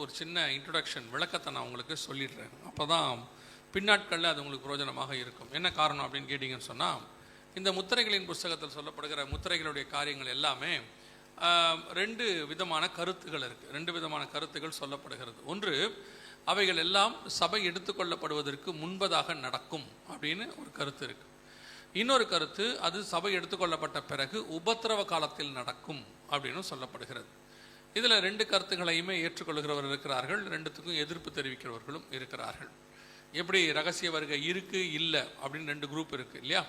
ஒரு சின்ன இன்ட்ரொடக்ஷன் விளக்கத்தை நான் உங்களுக்கு சொல்லிடுறேன். அப்போ தான் பின்னாட்களில் அது உங்களுக்கு பிரயோஜனமாக இருக்கும். என்ன காரணம் அப்படின்னு கேட்டிங்கன்னு சொன்னால், இந்த முத்திரைகளின் புஸ்தகத்தில் சொல்லப்படுகிற முத்திரைகளுடைய காரியங்கள் எல்லாமே ரெண்டு விதமான கருத்துகள் இருக்குது. ரெண்டு விதமான கருத்துகள் சொல்லப்படுகிறது. ஒன்று, அவைகள் எல்லாம் சபை எடுத்துக்கொள்ளப்படுவதற்கு முன்பதாக நடக்கும் அப்படின்னு ஒரு கருத்து இருக்குது. இன்னொரு கருத்து, அது சபை எடுத்துக்கொள்ளப்பட்ட பிறகு உபத்திரவ காலத்தில் நடக்கும் அப்படின்னு சொல்லப்படுகிறது. இதில் ரெண்டு கருத்துக்களையுமே ஏற்றுக்கொள்கிறவர் இருக்கிறார்கள், ரெண்டுத்துக்கும் எதிர்ப்பு தெரிவிக்கிறவர்களும் இருக்கிறார்கள். எப்படி ரகசிய வருகை இருக்குது இல்லை அப்படின்னு ரெண்டு குரூப் இருக்குது இல்லையா?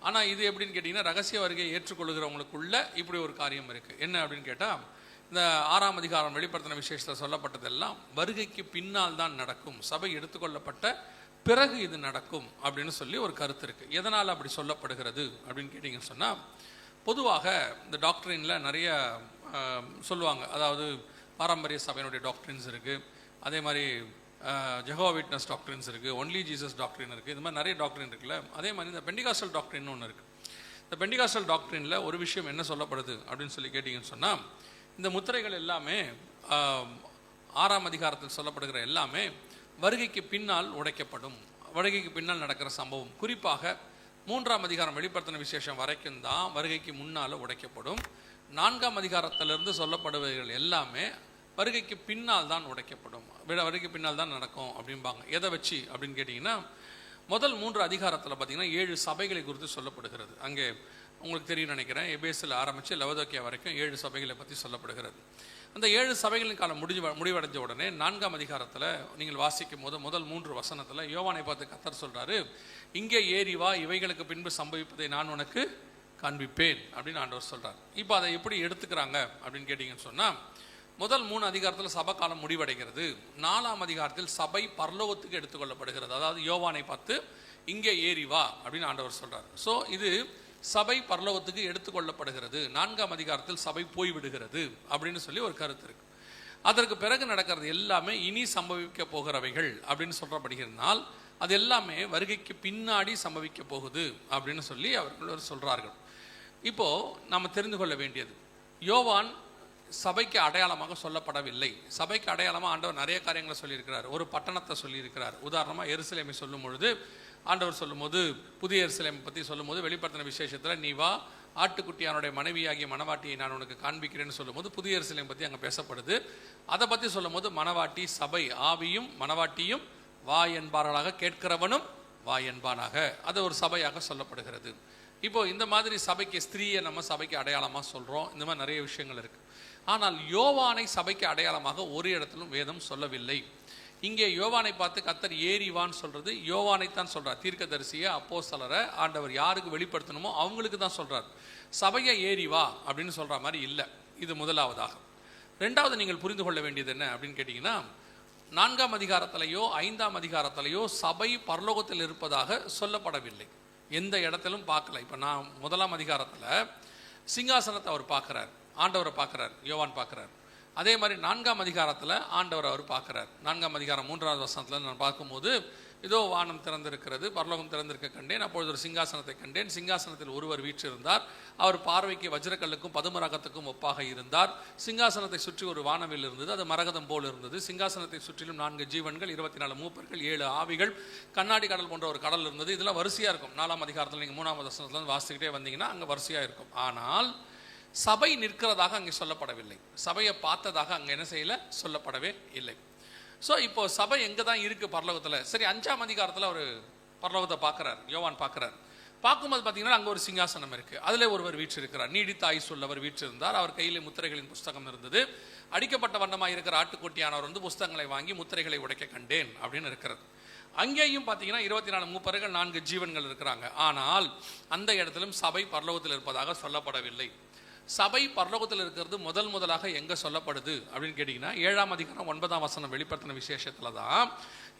ஆனால் இது எப்படின்னு கேட்டிங்கன்னா, ரகசிய வருகையை ஏற்றுக்கொள்கிறவங்களுக்குள்ள இப்படி ஒரு காரியம் இருக்குது. என்ன அப்படின்னு கேட்டால், இந்த 6ஆம் அதிகாரம் வெளிப்படுத்தின விசேஷத்தில் சொல்லப்பட்டதெல்லாம் வருகைக்கு பின்னால் தான் நடக்கும், சபை எடுத்துக்கொள்ளப்பட்ட பிறகு இது நடக்கும் அப்படின்னு சொல்லி ஒரு கருத்து இருக்குது. எதனால் அப்படி சொல்லப்படுகிறது அப்படின்னு கேட்டிங்கன்னு சொன்னால், பொதுவாக இந்த டாக்டரினில் நிறைய சொல்லுவாங்க. அதாவது பாரம்பரிய சபையினுடைய டாக்டரின்ஸ் இருக்குது, அதே மாதிரி ஜெகோவா விட்னஸ் டாக்டரின்ஸ் இருக்குது, ஒன்லி ஜீசஸ் டாக்டரின் இருக்குது. இது மாதிரி நிறைய டாக்டரின் இருக்குல்ல. அதே மாதிரி இந்த பெண்டிகாஸ்டல் டாக்டரின் ஒன்று இருக்குது. இந்த பெண்டிகாஸ்டல் டாக்டரினில் ஒரு விஷயம் என்ன சொல்லப்படுது அப்படின்னு சொல்லி கேட்டிங்கன்னு சொன்னால், இந்த முத்திரைகள் எல்லாமே 6ஆம் அதிகாரத்தில் சொல்லப்படுகிற எல்லாமே வருகைக்கு பின்னால் உடைக்கப்படும், வருகைக்கு பின்னால் நடக்கிற சம்பவம். குறிப்பாக 3ஆம் அதிகாரம் வெளிப்படுத்தின விசேஷம் வரைக்கும் தான் வருகைக்கு முன்னால் உடைக்கப்படும். 4ஆம் அதிகாரத்திலிருந்து சொல்லப்படுபவைகள் எல்லாமே வருகைக்கு பின்னால் தான் உடைக்கப்படும், வருகைக்கு பின்னால் தான் நடக்கும் அப்படிம்பாங்க. எதை வச்சு அப்படின்னு கேட்டிங்கன்னா, முதல் 3 அதிகாரத்தில் பார்த்தீங்கன்னா 7 சபைகளை குறித்து சொல்லப்படுகிறது. அங்கே உங்களுக்கு தெரியும் நினைக்கிறேன், எபேசில் ஆரம்பித்து லவோதிக்கேயா வரைக்கும் 7 சபைகளை பற்றி சொல்லப்படுகிறது. அந்த 7 சபைகளின் காலம் முடிவடைஞ்ச உடனே 4ஆம் அதிகாரத்தில் நீங்கள் வாசிக்கும் போது முதல் 3 வசனத்தில் யோவானை பார்த்து கர்த்தர் சொல்கிறாரு, இங்கே ஏறி வா, இவைகளுக்கு பின்பு சம்பவிப்பதை நான் உனக்கு காண்பிப்பேன் அப்படின்னு ஆண்டவர் சொல்கிறார். இப்போ அதை எப்படி எடுத்துக்கிறாங்க அப்படின்னு கேட்டிங்கன்னு சொன்னால், முதல் 3 அதிகாரத்தில் சபை காலம் முடிவடைகிறது. 4ஆம் அதிகாரத்தில் சபை பரலோகத்துக்கு எடுத்துக்கொள்ளப்படுகிறது. அதாவது யோவானை பார்த்து இங்கே ஏறி வா அப்படின்னு ஆண்டவர் சொல்கிறார். ஸோ இது சபை பரலோகத்துக்கு எடுத்துக்கொள்ளப்படுகிறது. 4ஆம் அதிகாரத்தில் சபை போய்விடுகிறது அப்படின்னு சொல்லி ஒரு கருத்து இருக்கு. அதற்கு பிறகு நடக்கிறது எல்லாமே இனி சம்பவிக்க போகிறவைகள் அப்படின்னு சொல்லப்படுகிறதுனால், அது எல்லாமே வருகைக்கு பின்னாடி சம்பவிக்க போகுது அப்படின்னு சொல்லி அவர்கள் சொல்றார்கள். இப்போ நம்ம தெரிந்து கொள்ள வேண்டியது, யோவான் சபைக்கு அடையாளமாக சொல்லப்படவில்லை. சபைக்கு அடையாளமாக ஆண்டவர் நிறைய காரியங்களை சொல்லியிருக்கிறார். ஒரு பட்டணத்தை சொல்லியிருக்கிறார். உதாரணமாக எருசலேமை சொல்லும் பொழுது ஆண்டவர் சொல்லும்போது, புதிய எருசலேமை பற்றி சொல்லும்போது வெளிப்படுத்தின விசேஷத்தில், நீ வா, ஆட்டுக்குட்டியானுடைய மனைவியாகிய மணவாட்டியை நான் உனக்கு காண்பிக்கிறேன்னு சொல்லும்போது புதிய எருசலேமை பற்றி அங்கே பேசப்படுது. அதை பற்றி சொல்லும் போது மணவாட்டி சபை, ஆவியும் மணவாட்டியும் வா என்பார்களாக, கேட்கிறவனும் வா என்பானாக, அது ஒரு சபையாக சொல்லப்படுகிறது. இப்போ இந்த மாதிரி சபைக்கு, ஸ்திரீயை நம்ம சபைக்கு அடையாளமாக சொல்கிறோம். இந்த மாதிரி நிறைய விஷயங்கள் இருக்குது. ஆனால் யோவானை சபைக்கு அடையாளமாக ஒரு இடத்திலும் வேதம் சொல்லவில்லை. இங்கே யோவானை பார்த்து கர்த்தர் ஏறிவான்னு சொல்கிறது யோவானைத்தான் சொல்கிறார். தீர்க்கதரிசியை, அப்போஸ்தலரை ஆண்டவர் யாருக்கு வெளிப்படுத்தணுமோ அவங்களுக்கு தான் சொல்கிறார். சபையை ஏறிவா அப்படின்னு சொல்கிற மாதிரி இல்லை. இது முதலாவதாக. ரெண்டாவது நீங்கள் புரிந்து கொள்ள வேண்டியது என்ன அப்படின்னு கேட்டிங்கன்னா, 4ஆம் அதிகாரத்திலேயோ 5ஆம் அதிகாரத்திலேயோ சபை பரலோகத்தில் இருப்பதாக சொல்லப்படவில்லை. எந்த இடத்திலும் பார்க்கல. இப்போ நான் 1ஆம் அதிகாரத்தில் சிங்காசனத்தை அவர் பார்க்குறார், ஆண்டவரை பார்க்குறார், யோவான் பார்க்குறார். அதே மாதிரி 4ஆம் அதிகாரத்தில் ஆண்டவர் அவர் பார்க்குறார். 4ஆம் அதிகாரம் 3வது வசனத்தில் நான் பார்க்கும்போது, இதோ வானம் திறந்திருக்கிறது, பரலோகம் திறந்திருக்க கண்டேன், அப்பொழுது ஒரு சிங்காசனத்தை கண்டேன், சிங்காசனத்தில் ஒருவர் வீற்றிருந்தார், அவர் பார்வைக்கு வஜ்ரக்கல்லுக்கும் பதுமரகத்துக்கும் ஒப்பாக இருந்தார். சிங்காசனத்தை சுற்றி ஒரு வானவில் இருந்தது, அது மரகதம் போல் இருந்தது. சிங்காசனத்தை சுற்றிலும் 4 ஜீவன்கள், 24 மூப்பர்கள், 7 ஆவிகள், கண்ணாடி கடல் போன்ற ஒரு கடல் இருந்தது. இதெல்லாம் வரிசையாக இருக்கும். 4ஆம் அதிகாரத்தில் நீங்கள் 3ஆவது வசனத்தில் வாசிக்கிட்டே வந்தீங்கன்னா அங்கே வரிசையாக இருக்கும். ஆனால் சபை நிற்கிறதாக அங்கே சொல்லப்படவில்லை. சபையை பார்த்ததாக அங்கே என்ன செய்யல, சொல்லப்படவே இல்லை. ஸோ இப்போ சபை எங்கே தான் இருக்குது பரலோகத்தில்? சரி, 5ஆம் அதிகாரத்தில் அவர் பரலோகத்தை பார்க்குறார், யோவான் பார்க்குறார். பார்க்கும்போது பார்த்தீங்கன்னா அங்கே ஒரு சிங்காசனம் இருக்குது, அதில் ஒருவர் வீற்றிருக்கிறார், நீடித்த ஆயுசு உள்ளவர் வீற்றிருந்தார். அவர் கையில் முத்திரைகளின் புஸ்தகம் இருந்தது. அடிக்கப்பட்ட வண்ணமாக இருக்கிற ஆட்டுக்குட்டியானவர் வந்து புஸ்தகங்களை வாங்கி முத்திரைகளை உடைக்க கண்டேன் அப்படின்னு இருக்கிறது. அங்கேயும் பார்த்தீங்கன்னா 24 மூப்பர்கள், 4 ஜீவன்கள் இருக்கிறாங்க. ஆனால் அந்த இடத்திலும் சபை பரலோகத்தில் இருப்பதாக சொல்லப்படவில்லை. சபை பரலோகத்தில் இருக்கிறது முதலாக எங்கே சொல்லப்படுது அப்படின்னு கேட்டிங்கன்னா, 7ஆம் அதிகாரம் 9ஆம் வசனம் வெளிப்படுத்தின விசேஷத்தில் தான்,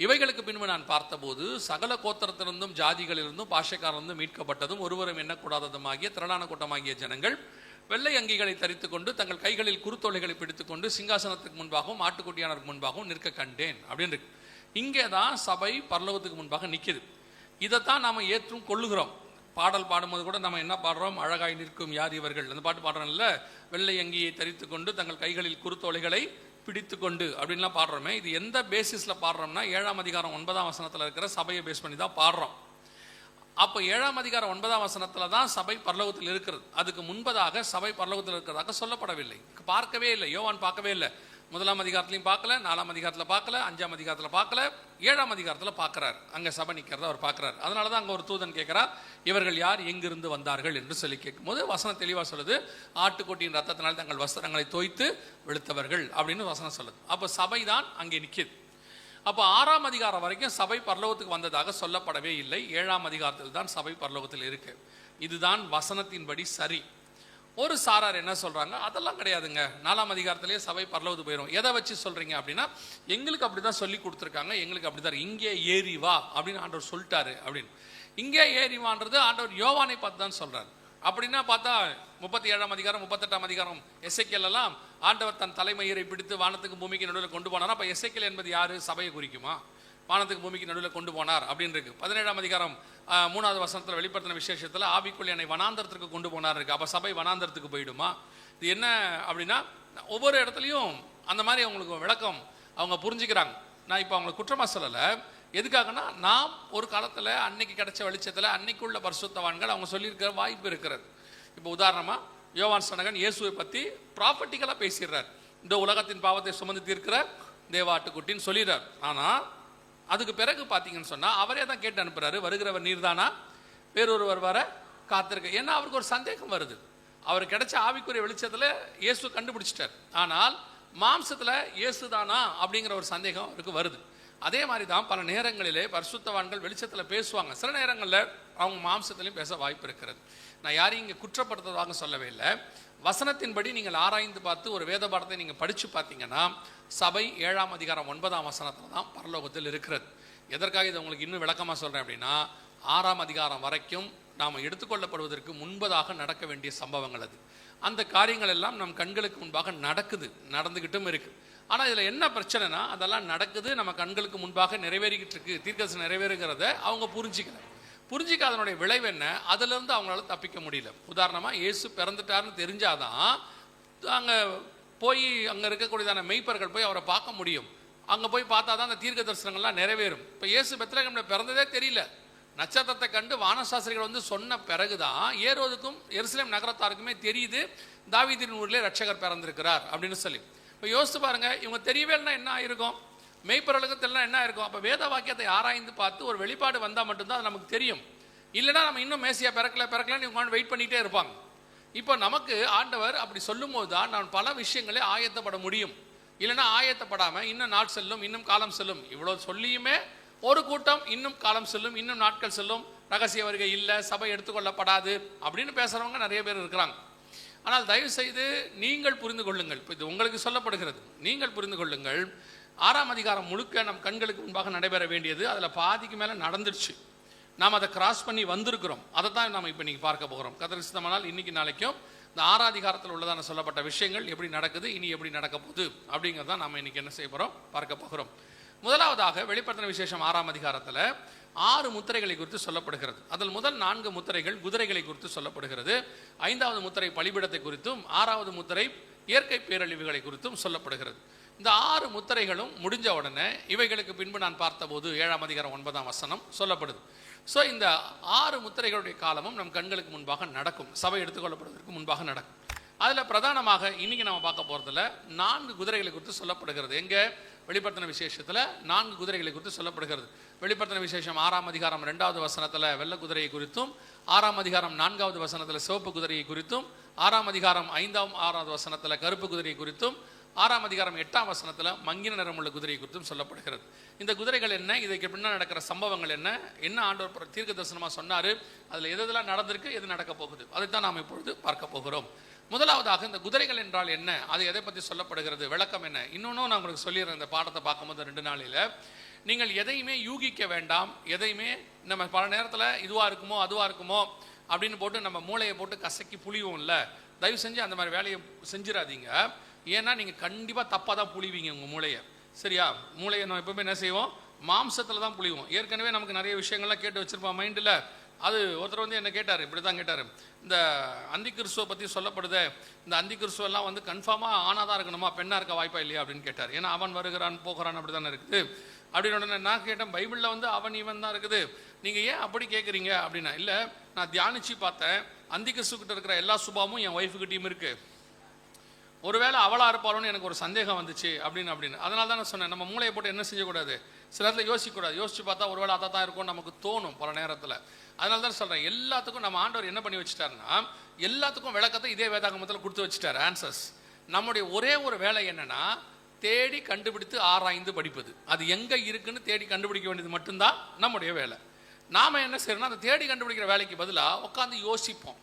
இவைகளுக்கு பின்பு நான் பார்த்தபோது சகல கோத்திரத்திலிருந்தும் ஜாதிகளிலிருந்தும் பாஷைக்காரிலிருந்தும் மீட்கப்பட்டதும் ஒருவரும் எண்ணக்கூடாததுமாகிய திரளான கூட்டமாகிய ஜனங்கள் வெள்ளை அங்கிகளை தரித்து கொண்டு தங்கள் கைகளில் குருத்தோலைகளை பிடித்துக்கொண்டு சிங்காசனத்துக்கு முன்பாகவும் ஆட்டுக்குட்டியானருக்கு முன்பாகவும் நிற்க கண்டேன் அப்படின்னு இருக்கு. இங்கே தான் சபை பரலோகத்துக்கு முன்பாக நிற்கிது. இதைத்தான் நாம் ஏற்றும் கொள்ளுகிறோம். பாடல் பாடும்போது கூட நம்ம என்ன பாடுறோம், அழகாய் நிற்கும் யார் இவர்கள், அந்த பாட்டு பாடுறோம்ல, வெள்ளை அங்கியை தரித்து கொண்டு தங்கள் கைகளில் குருத்தோலைகளை பிடித்து கொண்டு அப்படின்லாம் பாடுறோமே, இது எந்த பேசிஸில் பாடுறோம்னா 7ஆம் அதிகாரம் 9ஆம் வசனத்தில் இருக்கிற சபையை பேஸ் பண்ணி தான் பாடுறோம். அப்போ 7ஆம் அதிகாரம் 9ஆம் வசனத்தில் தான் சபை பரலோகத்தில் இருக்கிறது. அதுக்கு முன்பதாக சபை பரலோகத்தில் இருக்கிறதாக சொல்லப்படவில்லை, பார்க்கவே இல்லை. யோவான் பார்க்கவே இல்லை. 1ஆம் அதிகாரத்திலையும் பார்க்கல, 4ஆம் அதிகாரத்தில் பார்க்கல, 5ஆம் அதிகாரத்தில் பார்க்கல, 7ஆம் அதிகாரத்தில் பார்க்குறார். அங்கே சபை நிற்கிறத அவர் பார்க்குறார். அதனால தான் அங்கே ஒரு தூதன் கேட்குறார், இவர்கள் யார், எங்கிருந்து வந்தார்கள் என்று சொல்லி கேட்கும்போது வசனம் தெளிவாக சொல்லுது, ஆட்டுக்குட்டியின் ரத்தத்தினால் தங்கள் வஸ்திரங்களை தோய்த்து வெளுத்தவர்கள் அப்படின்னு வசனம் சொல்லுது. அப்போ சபை தான் அங்கே நிற்கிது. அப்போ 6ஆம் அதிகாரம் வரைக்கும் சபை பரலோகத்துக்கு வந்ததாக சொல்லப்படவே இல்லை. 7ஆம் அதிகாரத்தில் தான் சபை பரலோகத்தில் இருக்கு. இதுதான் வசனத்தின்படி சரி. ஒரு சாரார் என்ன சொல்றாங்க, அதெல்லாம் கிடையாதுங்க, 4ஆம் அதிகாரத்திலேயே சபை பரலோகத்துக்கு போயிடும். எதை வச்சு சொல்றீங்க அப்படின்னா, எங்களுக்கு அப்படிதான் சொல்லி கொடுத்துருக்காங்க, எங்களுக்கு அப்படிதான், இங்கே ஏறி வா அப்படின்னு ஆண்டவர் சொல்லிட்டாரு அப்படின்னு. இங்கே ஏறி வான்றது ஆண்டவர் யோவானை பார்த்து தான் சொல்றாரு. அப்படின்னா பார்த்தா 37ஆம் அதிகாரம் 38ஆம் அதிகாரம் எசேக்கியேல் எல்லாம் ஆண்டவர் தன் தலைமயிரை பிடித்து வானத்துக்கு பூமிக்கு நடுவில் கொண்டு போனார். அப்போ எசேக்கியேல் என்பது யாரு, சபையை குறிக்குமா? வானத்துக்கு பூமிக்கு நடுவில் கொண்டு போனார் அப்படின்னு இருக்கு. 17ஆம் அதிகாரம் 3வது வசனத்தில் வெளிப்படுத்தின விசேஷத்தில் ஆவிக்குள் என்னை வனாந்தரத்திற்கு கொண்டு போனார் இருக்கு. அப்போ சபை வனாந்தரத்துக்கு போயிடுமா? இது என்ன அப்படின்னா, ஒவ்வொரு இடத்துலையும் அந்த மாதிரி அவங்களுக்கு விளக்கம் அவங்க புரிஞ்சுக்கிறாங்க. நான் இப்போ அவங்களுக்கு குற்றமாக சொல்லலை. எதுக்காகனா, நாம் ஒரு காலத்தில் அன்னைக்கு கிடைச்ச வெளிச்சத்தில் அன்னைக்குள்ள பரிசுத்தவான்கள் அவங்க சொல்லியிருக்கிற வாய்ப்பு இருக்கிறது. இப்போ உதாரணமாக யோவான் ஸ்நானகன் இயேசுவை பற்றி ப்ராப்பர்ட்டிக்கலாக பேசிடுறார். இந்த உலகத்தின் பாவத்தை சுமந்து தீர்க்கிற தேவாட்டுக்குட்டின்னு சொல்லிடுறார். ஆனால் அதுக்கு பிறகு பார்த்தீங்கன்னு சொன்னால் அவரே தான் கேட்டு அனுப்புறாரு, வருகிறவர் நீர்தானா, வேறொருவர் வர காத்திருக்க. ஏன்னா அவருக்கு ஒரு சந்தேகம் வருது. அவர் கிடைச்ச ஆவிக்குரிய வெளிச்சத்தில் இயேசு கண்டுபிடிச்சிட்டார். ஆனால் மாம்சத்தில் இயேசு தானா அப்படிங்கிற ஒரு சந்தேகம் அவருக்கு வருது. அதே மாதிரி தான் பல நேரங்களிலே பரிசுத்தவான்கள் வெளிச்சத்தில் பேசுவாங்க. சில நேரங்களில் அவங்க மாம்சத்திலையும் பேச வாய்ப்பு இருக்கிறது. நான் யாரையும் இங்கே குற்றப்படுத்துவதாக சொல்லவே இல்லை. வசனத்தின்படி நீங்கள் ஆராய்ந்து பார்த்து ஒரு வேத பாடத்தை நீங்கள் படித்து பார்த்தீங்கன்னா சபை 7ஆம் அதிகாரம் 9ஆம் வசனத்தில் தான் பரலோகத்தில் இருக்கிறது. எதற்காக இதை உங்களுக்கு இன்னும் விளக்கமாக சொல்கிறேன் அப்படின்னா, 6ஆம் அதிகாரம் வரைக்கும் நாம் எடுத்துக்கொள்ளப்படுவதற்கு முன்பதாக நடக்க வேண்டிய சம்பவங்கள் அது. அந்த காரியங்கள் எல்லாம் நம் கண்களுக்கு முன்பாக நடந்துகிட்டும் இருக்கு. ஆனால் இதில் என்ன பிரச்சனைனா, அதெல்லாம் நடக்குது, நம்ம கண்களுக்கு முன்பாக நிறைவேறிக்கிட்டு இருக்கு, தீர்க்கதரிசனம் நிறைவேறுகிறத அவங்க புரிஞ்சிக்காதனுடைய விளைவு என்ன, அதிலிருந்து அவங்களால தப்பிக்க முடியல. உதாரணமாக இயேசு பிறந்துட்டாருன்னு தெரிஞ்சாதான் அங்கே போய் அங்கே இருக்கக்கூடியதான மெய்ப்பர்கள் போய் அவரை பார்க்க முடியும். அங்கே போய் பார்த்தா தான் அந்த தீர்க்க தரிசனங்கள்லாம் நிறைவேறும். இப்போ இயேசு பெத்லகேம்ல பிறந்ததே தெரியல. நட்சத்திரத்தை கண்டு வானசாஸ்திரிகள் வந்து சொன்ன பிறகுதான் ஏரோதுக்கும் எருசலேம் நகரத்தாருக்குமே தெரியுது தாவீதின் ஊரிலே ரட்சகர் பிறந்திருக்கிறார் அப்படின்னு சொல்லி. இப்போ யோசித்து பாருங்க, இவங்க தெரியவேன்னா என்ன ஆயிருக்கும், மெய்ப்பொருளுக்கு தெரியல என்ன இருக்கும். அப்போ வேத வாக்கியத்தை ஆராய்ந்து பார்த்து ஒரு வெளிப்பாடு வந்தால் மட்டும்தான் அது நமக்கு தெரியும். இல்லைன்னா நம்ம இன்னும் மேசியா பிறக்கலன்னு இவங்க வெயிட் பண்ணிகிட்டே இருப்பாங்க. இப்போ நமக்கு ஆண்டவர் அப்படி சொல்லும் போது தான் நான் பல விஷயங்களே ஆயத்தப்பட முடியும். இல்லைன்னா ஆயத்தப்படாமல் இன்னும் நாள் செல்லும், இன்னும் காலம் செல்லும், இவ்வளோ சொல்லியுமே ஒரு கூட்டம் இன்னும் காலம் செல்லும், இன்னும் நாட்கள் செல்லும், ரகசிய வருகை இல்லை, சபை எடுத்துக்கொள்ளப்படாது அப்படின்னு பேசுகிறவங்க நிறைய பேர் இருக்கிறாங்க. ஆனால் தயவு செய்து நீங்கள் புரிந்து கொள்ளுங்கள். இப்போ இது உங்களுக்கு சொல்லப்படுகிறது, நீங்கள் புரிந்து கொள்ளுங்கள். 6ஆம் அதிகாரம் முழுக்க நம் கண்களுக்கு முன்பாக நடைபெற வேண்டியது அதில் பாதிக்கு மேலே நடந்துருச்சு. நாம் அதை கிராஸ் பண்ணி வந்திருக்கிறோம். அதை தான் நம்ம இப்போ இன்றைக்கி பார்க்க போகிறோம். கர்த்தருக்கு சித்தமானால் இன்னைக்கு நாளைக்கும் இந்த 6ஆம் அதிகாரத்தில் உள்ளதான சொல்லப்பட்ட விஷயங்கள் எப்படி நடக்குது, இனி எப்படி நடக்க போகுது அப்படிங்கிறதான் நாம் இன்னைக்கு என்ன செய்ய போகிறோம், பார்க்க போகிறோம். முதலாவதாக வெளிப்படுத்தின விசேஷம் 6ஆம் அதிகாரத்தில் 6 முத்திரைகளை குறித்து சொல்லப்படுகிறது. அதில் முதல் 4 முத்திரைகள் குதிரைகளை குறித்து சொல்லப்படுகிறது. 5வது முத்திரை பலிபீடத்தை குறித்தும் 6வது முத்திரை இயற்கை பேரழிவுகளை குறித்தும் சொல்லப்படுகிறது. இந்த 6 முத்திரைகளும் முடிஞ்ச உடனே இவைகளுக்கு பின்பு நான் பார்த்தபோது 7ஆம் அதிகாரம் 9ஆம் வசனம் சொல்லப்படுது. ஸோ இந்த 6 முத்திரைகளுடைய காலமும் நம் கண்களுக்கு முன்பாக நடக்கும், சபை எடுத்துக்கொள்ளப்படுவதற்கு முன்பாக நடக்கும். அதில் பிரதானமாக இன்னைக்கு நம்ம பார்க்க போகிறதுல 4 குதிரைகளை குறித்து சொல்லப்படுகிறது. எங்கே வெளிப்படுத்தின விசேஷத்தில் 4 குதிரைகளை குறித்து சொல்லப்படுகிறது. வெளிப்படுத்தின விசேஷம் 6ஆம் அதிகாரம் 2வது வசனத்தில் வெள்ளை குதிரையை குறித்தும், 6ஆம் அதிகாரம் 4வது வசனத்தில் சிவப்பு குதிரையை குறித்தும், 6ஆம் அதிகாரம் 5ஆம் 6வது வசனத்தில் கருப்பு குதிரையை குறித்தும், 6ஆம் அதிகாரம் 8ஆம் வசனத்தில் மங்கின நிறமுள்ள குதிரையை குறித்தும் சொல்லப்படுகிறது. இந்த குதிரைகள் என்ன, இதுக்கு பின்னால் நடக்கிற சம்பவங்கள் என்ன ஆண்டவர் தீர்க்க தரிசனமாக சொன்னார், அதில் எதெல்லாம் நடந்திருக்கு, எது நடக்க போகுது, அதைத்தான் நாம் இப்பொழுது பார்க்க போகிறோம். முதலாவதாக இந்த குதிரைகள் என்றால் என்ன, அது எதை பற்றி சொல்லப்படுகிறது, விளக்கம் என்ன. இன்னொன்றும் நான் உங்களுக்கு சொல்லிடுறேன். இந்த பாடத்தை பார்க்கும்போது 2 நாளில் நீங்கள் எதையுமே யூகிக்க வேண்டாம். எதையுமே நம்ம பல நேரத்தில் இதுவாக இருக்குமோ அதுவாக இருக்குமோ அப்படின்னு போட்டு நம்ம மூளையை போட்டு கசக்கி புளிவோம் இல்லை. தயவு செஞ்சு அந்த மாதிரி வேலையை செஞ்சிடாதீங்க. ஏன்னா நீங்கள் கண்டிப்பாக தப்பாக தான் புளிவீங்க உங்கள் மூளையை. சரியா? மூளையை நம்ம எப்பவுமே என்ன செய்வோம், மாம்சத்தில் தான் புளிவோம். ஏற்கனவே நமக்கு நிறைய விஷயங்கள்லாம் கேட்டு வச்சிருப்போம் மைண்டில். அது ஒருத்தர் வந்து என்ன கேட்டார், இப்படி தான் கேட்டார், இந்த அந்தி கிறிஸ்துவை பற்றி சொல்லப்படுது, இந்த அந்தி கிறிஸ்துவெல்லாம் வந்து கன்ஃபார்மாக ஆணாக தான் இருக்கணுமா, பெண்ணாக இருக்க வாய்ப்பா இல்லையா அப்படின்னு கேட்டார். ஏன்னா அவன் வருகிறான் போகிறான் அப்படி தானே இருக்குது அப்படின்னு உடனே நான் கேட்டேன், பைபிளில் வந்து அவன் இவன் தான் இருக்குது, நீங்கள் ஏன் அப்படி கேட்குறீங்க அப்படின்னா, இல்லை நான் தியானிச்சு பார்த்தேன், அந்தி கிறிஸ்துக்கிட்ட இருக்கிற எல்லா சுபாவமும் என் ஒய்ஃபுக்கிட்டையும் இருக்குது, ஒருவேளை அவளாக இருப்பாளோன்னு எனக்கு ஒரு சந்தேகம் வந்துச்சு அப்படின்னு அதனால தான் நான் சொன்னேன், நம்ம மூளையை போட்டு என்ன செய்யக்கூடாது, சில இடத்துல யோசிக்கக்கூடாது, யோசிச்சு பார்த்தா ஒருவேளை அதை தான் இருக்கும்னு நமக்கு தோணும் பல நேரத்தில். அதனால தான் சொல்கிறேன், எல்லாத்துக்கும் நம்ம ஆண்டவர் என்ன பண்ணி வச்சுட்டாருன்னா, எல்லாத்துக்கும் விளக்கத்தை இதே வேதாகமத்தில் கொடுத்து வச்சுட்டார், ஆன்சர்ஸ். நம்முடைய ஒரே ஒரு வேலை என்னன்னா, தேடி கண்டுபிடித்து ஆராய்ந்து படிப்பது. அது எங்கே இருக்குன்னு தேடி கண்டுபிடிக்க வேண்டியது மட்டும்தான் நம்முடைய வேலை. நாம் என்ன செய்யறோம்னா, அந்த தேடி கண்டுபிடிக்கிற வேலைக்கு பதிலாக உட்காந்து யோசிப்போம்,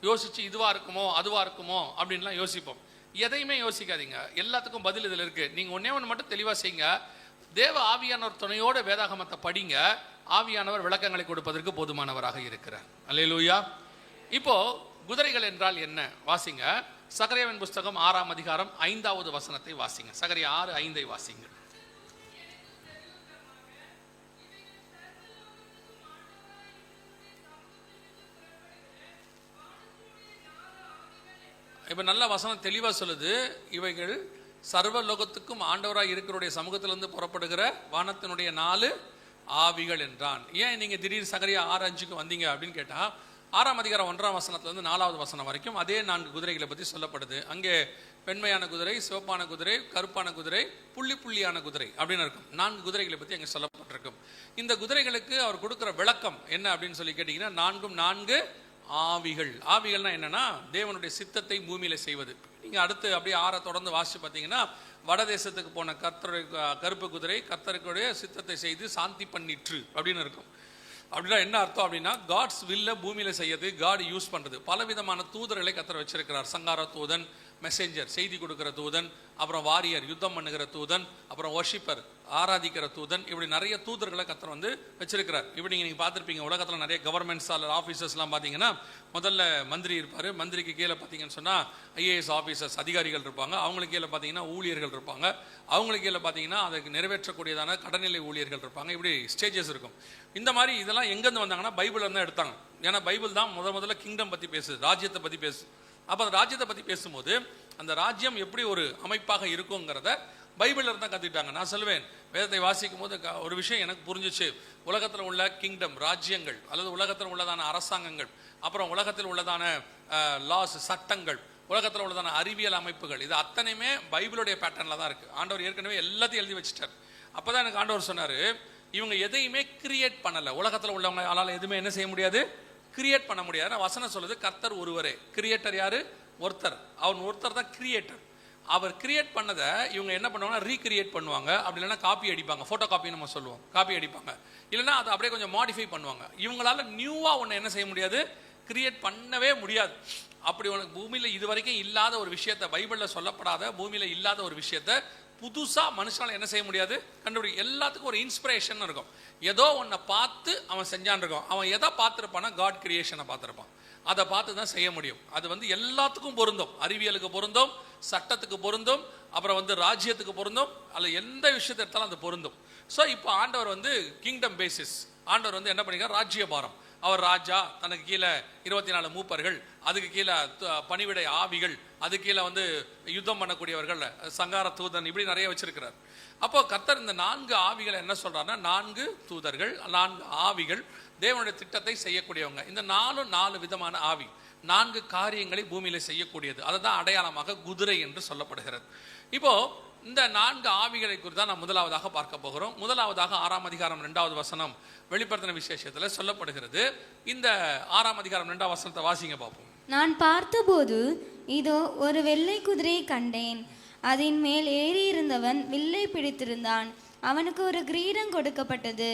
யோசிச்சு இதுவாக இருக்குமோ அதுவாக இருக்குமோ அப்படின்லாம் யோசிப்போம். எதையுமே யோசிக்காதீங்க, எல்லாத்துக்கும் பதில் இதில் இருக்குது. நீங்கள் ஒன்றே ஒன்று மட்டும் தெளிவாக செய்யுங்க, தேவ ஆவியானவர் துணையோட வேதாகமத்தை படிங்க, ஆவியானவர் விளக்கங்களை கொடுப்பதற்கு போதுமானவராக இருக்கிறார். அல்லேலூயா. இப்போ குதிரைகள் என்றால் என்ன வாசிங்க, சகரியாவின் புஸ்தகம் 6ஆம் அதிகாரம் 5வது வசனத்தை வாசிங்க. சகரியா 6:5 வாசிங்க. இப்போ நல்ல வசனம் தெளிவாக சொல்லுது, இவைகள் சர்வ லோகத்துக்கும் ஆண்டவராக இருக்கிறவருடைய சமூகத்திலிருந்து புறப்படுகிற வானத்தினுடைய 4 ஆவிகள் என்றான். ஏன் நீங்கள் திடீர் சகரியா 6:5 வந்தீங்க அப்படின்னு கேட்டால், 6ஆம் அதிகாரம் 1ஆம் வசனத்திலிருந்து 4வது வசனம் வரைக்கும் அதே 4 குதிரைகளை பற்றி சொல்லப்படுது. அங்கே வெண்மையான குதிரை, சிவப்பான குதிரை, கருப்பான குதிரை, புள்ளி புள்ளியான குதிரை அப்படின்னு இருக்கும். 4 குதிரைகளை பற்றி அங்கே சொல்லப்பட்டிருக்கும். இந்த குதிரைகளுக்கு அவர் கொடுக்குற விளக்கம் என்ன அப்படின்னு சொல்லி கேட்டிங்கன்னா, 4 ஆவிகள். ஆவிகள்னா என்னன்னா, தேவனுடைய சித்தத்தை பூமியில செய்வது. நீங்க அடுத்து அப்படியே 6 தொடர்ந்து வாசிச்சு பார்த்தீங்கன்னா, வடதேசத்துக்கு போன கருப்பு குதிரை கர்த்தருடைய சித்தத்தை செய்து சாந்தி பண்ணிற்று அப்படின்னு இருக்கும். அப்படின்னா என்ன அர்த்தம் அப்படின்னா, காட்ஸ் வில்ல பூமியில செய்யறது, காட் யூஸ் பண்றது. பலவிதமான தூதர்களை கர்த்தர் வச்சிருக்கிறார். சங்கார தூதன், மெசேஞ்சர் செய்தி கொடுக்கிற தூதன், அப்புறம் வாரியர் யுத்தம் பண்ணுகிற தூதன், அப்புறம் வர்ஷிப்பர் ஆராதிக்கிற தூதன், இப்படி நிறைய தூதர்களை கர்த்தர் வந்து வச்சிருக்கிறார். இப்படி நீங்க பார்த்துருப்பீங்க, உலகத்தில் நிறைய கவர்மெண்ட்ஸ் ஆஃபீஸர்ஸ்லாம் பார்த்தீங்கன்னா, முதல்ல மந்திரி இருப்பார், மந்திரிக்கு கீழே பார்த்தீங்கன்னு சொன்னால் ஐஏஎஸ் ஆஃபீஸர்ஸ் அதிகாரிகள் இருப்பாங்க, அவங்களுக்கு கீழே பார்த்தீங்கன்னா ஊழியர்கள் இருப்பாங்க, அவங்களுக்கு கீழே பார்த்தீங்கன்னா அதுக்கு நிறைவேற்றக்கூடியதான கடநிலை ஊழியர்கள் இருப்பாங்க. இப்படி ஸ்டேஜஸ் இருக்கும். இந்த மாதிரி இதெல்லாம் எங்கேருந்து வந்தாங்கன்னா, பைபிள் தான் எடுத்தாங்க. ஏன்னா பைபிள் தான் முதல்ல கிங்டம் பற்றி பேசுது, ராஜ்யத்தை பற்றி பேசுது. அப்போ அந்த ராஜ்யத்தை பற்றி பேசும்போது அந்த ராஜ்யம் எப்படி ஒரு அமைப்பாக இருக்குங்கிறத பைபிளில் இருந்தால் கற்றுக்கிட்டாங்க. நான் சொல்லுவேன், வேதத்தை வாசிக்கும் போது ஒரு விஷயம் எனக்கு புரிஞ்சிச்சு. உலகத்தில் உள்ள கிங்டம், ராஜ்யங்கள், அல்லது உலகத்தில் உள்ளதான அரசாங்கங்கள், அப்புறம் உலகத்தில் உள்ளதான லாஸ், சட்டங்கள், உலகத்தில் உள்ளதான அறிவியல் அமைப்புகள், இது அத்தனையுமே பைபிளுடைய பேட்டர்னில் தான் இருக்குது. ஆண்டவர் ஏற்கனவே எல்லாத்தையும் எழுதி வச்சுட்டார். அப்போ தான் எனக்கு ஆண்டவர் சொன்னார், இவங்க எதையுமே கிரியேட் பண்ணலை. உலகத்தில் உள்ளவங்க ஆளால் எதுவுமே என்ன செய்ய முடியாது, கிரியேட் பண்ண முடியாது. வசனம் சொல்லுது, கர்த்தர் ஒருவரே. கிரியேட்டர் யாரு? ஒருத்தர். அவன் ஒருத்தர் தான் கிரியேட்டர். அவர் கிரியேட் பண்ணதை இவங்க என்ன பண்ணுவாங்கன்னா ரீக்ரியேட் பண்ணுவாங்க, அப்படி இல்லைன்னா காப்பி அடிப்பாங்க, ஃபோட்டோ காப்பி நம்ம சொல்லுவோம், காப்பி அடிப்பாங்க, இல்லைன்னா அதை அப்படியே கொஞ்சம் மாடிஃபை பண்ணுவாங்க. இவங்களால நியூவாக ஒன்று என்ன செய்ய முடியாது, கிரியேட் பண்ணவே முடியாது. அப்படி உனக்கு பூமியில் இது வரைக்கும் இல்லாத ஒரு விஷயத்தை, பைபிளில் சொல்லப்படாத பூமியில் இல்லாத ஒரு விஷயத்தை புதுசாக மனுஷனால என்ன செய்ய முடியாது, கண்டுபிடிக்கும். எல்லாத்துக்கும் ஒரு இன்ஸ்பிரேஷன் இருக்கும். ஏதோ ஒன்றை பார்த்து அவன் செஞ்சான் இருக்கும். அவன் எதை பார்த்துருப்பான்னா காட் கிரியேஷனை பார்த்துருப்பான். அதை பார்த்து தான் செய்ய முடியும். அது வந்து எல்லாத்துக்கும் பொருந்தும். அறிவியலுக்கு பொருந்தும், சட்டத்துக்கு பொருந்தும், அப்புறம் வந்து ராஜ்யத்துக்கு பொருந்தும், அல்ல எந்த விஷயத்தை எடுத்தாலும் அது பொருந்தும். ஸோ இப்போ ஆண்டவர் வந்து கிங்டம் பேசிஸ், ஆண்டவர் வந்து என்ன பண்ணிக்கிறார், ராஜ்யபாரம். அவர் ராஜா, தனக்கு கீழே 24 மூப்பர்கள், அதுக்கு கீழே பணிவிடை ஆவிகள், அதுக்கு கீழே வந்து யுத்தம் பண்ணக்கூடியவர்கள், சங்கார தூதன், இப்படி நிறைய வச்சிருக்கிறார். அப்போ கர்த்தர் இந்த 4 ஆவிகளை என்ன சொல்றாருன்னா, 4 தூதர்கள், 4 ஆவிகள் தேவனுடைய திட்டத்தை செய்யக்கூடியவங்க. இந்த 4 விதமான ஆவி 4 காரியங்களை பூமியில செய்யக்கூடியது. அதுதான் அடையாளமாக குதிரை என்று சொல்லப்படுகிறது. இப்போ இந்த 4 ஆவிகளை குறித்து தான் நாம் முதலாவதாக பார்க்க போகிறோம். முதலாவதாக 6ஆம் அதிகாரம் 2வது வசனம் வெளிப்படுத்தின விசேஷத்துல சொல்லப்படுகிறது. இந்த 6ஆம் அதிகாரம் 2வது வசனத்தை வாசிங்க பார்ப்போம். நான் பார்த்தபோது இதோ ஒரு வெள்ளை குதிரையை கண்டேன். அதன் மேல் ஏறி இருந்தவன் வில்லை பிடித்திருந்தான். அவனுக்கு ஒரு கிரீடம் கொடுக்கப்பட்டது.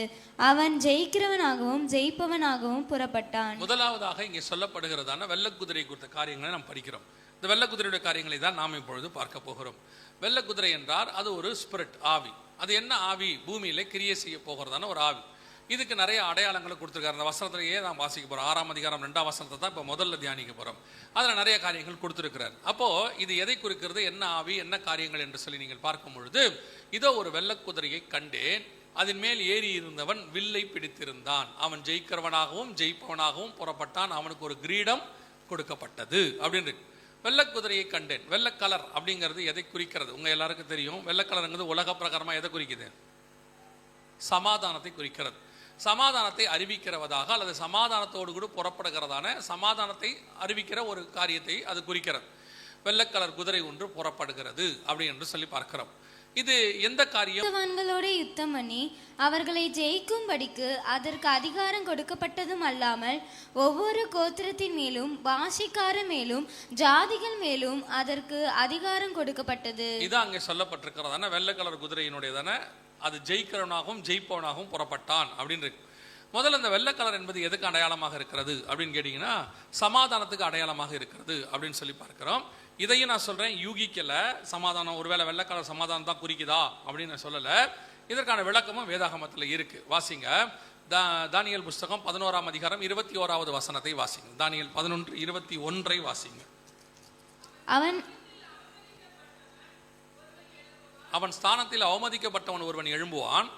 அவன் ஜெயிக்கிறவனாகவும் ஜெயிப்பவனாகவும் புறப்பட்டான். முதலாவதாக இங்கே சொல்லப்படுகிறதான வெள்ளக்குதிரை குறித்த காரியங்களை நாம் படிக்கிறோம். இந்த வெள்ளக்குதிரையுடைய காரியங்களை தான் நாம் இப்பொழுது பார்க்க போகிறோம். வெள்ளக்குதிரை என்றால் அது ஒரு ஸ்பிரிட், ஆவி. அது என்ன ஆவி? பூமியில கிரியை செய்ய போகிறதான ஒரு ஆவி. இதுக்கு நிறைய அடையாளங்களை கொடுத்துருக்காரு. அந்த வசனத்திலேயே தான் வாசிக்க போகிறோம். 6ஆம் அதிகாரம் 2ஆம் வசனத்தை தான் இப்போ முதல்ல தியானிக்க போகிறோம். அதில் நிறைய காரியங்கள் கொடுத்துருக்கிறார். அப்போது இது எதை குறிக்கிறது, என்ன ஆவி, என்ன காரியங்கள் என்று சொல்லி நீங்கள் பார்க்கும் பொழுது, இதோ ஒரு வெள்ளக்குதிரையை கண்டேன். அதன் மேல் ஏறி இருந்தவன் வில்லை பிடித்திருந்தான். அவன் ஜெயிக்கிறவனாகவும் ஜெயிப்பவனாகவும் புறப்பட்டான். அவனுக்கு ஒரு கிரீடம் கொடுக்கப்பட்டது அப்படின்னு. வெள்ளக்குதிரையை கண்டேன். வெள்ளை கலர் அப்படிங்கிறது எதை குறிக்கிறது? உங்க எல்லாருக்கும் தெரியும். வெள்ளை கலருங்கிறது உலக பிரகாரமா எதை குறிக்குது? சமாதானத்தை குறிக்கிறது. சமாதானத்தை அறிவிக்கிறவதாக அல்லது சமாதானத்தோடு கூட புறப்படுகிறதான சமாதானத்தை அறிவிக்கிற ஒரு காரியத்தை அது குறிக்கிறது. வெள்ளக்கலர் குதிரை ஒன்று புறப்படுகிறது அப்படி என்று சொல்லி பார்க்கிறோம். இது எந்த காரியம்? யுத்தம் பண்ணி அவர்களை ஜெயிக்கும்படிக்கு அதற்கு அதிகாரம் கொடுக்கப்பட்டதும் அல்லாமல் ஒவ்வொரு கோத்திரத்தின் மேலும் பாஷைக்கார மேலும் ஜாதிகள் மேலும் அதற்கு அதிகாரம் கொடுக்கப்பட்டது. இது அங்கே சொல்லப்பட்டிருக்கிறதான வெள்ளை கலர் குதிரையினுடையதான அது ஜெயிக்கிறவனாகவும் ஜெயிப்பவனாகவும் புறப்பட்டான் அப்படின்னு இருக்கு. முதல்ல இந்த வெள்ளை கலர் என்பது எதுக்கு அடையாளமாக இருக்கிறது அப்படின்னு கேட்டீங்கன்னா சமாதானத்துக்கு அடையாளமாக இருக்கிறது அப்படின்னு சொல்லி பார்க்கிறோம். இதையும் நான் சொல்றேன், யூகிக்கல. சமாதானம் ஒருவேளை வெள்ளை கலர் சமாதானம் தான் குறிக்குதா அப்படின்னு நான் சொல்லல. இதற்கான விளக்கமும் வேதாகமத்தில் இருக்கு. வாசிங்க, தானியேல் புஸ்தகம் 11ஆம் அதிகாரம் 21வது வசனத்தை வாசிங்க. தானியேல் 11:21 வாசிங்க. அவன் ஸ்தானத்தில் அவமதிக்கப்பட்டவன் ஒருவன் எழும்புவான்,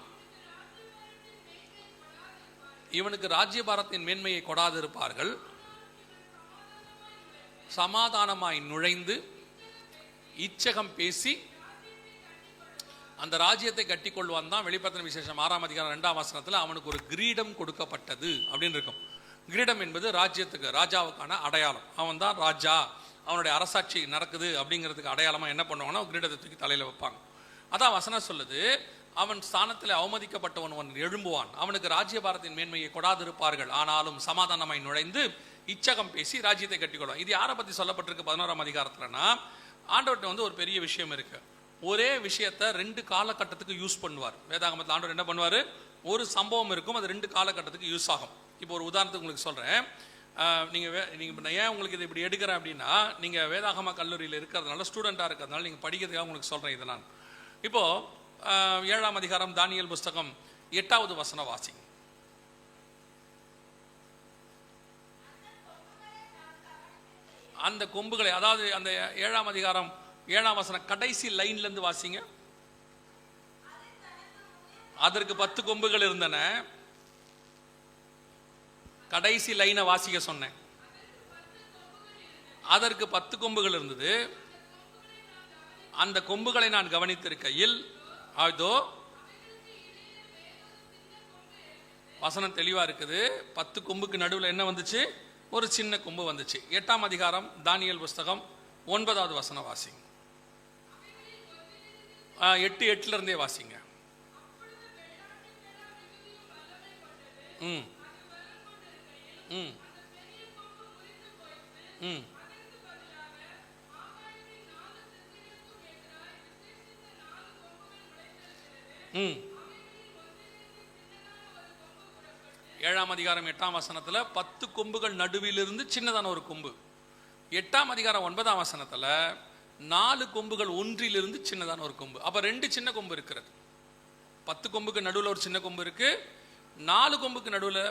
இவனுக்கு ராஜ்யபாரத்தின் மேன்மையை கொடாதிருப்பார்கள். சமாதானமாய் நுழைந்து இச்சகம் பேசி அந்த ராஜ்யத்தை கட்டி கொள்வான் தான். வெளிப்படுத்தின விசேஷம் 6ஆம் அதிகாரம் 2ஆம் வசனத்தில் அவனுக்கு ஒரு கிரீடம் கொடுக்கப்பட்டது அப்படின்னு இருக்கும். கிரீடம் என்பது ராஜ்யத்துக்கு ராஜாவுக்கான அடையாளம். அவன் தான் ராஜா, அவனுடைய அரசாட்சி நடக்குது அப்படிங்கிறதுக்கு அடையாளமா என்ன பண்ணுவாங்கன்னா கிரீடத்தை தூக்கி தலையில வைப்பாங்க. அதான் வசனம் சொல்லுது, அவன் ஸ்தானத்தில் அவமதிக்கப்பட்டவன் எழும்புவான், அவனுக்கு ராஜ்யபாரத்தின் மேன்மையை கொடாதிருப்பார்கள், ஆனாலும் சமாதானமாய் நுழைந்து இச்சகம் பேசி ராஜ்யத்தை கட்டிக்கொள்ளும். இது யாரை பத்தி சொல்லப்பட்டிருக்கு 11ஆம் அதிகாரத்துலனா? ஆண்டவர்கிட்ட வந்து ஒரு பெரிய விஷயம் இருக்கு. ஒரே விஷயத்தை 2 காலகட்டத்துக்கு யூஸ் பண்ணுவார். வேதாகமத்தில் ஆண்டவர் என்ன பண்ணுவார்? ஒரு சம்பவம் இருக்கும், அது 2 காலகட்டத்துக்கு யூஸ் ஆகும். இப்போ ஒரு உதாரணத்துக்கு உங்களுக்கு சொல்றேன். நீங்க ஏன் உங்களுக்கு இது இப்படி எடுக்கிறேன் அப்படின்னா, நீங்க வேதாகம கல்லூரியில் இருக்கிறதுனால, ஸ்டூடெண்டா இருக்கிறதுனால நீங்க படிக்கிறதுக்காக உங்களுக்கு சொல்றேன். இதை நான் இப்போ 7ஆம் அதிகாரம் தானியேல் புஸ்தகம் 8வது வசனம் வாசிங்க. அந்த கொம்புகளை, அதாவது அந்த 7ஆம் அதிகாரம் 7ஆம் வசனம் கடைசி லைன்ல இருந்து வாசிங்க. அதற்கு 10 கொம்புகள் இருந்தன. கடைசி லைனை வாசிக்க சொன்னேன். அதற்கு 10 கொம்புகள் இருந்தது. அந்த கொம்புகளை நான் கவனித்திருக்கையில் அதோ வசனம் தெளிவா இருக்குது. 10 கொம்புக்கு நடுவில் என்ன வந்துச்சு? ஒரு சின்ன கொம்பு வந்துச்சு. 8ஆம் அதிகாரம் தானியேல் புஸ்தகம் 9வது வசனம் வாசிங்க. 8:8 இருந்தே வாசிங்க. ம் ம் ம் 7ஆம் அதிகாரம் 8ஆம் வசனத்துல 10 கொம்புகள் நடுவிலிருந்து சின்னதான ஒரு கொம்பு. 8ஆம் அதிகாரம் 9ஆம் வசனத்துல 4 கொம்புகள் ஒன்றிலிருந்து சின்னதான ஒரு கொம்பு. அப்ப 2 சின்ன கொம்பு இருக்கிறது. 10 கொம்புக்கு நடுவில் ஒரு சின்ன கொம்பு இருக்கு. 4 கொம்புக்கு நடுவில்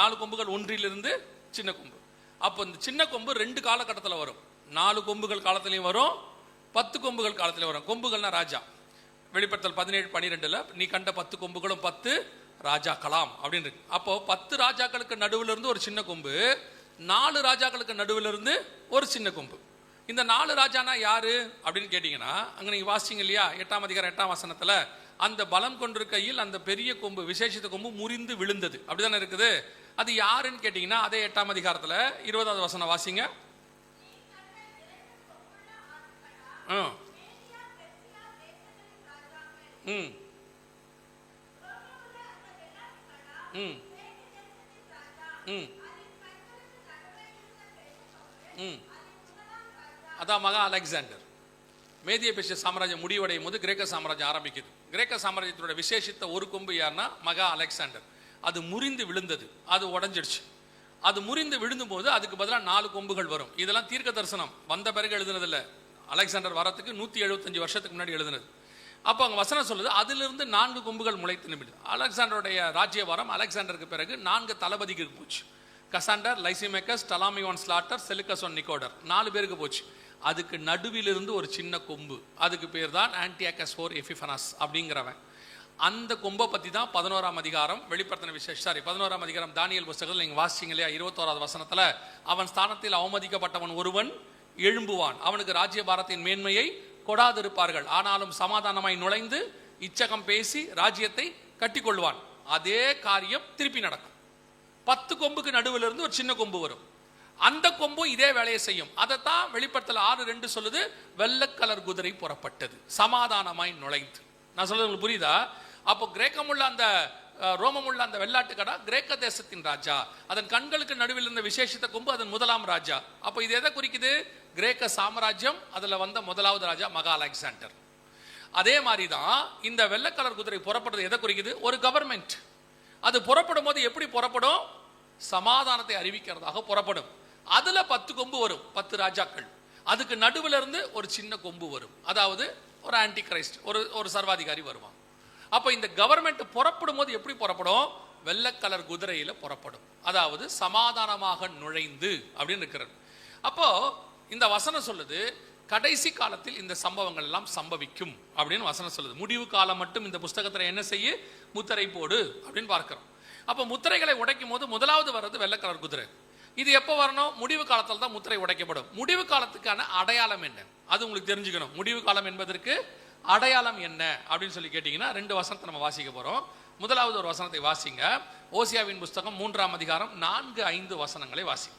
4 கொம்புகள் ஒன்றிலிருந்து சின்ன கொம்பு. அப்போ இந்த சின்ன கொம்பு 2 காலகட்டத்தில் வரும். 4 கொம்புகள் காலத்திலையும் வரும், 10 கொம்புகள் காலத்திலையும் வரும். கொம்புகள்னா ராஜா. வெளிப்படுத்தல் 17:12 நீ கண்ட 10 கொம்புகளும் 10 ராஜாக்கலாம் அப்படின்னு இருக்கு. அப்போ 10 ராஜாக்களுக்கு நடுவில் இருந்து ஒரு சின்ன கொம்பு, 4 ராஜாக்களுக்கு நடுவில் இருந்து ஒரு சின்ன கொம்பு. இந்த 4 ராஜானா யாரு அப்படின்னு கேட்டீங்கன்னா, அங்க நீங்க வாசிங்க இல்லையா 8ஆம் அதிகாரம் 8ஆம் வசனத்துல, அந்த பலம் கொண்டிருக்கையில் அந்த பெரிய கொம்பு, விசேஷித்த கொம்பு முறிந்து விழுந்தது அப்படிதானே இருக்குது. அது யாருன்னு கேட்டீங்கன்னா, அதே 8ஆம் அதிகாரத்துல 20வது வசனம் வாசிங்க. அதான் மகா அலெக்சாண்டர். மேதிய பெர்சிய சாம்ராஜ்யம் முடிவடையும் போது கிரேக்க சாம்ராஜ்யம் ஆரம்பிக்குது. கிரேக்க சாம்ராஜ்யத்தோட விசேஷித்த ஒரு கொம்பு யாருன்னா மகா அலெக்சாண்டர். அது முறிந்து விழுந்தது, அது உடஞ்சிடுச்சு. அது முறிந்து விழுந்தும் போது அதுக்கு பதிலாக 4 கொம்புகள் வரும். இதெல்லாம் தீர்க்க தரிசனம் வந்த பிறகு எழுதுனது இல்லை. அலெக்சாண்டர் வரத்துக்கு 175 வருஷத்துக்கு முன்னாடி எழுதுனது. அப்போ அங்கே வசனம் சொல்லுது, அதிலிருந்து 4 கொம்புகள் முளைத்து நிமிடுது. அலெக்சாண்டருடைய ராஜ்யபாரம் அலெக்சாண்டருக்கு பிறகு 4 தளபதிக்கு போச்சு. கசாண்டர், லைசிமேக்கஸ், டலாமியோன் ஸ்லாட்டர், செலுக்கசோன் நிக்கோடர், 4 பேருக்கு போச்சு. அதுக்கு நடுவிலிருந்து ஒரு சின்ன கொம்பு, அதுக்கு பேர் தான் ஆன்டியாகஸ் 4 எபிஃபனஸ் அப்படிங்கிறவன். அந்த கொம்பை பற்றி தான் 11ஆம் அதிகாரம் வெளிப்படுத்தின விசேஷம் 11ஆம் அதிகாரம் தானியேல் புஸ்தகத்தில் நீங்கள் வாசிச்சிங்க இல்லையா? 21வது வசனத்தில், அவன் ஸ்தானத்தில் அவமதிக்கப்பட்டவன் ஒருவன் எழும்புவான், அவனுக்கு ராஜ்யபாரத்தின் மேன்மையை கொடாதிருப்பார்கள், ஆனாலும் சமாதானமாய் நுழைந்து இச்சகம் பேசி ராஜ்யத்தை கட்டிக்கொள்வான். அதே காரியம் திருப்பி நடக்கும். 10 கொம்புக்கு நடுவில் இருந்து ஒரு சின்ன கொம்பு வரும், அந்த கொம்பும் இதே வேலையை செய்யும். அதைத்தான் வெளிப்படுத்தல 6:2 சொல்லுது, வெள்ளக்கலர் குதிரை புறப்பட்டது சமாதானமாய் நுழைந்து. நான் சொல்றது உங்களுக்கு புரியுதா? அப்போ கிரேக்கமுள்ள அந்த ரோமமுள்ள அந்த வெள்ளாட்டுக்கடா கிரேக்க தேசத்தின் ராஜா, அதன் கண்களுக்கு நடுவில் இருந்த விசேஷித்த கொம்பு அதன் முதலாம் ராஜா. அப்போ இது எதை குறிக்குது? கிரேக்க சாம்ராஜ்யம், அதுல வந்த முதலாவது ராஜா மகா அலெக்சாண்டர். அதே மாதிரி தான் இந்த வெள்ளக்கலர் குதிரை புறப்படுறது எதை குறிக்குது? ஒரு கவர்மெண்ட். அது புறப்படும் போது எப்படி புறப்படும்? சமாதானத்தை அறிவிக்கிறதாக புறப்படும். அதுல 10 கொம்பு வரும், 10 ராஜாக்கள். அதுக்கு நடுவில் இருந்து ஒரு சின்ன கொம்பு வரும், அதாவது ஒரு ஆன்டி கிரைஸ்ட், ஒரு சர்வாதிகாரி வருவான். அப்ப இந்த கவர்மெண்ட் புறப்படும் போது எப்படி புறப்படும்? வெள்ளக்கலர் குதிரையில புறப்படும், அதாவது சமாதானமாக நுழைந்து அப்படின்னு இருக்கிறது. அப்போ இந்த வசனம் சொல்லுது, கடைசி காலத்தில் இந்த சம்பவங்கள் எல்லாம் சம்பவிக்கும் அப்படின்னு வசனம் சொல்லுது. முடிவு காலம் மட்டும் இந்த புஸ்தகத்தில் என்ன செய்ய? முத்திரை போடு அப்படின்னு பார்க்கிறோம். அப்போ முத்திரைகளை உடைக்கும் போது முதலாவது வர்றது வெள்ளக்கலர் குதிரை. இது எப்போ வரணும்? முடிவு காலத்தில் தான் முத்திரை உடைக்கப்படும். முடிவு காலத்துக்கான அடையாளம் என்ன, அது உங்களுக்கு தெரிஞ்சுக்கணும். முடிவு காலம் என்பதற்கு அடையாளம் என்ன அப்படின்னு சொல்லி கேட்டீங்கன்னா 2 வசனத்தை நம்ம வாசிக்க போறோம். முதலாவது ஒரு வசனத்தை வாசிங்க. ஓசியாவின் புஸ்தகம் 3ஆம் அதிகாரம் 4-5 வசனங்களை வாசிங்க.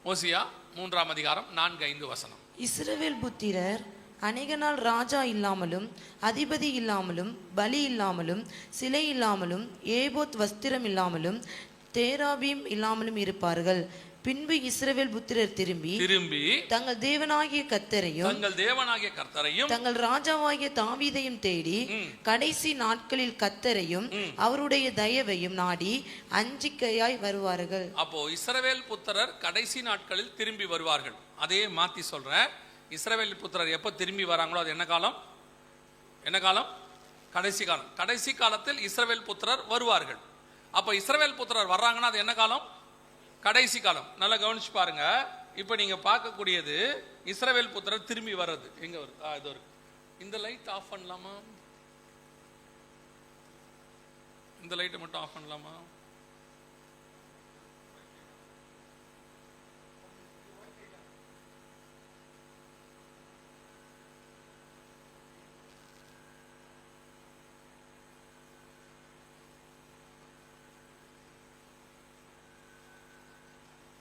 ஓசியா 3ஆம் அதிகாரம் 4-5 வசனம். இஸ்ரவேல் புத்திரர் அநேக நாள் ராஜா இல்லாமலும் அதிபதி இல்லாமலும் பலி இல்லாமலும் சிலை இல்லாமலும் ஏபோத் வஸ்திரம் இல்லாமலும் தேராபீம் இல்லாமலும் இருப்பார்கள். பின்பு இஸ்ரவேல் புத்திரர் திரும்பி தங்கள் தேவனாகிய கர்த்தரையும் தங்கள் ராஜாவாகிய தாவீதையும் தேடி கடைசி நாட்களில் கர்த்தரையும் அவருடைய தயவையும் நாடி அஞ்சிக்கையாய் வருவார்கள். அப்போ இஸ்ரவேல் புத்திரர் கடைசி நாட்களில் திரும்பி வருவார்கள். அதே மாத்தி சொல்றேன், இஸ்ரவேல் புத்திரர் எப்ப திரும்பி வராங்களோ அது என்ன காலம்? என்ன காலம்? கடைசி காலம். கடைசி காலத்தில் இஸ்ரவேல் புத்திரர் வருவார்கள். அப்ப இஸ்ரவேல் புத்திரர் வர்றாங்கன்னா அது என்ன காலம்? கடைசி காலம். நல்லா கவனிச்சு பாருங்க. இப்ப நீங்க பார்க்கக்கூடியது இஸ்ரவேல் புத்திரர் திரும்பி வர்றது. எங்க வருது? இது இருக்கு. இந்த லைட் ஆஃப் பண்ணலாமா? இந்த லைட்டை மட்டும் ஆஃப் பண்ணலாமா?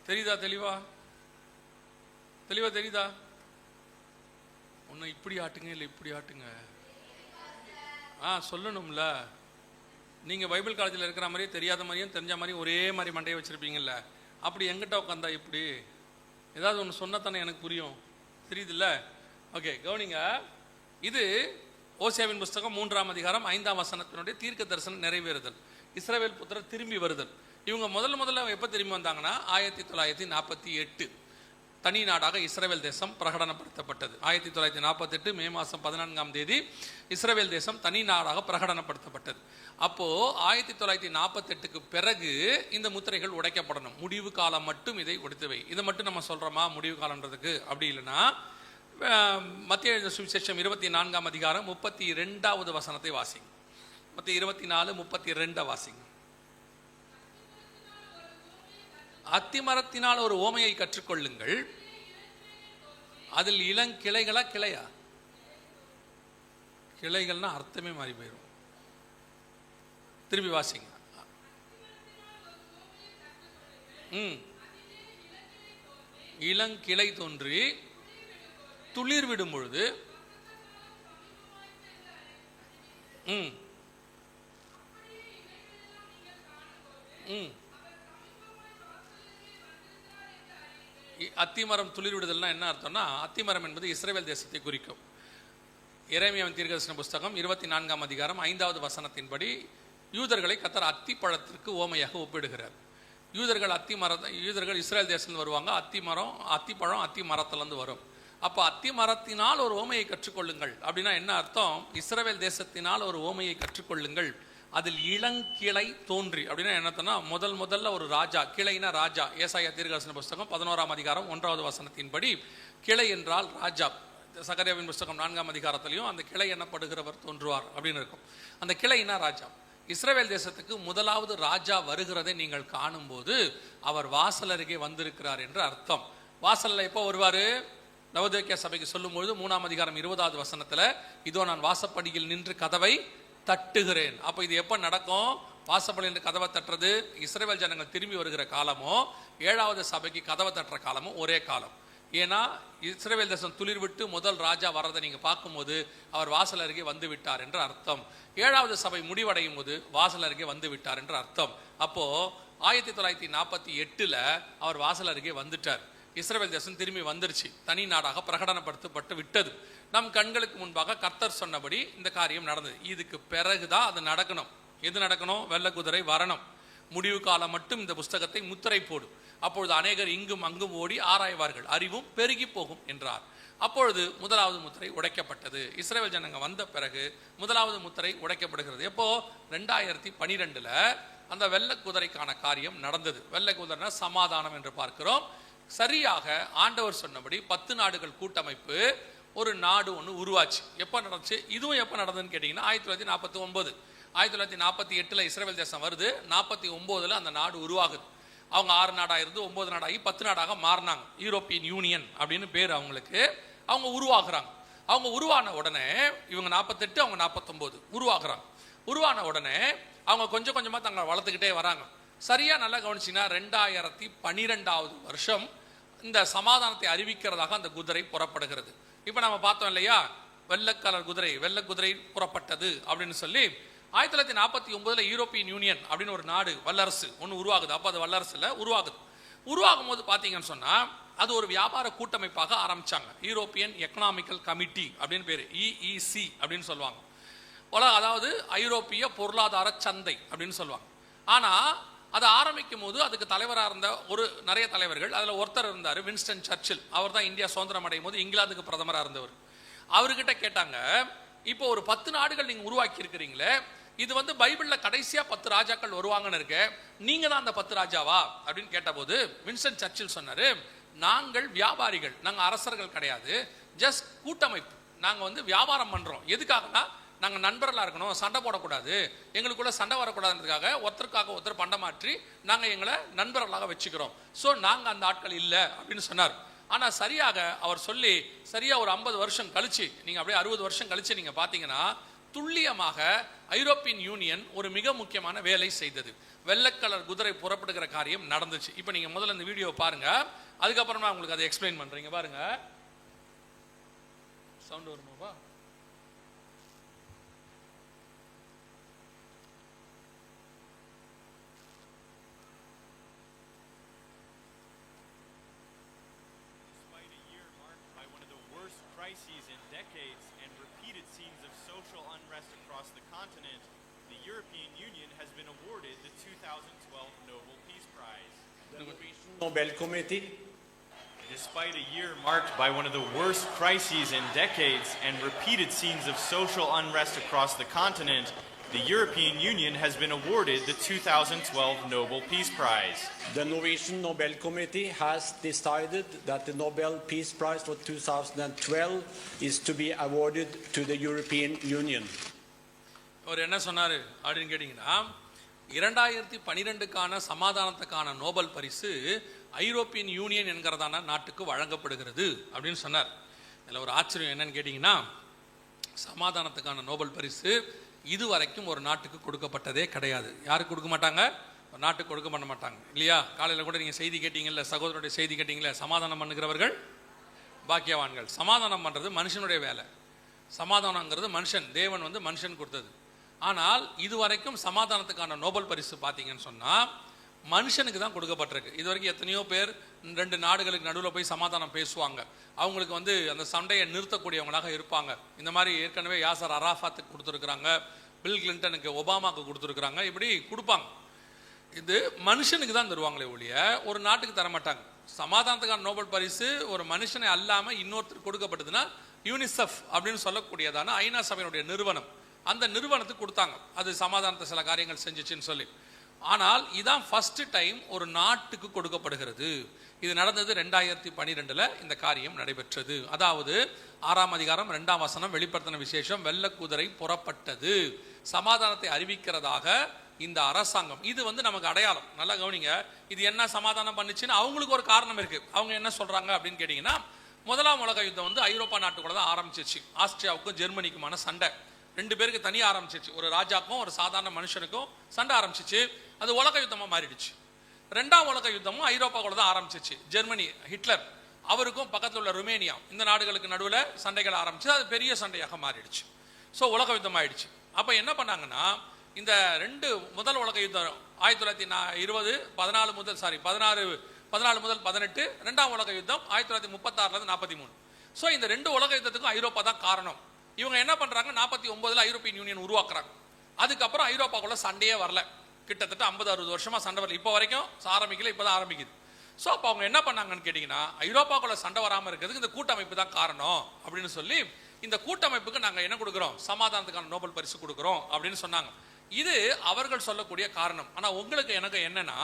தெரியுதா? தெளிவா தெரியுதா? ஒன்னு இப்படி ஆட்டுங்க, இல்லை இப்படி ஆட்டுங்க. சொல்லணும்ல. நீங்க பைபிள் காலேஜில் இருக்கிற மாதிரியே தெரியாத மாதிரியும் தெரிஞ்ச மாதிரியும் ஒரே மாதிரி மண்டையை வச்சிருப்பீங்கல்ல. அப்படி எங்கிட்ட உட்காந்தா இப்படி ஏதாவது ஒன்று சொன்னத்தானே எனக்கு புரியும். தெரியுதுல்ல? ஓகே, கவனிங்க. இது ஓசியாவின் புஸ்தகம் 3ஆம் அதிகாரம் 5ஆம் வசனத்தினுடைய தீர்க்க தரிசனம் நிறைவேறுதல். இஸ்ரவேல் புத்திரர் திரும்பி வருதல். இவங்க முதல்ல எப்போ திரும்பி வந்தாங்கன்னா 1948 தனி நாடாக இஸ்ரவேல் தேசம் பிரகடனப்படுத்தப்பட்டது. 1948 மே மாதம் 14ஆம் தேதி இஸ்ரவேல் தேசம் தனி நாடாக பிரகடனப்படுத்தப்பட்டது. அப்போ 1948க்கு பிறகு இந்த முத்திரைகள் உடைக்கப்படணும். முடிவு காலம் மட்டும் இதை உடைத்துவை. இதை மட்டும் நம்ம சொல்றோமா முடிவு காலம்ன்றதுக்கு? அப்படி இல்லைன்னா மத்திய எழுதின சுவிசேஷம் 24ஆம் அதிகாரம் 32வது வசனத்தை வாசிங்க. மத்திய 24:32 வாசிங்க. அத்திமரத்தினால் ஒரு ஓமையை கற்றுக்கொள்ளுங்கள், அதில் இளங்கிளைகளா கிளையா? கிளைகள்னா அர்த்தமே மாறி போயிடும். திரும்பி வாசிங்க. இளங்கிளை தோன்றி துளிர் விடும் பொழுது அத்திமரம் துளிர் விடுதல்னா என்ன அர்த்தம்னா, அத்திமரம் என்பது இஸ்ரவேல் தேசத்தை குறிக்கும். எரேமியாவின் தீர்க்கதரிசன புஸ்தகம் 24ஆம் அதிகாரம் 5வது வசனத்தின்படி யூதர்களை கர்த்தர் அத்தி பழத்திற்கு ஓமையாக ஒப்பிடுகிறார். யூதர்கள் இஸ்ரேல் தேசத்துலேருந்து வருவாங்க. அத்திப்பழம் அத்தி மரத்துலேருந்து வரும். அப்போ அத்தி மரத்தினால் ஒரு ஓமையை கற்றுக்கொள்ளுங்கள் அப்படின்னா என்ன அர்த்தம்? இஸ்ரவேல் தேசத்தினால் ஒரு ஓமையை கற்றுக்கொள்ளுங்கள், அதில் இளங்கிளை தோன்றி அப்படின்னா என்னத்தனா, முதல்ல ஒரு ராஜா, கிளைனா ராஜா. ஏசாயா தீர்க்கதரிசன புஸ்தகம் 11ஆம் அதிகாரம் 1வது வசனத்தின்படி கிளை என்றால் ராஜா. சகரியாவின் புஸ்தகம் 4ஆம் அதிகாரத்திலையும் அந்த கிளை எண்ணப்படுகிறவர் தோன்றுவார் அப்படின்னு இருக்கும். அந்த கிளைனா ராஜா. இஸ்ரவேல் தேசத்துக்கு முதலாவது ராஜா வருகிறதை நீங்கள் காணும்போது அவர் வாசல் அருகே வந்திருக்கிறார் என்று அர்த்தம். வாசல்ல எப்போ வருவாரு? லவோதிக்கேயா சபைக்கு சொல்லும்போது 3ஆம் அதிகாரம் 20வது வசனத்துல, இதோ நான் வாசப்படியில் நின்று கதவை தட்டுகிறேன். அப்போ இது எப்போ நடக்கும்? வாசப்படியில் நின்று கதவை தட்டுறது இஸ்ரவேல் ஜனங்கள் திரும்பி வருகிற காலமோ 7வது சபைக்கு கதவை தட்டுற காலமோ ஒரே காலம். ஏன்னா இஸ்ரவேல் தேசம் துளிர் விட்டு முதல் ராஜா வர்றதை நீங்க பார்க்கும்போது அவர் வாசல் அருகே வந்து விட்டார் என்று அர்த்தம். 7வது சபை முடிவடையும் போது வாசல் அருகே வந்து விட்டார் என்று அர்த்தம். அப்போ 1948 அவர் வாசல் அருகே வந்துட்டார். இஸ்ரவேல் தேசம் திரும்பி வந்துருச்சு, தனி நாடாக பிரகடனப்படுத்தப்பட்டு விட்டது. நம் கண்களுக்கு முன்பாக கர்த்தர் சொன்னபடி இந்த காரியம் நடந்தது. இதுக்கு பிறகுதான் அது நடக்கணும். எது நடக்கணும்? வெள்ளை குதிரை வரணும். முடிவு காலம் மட்டும் இந்த புஸ்தகத்தை முத்திரை போடும். அப்பொழுது அநேகர் இங்கும் அங்கும் ஓடி ஆராய்வார்கள், அறிவும் பெருகி போகும் என்றார். அப்பொழுது முதலாவது முத்திரை உடைக்கப்பட்டது. இஸ்ரவேல் ஜனங்க வந்த பிறகு முதலாவது முத்திரை உடைக்கப்படுகிறது. எப்போ? 2012 அந்த வெள்ளை குதிரைக்கான காரியம் நடந்தது. வெள்ளை குதிரைனா சமாதானம் என்று பார்க்கிறோம். சரியாக ஆண்டவர் சொன்னபடி 10 நாடுகள் கூட்டமைப்பு ஒரு நாடு ஒன்று உருவாச்சு. எப்போ நடந்துச்சு? இதுவும் எப்போ நடந்ததுன்னு கேட்டிங்கன்னா 1949. 1948 இஸ்ரவேல் தேசம் வருது. 49 அந்த நாடு உருவாகுது. அவங்க 6 நாடாக இருந்து 9 நாடாகி 10 நாடாக மாறினாங்க. யூரோப்பியன் யூனியன் அப்படின்னு பேர் அவங்களுக்கு. அவங்க உருவாகுறாங்க. அவங்க உருவான உடனே இவங்க 48, அவங்க 49 உருவாகுறாங்க. உருவான உடனே அவங்க கொஞ்சம் கொஞ்சமாக தங்களை வளர்த்துக்கிட்டே வராங்க. சரியா நல்லா கவனிச்சிங்கன்னா 2012வது வருஷம் இந்த சமாதானத்தை அறிவிக்கிறதாக அந்த குதிரை புறப்படுகிறது. இப்போ நம்ம பார்த்தோம் இல்லையா, வெள்ளை கலர் குதிரை, வெள்ளை குதிரை புறப்பட்டது அப்படின்னு சொல்லி 1949 யூரோப்பியன் யூனியன் அப்படின்னு ஒரு நாடு, வல்லரசு ஒன்று உருவாகுது. அப்போ அது வல்லரசுல உருவாகுது. உருவாகும் போது பார்த்தீங்கன்னு சொன்னால் அது ஒரு வியாபார கூட்டமைப்பாக ஆரம்பிச்சாங்க. யூரோப்பியன் எக்கனாமிக்கல் கமிட்டி அப்படின்னு பேர், EEC அப்படின்னு சொல்லுவாங்க. அதாவது ஐரோப்பிய பொருளாதார சந்தை அப்படின்னு சொல்லுவாங்க. ஆனால் அதை ஆரம்பிக்கும் போது அதுக்கு தலைவராக இருந்த நிறைய தலைவர்கள், அதில் ஒருத்தர் இருந்தார் வின்ஸ்டன் சர்ச்சில். அவர் தான் இந்தியா சுதந்திரம் அடையும் போது இங்கிலாந்துக்கு பிரதமராக இருந்தவர். அவர்கிட்ட கேட்டாங்க, இப்போ ஒரு 10 நாடுகள் நீங்கள் உருவாக்கி இருக்கிறீங்களே, இது பைபிளில் கடைசியாக 10 ராஜாக்கள் வருவாங்கன்னு இருக்கு, நீங்க தான் அந்த 10 ராஜாவா அப்படின்னு கேட்டபோது வின்ஸ்டன் சர்ச்சில் சொன்னாரு, நாங்கள் வியாபாரிகள், நாங்கள் அரசர்கள் கிடையாது, ஜஸ்ட் கூட்டமைப்பு. நாங்கள் வியாபாரம் பண்றோம். எதுக்காகனா நாங்கள் நண்பர்களாக இருக்கணும், சண்டை போடக்கூடாது, எங்களுக்குள்ள சண்டை வரக்கூடாதுன்றதுக்காக ஒருத்தருக்காக ஒருத்தர் பண்டமாற்றி நாங்கள் எங்களை நண்பர்களாக வச்சுக்கிறோம். ஸோ நாங்கள் அந்த ஆட்கள் இல்லை அப்படின்னு சொன்னார். ஆனால் சரியாக அவர் சொல்லி சரியா ஒரு 50 வருஷம் கழிச்சு, நீங்கள் அப்படியே 60 வருஷம் கழிச்சு நீங்கள் பார்த்தீங்கன்னா துல்லியமாக ஐரோப்பியன் யூனியன் ஒரு மிக முக்கியமான வேலை செய்தது. வெள்ளை கலர் குதிரை புறப்படுகிற காரியம் நடந்துச்சு. இப்போ நீங்கள் முதல்ல இந்த வீடியோவை பாருங்க, அதுக்கப்புறமா உங்களுக்கு அதை எக்ஸ்பிளைன் பண்றீங்க. பாருங்க, sound வருமாப்பா? crises in decades and repeated scenes of social unrest across the continent, the European Union has been awarded the 2012 Nobel Peace Prize. The Norwegian Nobel Committee. Despite a year marked by one of the worst crises in decades and repeated scenes of social unrest across the continent, the European Union has been awarded the 2012 Nobel Peace Prize. The Norwegian Nobel Committee has decided that the Nobel Peace Prize for 2012 is to be awarded to the European Union. அவர் என்ன சொன்னாரு அப்படின்னு கேட்டீங்கன்னா, 2012க்கான சமாதானத்துக்கான Nobel பரிசு European union என்கிறதான நாட்டுக்கு வழங்கப்படுகிறது அப்படின்னு சொன்னார். இதில் ஒரு ஆச்சரியம் என்னன்னு கேட்டீங்கன்னா, சமாதானத்துக்கான நோபல் பரிசு இதுவரைக்கும் ஒரு நாட்டுக்கு கொடுக்கப்பட்டதே கிடையாது. யாருக்கு கொடுக்க மாட்டாங்க? ஒரு நாட்டுக்கு கொடுக்க பண்ண மாட்டாங்க இல்லையா? காலையில் கூட நீங்கள் செய்தி கேட்டீங்கல்ல, சகோதரருடைய செய்தி கேட்டீங்களே, சமாதானம் பண்ணுகிறவர்கள் பாக்கியவான்கள். சமாதானம் பண்ணுறது மனுஷனுடைய வேலை. சமாதானங்கிறது மனுஷன், தேவன் மனுஷன் கொடுத்தது. ஆனால் இதுவரைக்கும் சமாதானத்துக்கான நோபல் பரிசு பார்த்தீங்கன்னு சொன்னால் மனுஷனுக்கு தான் கொடுக்கப்பட்டிருக்கு. இது வரைக்கும் எத்தனையோ பேர் 2 நாடுகளுக்கு நடுவில் போய் சமாதானம் பேசுவாங்க. அவங்களுக்கு அந்த சண்டையை நிறுத்தக்கூடியவங்களாக இருப்பாங்க. இந்த மாதிரி ஏற்கனவே யாசர் அராஃபாத்துக்கு கொடுத்துருக்குறாங்க, பில் கிளின்டனுக்கு, ஒபாமாவுக்கு கொடுத்துருக்குறாங்க. இப்படி கொடுப்பாங்க. இது மனுஷனுக்கு தான் தருவாங்களே ஒழிய ஒரு நாட்டுக்கு தரமாட்டாங்க. சமாதானத்துக்கான நோபல் பரிசு ஒரு மனுஷனை அல்லாமல் இன்னொருத்தருக்கு கொடுக்கப்பட்டதுன்னா யூனிசெஃப் அப்படின்னு சொல்லக்கூடியதான ஐநா சபையினுடைய நிறுவனம், அந்த நிறுவனத்துக்கு கொடுத்தாங்க. அது சமாதானத்தை சில காரியங்கள் செஞ்சிச்சுன்னு சொல்லி. ஆனால் இதான் ஃபர்ஸ்ட் டைம் ஒரு நாட்டுக்கு கொடுக்கப்படுகிறது. இது நடந்தது 2012 இந்த காரியம் நடைபெற்றது. அதாவது 6ஆம் அதிகாரம் 2ஆம் வசனம் வெளிப்படுத்தின விசேஷம், வெள்ள குதிரை புறப்பட்டது, சமாதானத்தை அறிவிக்கிறதாக இந்த அரசாங்கம். இது நமக்கு அடையாளம். நல்லா கவனிங்க, இது என்ன சமாதானம் பண்ணுச்சுன்னு அவங்களுக்கு ஒரு காரணம் இருக்கு. அவங்க என்ன சொல்றாங்க அப்படின்னு கேட்டீங்கன்னா, முதலாம் உலக யுத்தம் ஐரோப்பா நாட்டுக்குள்ள தான் ஆரம்பிச்சிச்சு. ஆஸ்திரியாவுக்கும் ஜெர்மனிக்குமான சண்டை 2 பேருக்கு தனியாக ஆரம்பிச்சிச்சு. ஒரு ராஜாக்கும் ஒரு சாதாரண மனுஷனுக்கும் சண்டை ஆரம்பிச்சிச்சு. அது உலக யுத்தமா மாறிடுச்சு. 2ஆம் உலக யுத்தமும் ஐரோப்பாக்குள்ள தான் ஆரம்பிச்சிச்சு. ஜெர்மனி ஹிட்லர் அவருக்கும் பக்கத்தில் உள்ள ருமேனியா, இந்த நாடுகளுக்கு நடுவில் சண்டைகள் ஆரம்பிச்சு. அது பெரிய சண்டையாக மாறிடுச்சு. ஸோ உலக யுத்தம் ஆயிடுச்சு. அப்போ என்ன பண்ணாங்கன்னா, இந்த 2 முதல் உலக யுத்தம் 1920 14 முதல் 18, 2ஆம் உலக யுத்தம் 1936 43. ஸோ இந்த 2 உலக யுத்தத்துக்கும் ஐரோப்பா தான் காரணம். இவங்க என்ன பண்றாங்க, 49 ஐரோப்பியன் யூனியன் உருவாக்குறாங்க. அதுக்கப்புறம் ஐரோப்பாக்குள்ள சண்டையே வரல. கிட்டத்தட்ட 50-60 வருஷமா சண்டை வரல. இப்போ வரைக்கும் ஆரம்பிக்கல, இப்பதான் ஆரம்பிக்குது. ஸோ அப்போ அவங்க என்ன பண்ணாங்கன்னு கேட்டீங்கன்னா, ஐரோப்பாக்குள்ள சண்டை வராமல் இருக்கிறதுக்கு இந்த கூட்டமைப்பு தான் காரணம் அப்படின்னு சொல்லி, இந்த கூட்டமைப்புக்கு நாங்கள் என்ன கொடுக்குறோம், சமாதானத்துக்கான நோபல் பரிசு கொடுக்குறோம் அப்படின்னு சொன்னாங்க. இது அவர்கள் சொல்லக்கூடிய காரணம். ஆனால் உங்களுக்கு எனக்கு என்னன்னா,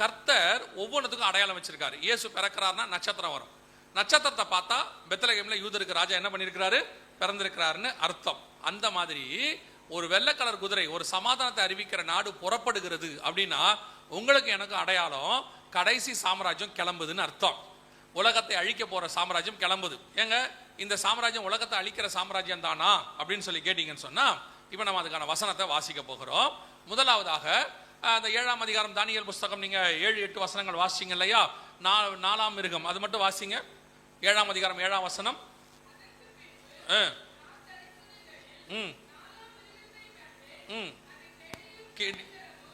கர்த்தர் ஒவ்வொன்றுத்துக்கும் அடையாளம் வச்சிருக்காரு. இயேசு பிறக்கிறாருன்னா நட்சத்திரம் வரும். நட்சத்திரத்தை பார்த்தா பெத்லகேம்ல யூதருக்கு ராஜா என்ன பண்ணியிருக்கிறாரு, பிறந்திருக்கிறாருன்னு அர்த்தம். அந்த மாதிரி ஒரு வெள்ளை கலர் குதிரை, ஒரு சமாதானத்தை அறிவிக்கிற நாடு புறப்படுகிறது அப்படின்னா உங்களுக்கு எனக்கு அடையாளம், கடைசி சாம்ராஜ்யம் கிளம்புதுன்னு அர்த்தம். உலகத்தை அழிக்க போற சாம்ராஜ்யம் கிளம்புது. ஏங்க இந்த சாம்ராஜ்யம் உலகத்தை அழிக்கிற சாம்ராஜ்யம் தானா அப்படின்னு சொல்லி கேட்டீங்கன்னு சொன்னா, இப்ப நம்ம அதுக்கான வசனத்தை வாசிக்க போகிறோம். முதலாவதாக அந்த 7ஆம் அதிகாரம் தானியேல் புஸ்தகம், நீங்க 7-8 வசனங்கள் வாசிங்க இல்லையா, 4ஆம் மிருகம் அது மட்டும் வாசிங்க. 7ஆம் அதிகாரம் 7ஆம் வசனம்.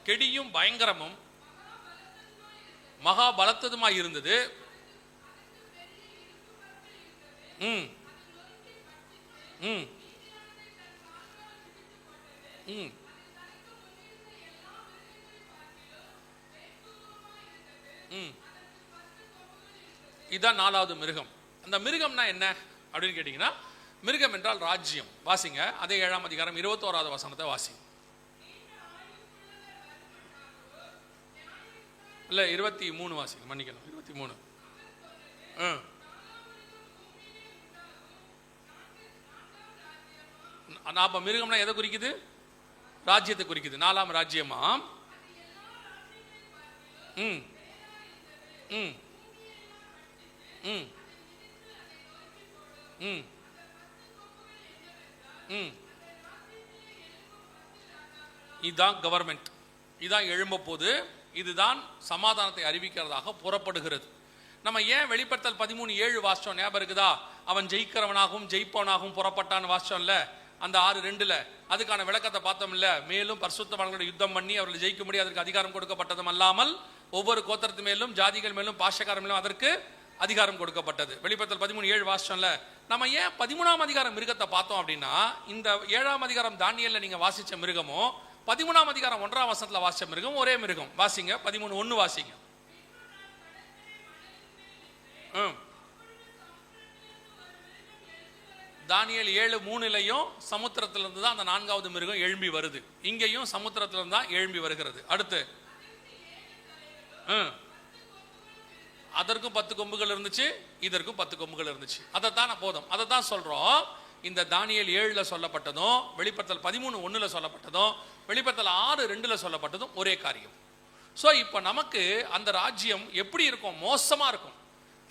கெடியும் பயங்கரமும் மகா பலத்ததுமாய் இருந்தது. இதுதான் 4வது மிருகம். அந்த மிருகம்னா என்ன அப்படின்னு கேட்டீங்கன்னா, மிருகம் என்றால் ராஜ்யம். வாசிங்க அதே 7ஆம் அதிகாரம் 21வது வசனத்தை வாசி. இல்ல 23 வாசிங்க, மன்னிக்கணும் 23. அப்ப மிருகம்னா எதை குறிக்குது, ராஜ்யத்தை குறிக்குது. 4ஆம் ராஜ்யமாம். இதுதான் கவர்மெண்ட், இதுதான் எழும்ப போது, இதுதான் சமாதானத்தை அறிவிக்கிறதாக புறப்படுகிறது. நம்ம ஏன் வெளிப்படுத்தல் 13:7 வாசிச்சோம், ஞாபகம் இருக்குதா? அவன் ஜெயிக்கிறவனாகவும் ஜெயிப்பவனாகவும் புறப்பட்டான்னு வாசிச்சோம்ல, அந்த 6:2. அதுக்கான விளக்கத்தை பார்த்தோம் இல்ல. மேலும் பரிசுத்தவான்களோட யுத்தம் பண்ணி அவர்கள் ஜெயிக்கும்படி அதற்கு அதிகாரம் கொடுக்கப்பட்டதும் அல்லாமல் ஒவ்வொரு கோத்திரத்து மேலும் ஜாதிகள் மேலும் பாஷக்காரர் மேலும் அதற்கு அதிகாரம் கொடுக்கப்பட்டது. வெளிப்படுத்தல் 13:7 வாசிச்சோம்ல. நம்ம ஏன் 13ஆம் அதிகாரம் மிருகத்தை பார்த்தோம் அப்படின்னா, இந்த 7ஆம் அதிகாரம் தானியேல்ல நீங்க வாசிச்ச மிருகமோ 13ஆம் அதிகாரம் 1ஆம் வசனத்துல வாசிச்ச மிருகம் ஒரே மிருகம். வாசிங்க 13:1 வாசிங்க. தானியேல் 7:3 சமுத்திரத்திலிருந்து தான் அந்த 4வது மிருகம் எழும்பி வருது. இங்கேயும் சமுத்திரத்திலிருந்து தான் எழும்பி வருகிறது. அடுத்து அதற்கும் 10 கொம்புகள் இருந்துச்சு, இதற்கும் 10 கொம்புகள் இருந்துச்சு. அதைத்தான் போதும், அதை தான் சொல்றோம். இந்த தானியேல் 7 சொல்லப்பட்டதும், வெளிப்படுத்தல் 13:1 சொல்லப்பட்டதும், வெளிப்படுத்தல் 6:2 சொல்லப்பட்டதும் ஒரே காரியம். ஸோ இப்போ நமக்கு அந்த ராஜ்யம் எப்படி இருக்கும், மோசமா இருக்கும்.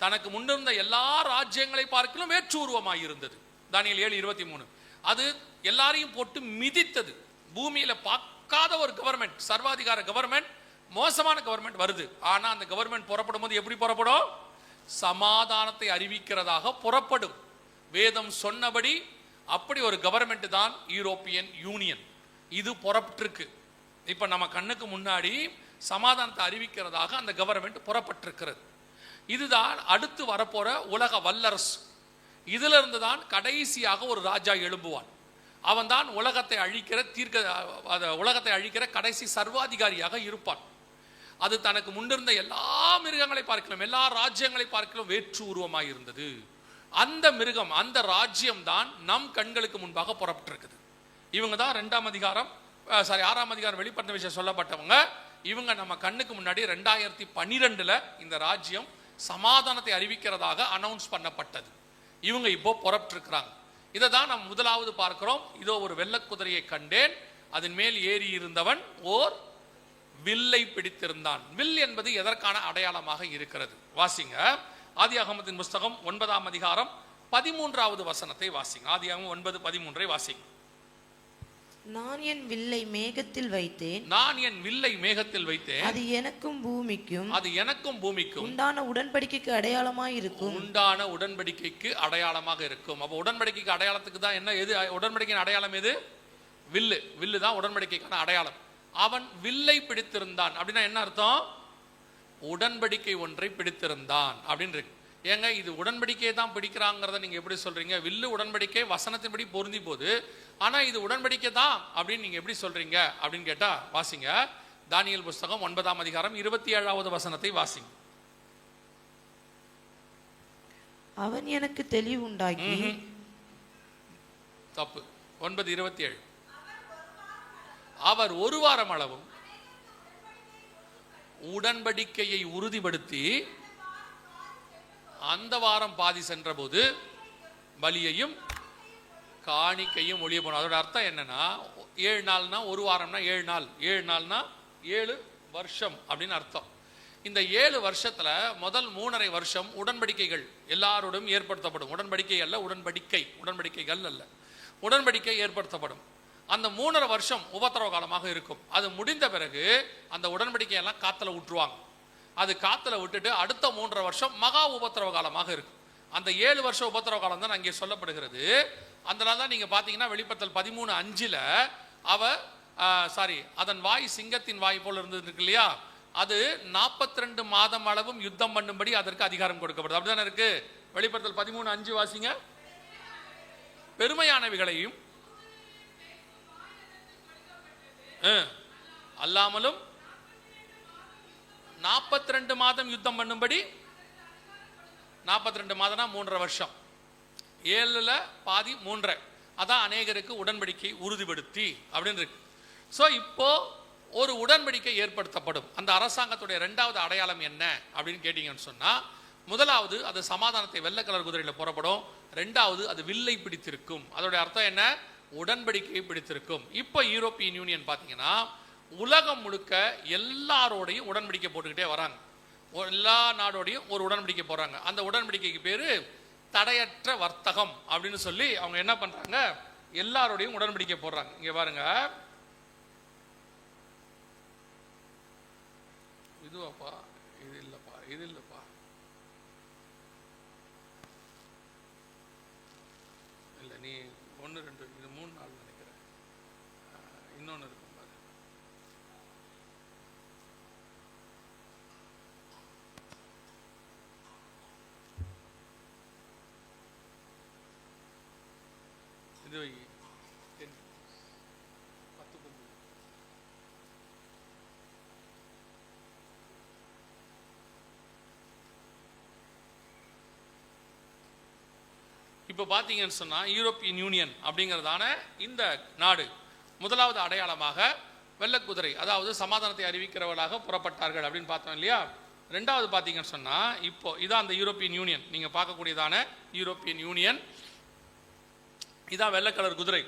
தனக்கு முன்னிருந்த எல்லா ராஜ்யங்களை பார்க்கலும் வேற்று உருவமாய் இருந்தது. தானியேல் 7:23. அது எல்லாரையும் போட்டு மிதித்தது. பூமியில பார்க்காத ஒரு கவர்மெண்ட், சர்வாதிகார கவர்மெண்ட், மோசமான கவர்மெண்ட் வருது. ஆனா அந்த கவர்மெண்ட் புறப்படும் போது எப்படி புறப்படும், சமாதானத்தை அறிவிக்கிறதாக புறப்படும். வேதம் சொன்னபடி அப்படி ஒரு கவர்மெண்ட் தான் யூரோப்பியன் யூனியன். இது புறப்பட்டிருக்கு. இப்ப நம்ம கண்ணுக்கு முன்னாடி சமாதானத்தை அறிவிக்கிறதாக அந்த கவர்மெண்ட் புறப்பட்டிருக்கிறது. இதுதான் அடுத்து வரப்போற உலக வல்லரசு. இதுல இருந்து தான் கடைசியாக ஒரு ராஜா எழும்புவான். அவன் தான் உலகத்தை அழிக்கிற கடைசி சர்வாதிகாரியாக இருப்பான். அது தனக்கு முன்னிருந்த எல்லா மிருகங்களை பார்க்கலாம், எல்லா ராஜ்யங்களை பார்க்கலாம் வேற்று உருவமாக இருந்தது. அந்த மிருகம், அந்த ராஜ்யம் தான் நம் கண்களுக்கு முன்பாக புறப்பட்டிருக்குது. இவங்க தான் 6ஆம் அதிகாரம் வெளிப்படுத்தின விஷயம் சொல்லப்பட்டவங்க. இவங்க நம்ம கண்ணுக்கு முன்னாடி 2012 இந்த ராஜ்யம் சமாதானத்தை அறிவிக்கிறதாக அனௌன்ஸ் பண்ணப்பட்டது. இவங்க இப்போ புறப்பட்டிருக்கிறாங்க. இதை தான் நாம் முதலாவது பார்க்கிறோம். இதோ ஒரு வெள்ளக்குதிரையை கண்டேன், அதன் மேல் ஏறி இருந்தவன் ஓர் வில்லை பிடித்திருந்தான். வில் என்பது எதற்கான அடையாளமாக இருக்கிறது? வாசிங்க ஆதியாகமத்தின் புஸ்தகம் 9ஆம் அதிகாரம் 13வது வசனத்தை வாசிங்க. ஆதியாகமம் 9:13 வாசிங்க. நான் என் வில்லை மேகத்தில் வைத்தேன், நான் என் வில்லை மேகத்தில் வைத்தேன், அது எனக்கும் பூமிக்கும் உண்டான உடன்படிக்கைக்கு அடையாளமாய் இருக்கும். உண்டான உடன்படிக்கைக்கு அடையாளமாக இருக்கும். அப்போ உடன்படிக்கைக்கு அடையாளத்துக்கு தான் என்ன? எது உடன்படிக்கையின் அடையாளம்? எது? வில்லு. வில்லு தான் உடன்படிக்கைக்கான அடையாளம். அவன் வில்லை பிடித்திருந்தான் அப்படின்னா என்ன அர்த்தம்? உடன்படிக்கை ஒன்றை பிடித்திருந்தான் அப்படின்னு இருக்கு. ஏங்க இது உடன்படிக்கையை தான் பிடிக்கிறாங்கிறத நீங்க எப்படி சொல்றீங்க? வில்லு உடன்படிக்கை வசனத்தின்படி பொருந்தி போது, ஆனா இது உடன்படிக்கை தான் அப்படின்னு நீங்க எப்படி சொல்றீங்க அப்படின்னு கேட்டா வாசிங்க தானியேல் புஸ்தகம் 9ஆம் அதிகாரம் 27வது வசனத்தை வாசிங்க. அவன் எனக்கு தெளிவு உண்டாக்கி, தப்பு 9:27 அவர் ஒரு வாரம் அளவும் உடன்படிக்கையை உறுதிப்படுத்தி அந்த வாரம் பாதி சென்ற போது பலியையும் காணிக்கையும் ஒழிய போனோம். அதோட அர்த்தம் என்னன்னா 7 நாள்னா ஒரு வாரம்னா 7 நாள், 7 நாள்னா 7 வருஷம் அப்படின்னு அர்த்தம். இந்த 7 வருஷத்துல முதல் 3.5 வருஷம் உடன்படிக்கைகள் எல்லாரோடும் ஏற்படுத்தப்படும். உடன்படிக்கை அல்ல, உடன்படிக்கைகள் அல்ல, உடன்படிக்கை ஏற்படுத்தப்படும். அந்த 3.5 வருஷம் உபத்திரவ காலமாக இருக்கும். அது முடிந்த பிறகு அந்த உடன்படிக்கையெல்லாம் காத்துல விட்டுருவாங்க. அது காத்துல விட்டுட்டு அடுத்த 3.5 வருஷம் மகா உபத்திரவ காலமாக இருக்கும். அந்த 7 வருஷம் உபத்திரவ காலம் தான் அங்கே சொல்லப்படுகிறது. அதனால தான் நீங்க பாத்தீங்கன்னா வெளிப்படுத்தல் 13:5 அதன் வாய் சிங்கத்தின் வாய் போல இருந்திருக்கு இல்லையா? அது 42 மாதம் அளவும் யுத்தம் பண்ணும்படி அதற்கு அதிகாரம் கொடுக்கப்படுது. அப்படிதானே இருக்கு? வெளிப்படுத்தல் 13:5 வாசிங்க. பெருமையானவைகளையும் அல்லாமலும் 42 மாதம் யுத்தம் பண்ணும்படி, 42 மாதம்னா 3.5 வருஷம், 7ல் பாதி 3.5, அதான் அநேகருக்கு உடன்படிக்கை உறுதிப்படுத்தி அப்படின்னு இருக்கு. ஸோ இப்போ ஒரு உடன்படிக்கை ஏற்படுத்தப்படும். அந்த அரசாங்கத்துடைய 2வது அடையாளம் என்ன அப்படின்னு கேட்டீங்கன்னு சொன்னா, முதலாவது அது சமாதானத்தை வெள்ளை கலர் குதிரையில் புறப்படும். 2வது அது வில்லை பிடித்திருக்கும். அதோட அர்த்தம் என்ன? உடன்படிக்கையை பிடித்திருக்கும். இப்போ யூரோப்பியன் யூனியன் பார்த்தீங்கன்னா உலகம் முழுக்க எல்லாரோடையும் உடன்படிக்கை போட்டுக்கிட்டே வராங்க. எல்லா நாடோடையும் ஒரு உடன்படிக்கை போறாங்க. அந்த உடன்படிக்கைக்கு பேரு தடையற்ற வர்த்தகம் அப்படின்னு சொல்லி அவங்க என்ன பண்றாங்க? எல்லாரோடையும் உடன்படிக்கை போடுறாங்க. இங்க பாருங்க, இதுவாப்பா, இது இல்லப்பா, இது இல்லப்பா, இல்ல நீ 1 2 இது 3 4 நினைக்கிறேன். இன்னொன்னு இருக்கும் பாரு. இது 10 இப்போ பார்த்தீங்கன்னு சொன்னால் யூரோப்பியன் யூனியன் அப்படிங்கிறதான இந்த நாடு முதலாவது அடையாளமாக வெள்ளக்குதிரை, அதாவது சமாதானத்தை அறிவிக்கிறவர்களாக புறப்பட்டார்கள் அப்படின்னு பார்த்தோம் இல்லையா? 2வது பார்த்தீங்கன்னு சொன்னால் இப்போ இதான் அந்த யூரோப்பியன் யூனியன், நீங்கள் பார்க்கக்கூடியதான யூரோப்பியன் யூனியன், இதான் வெள்ளை கலர் குதிரை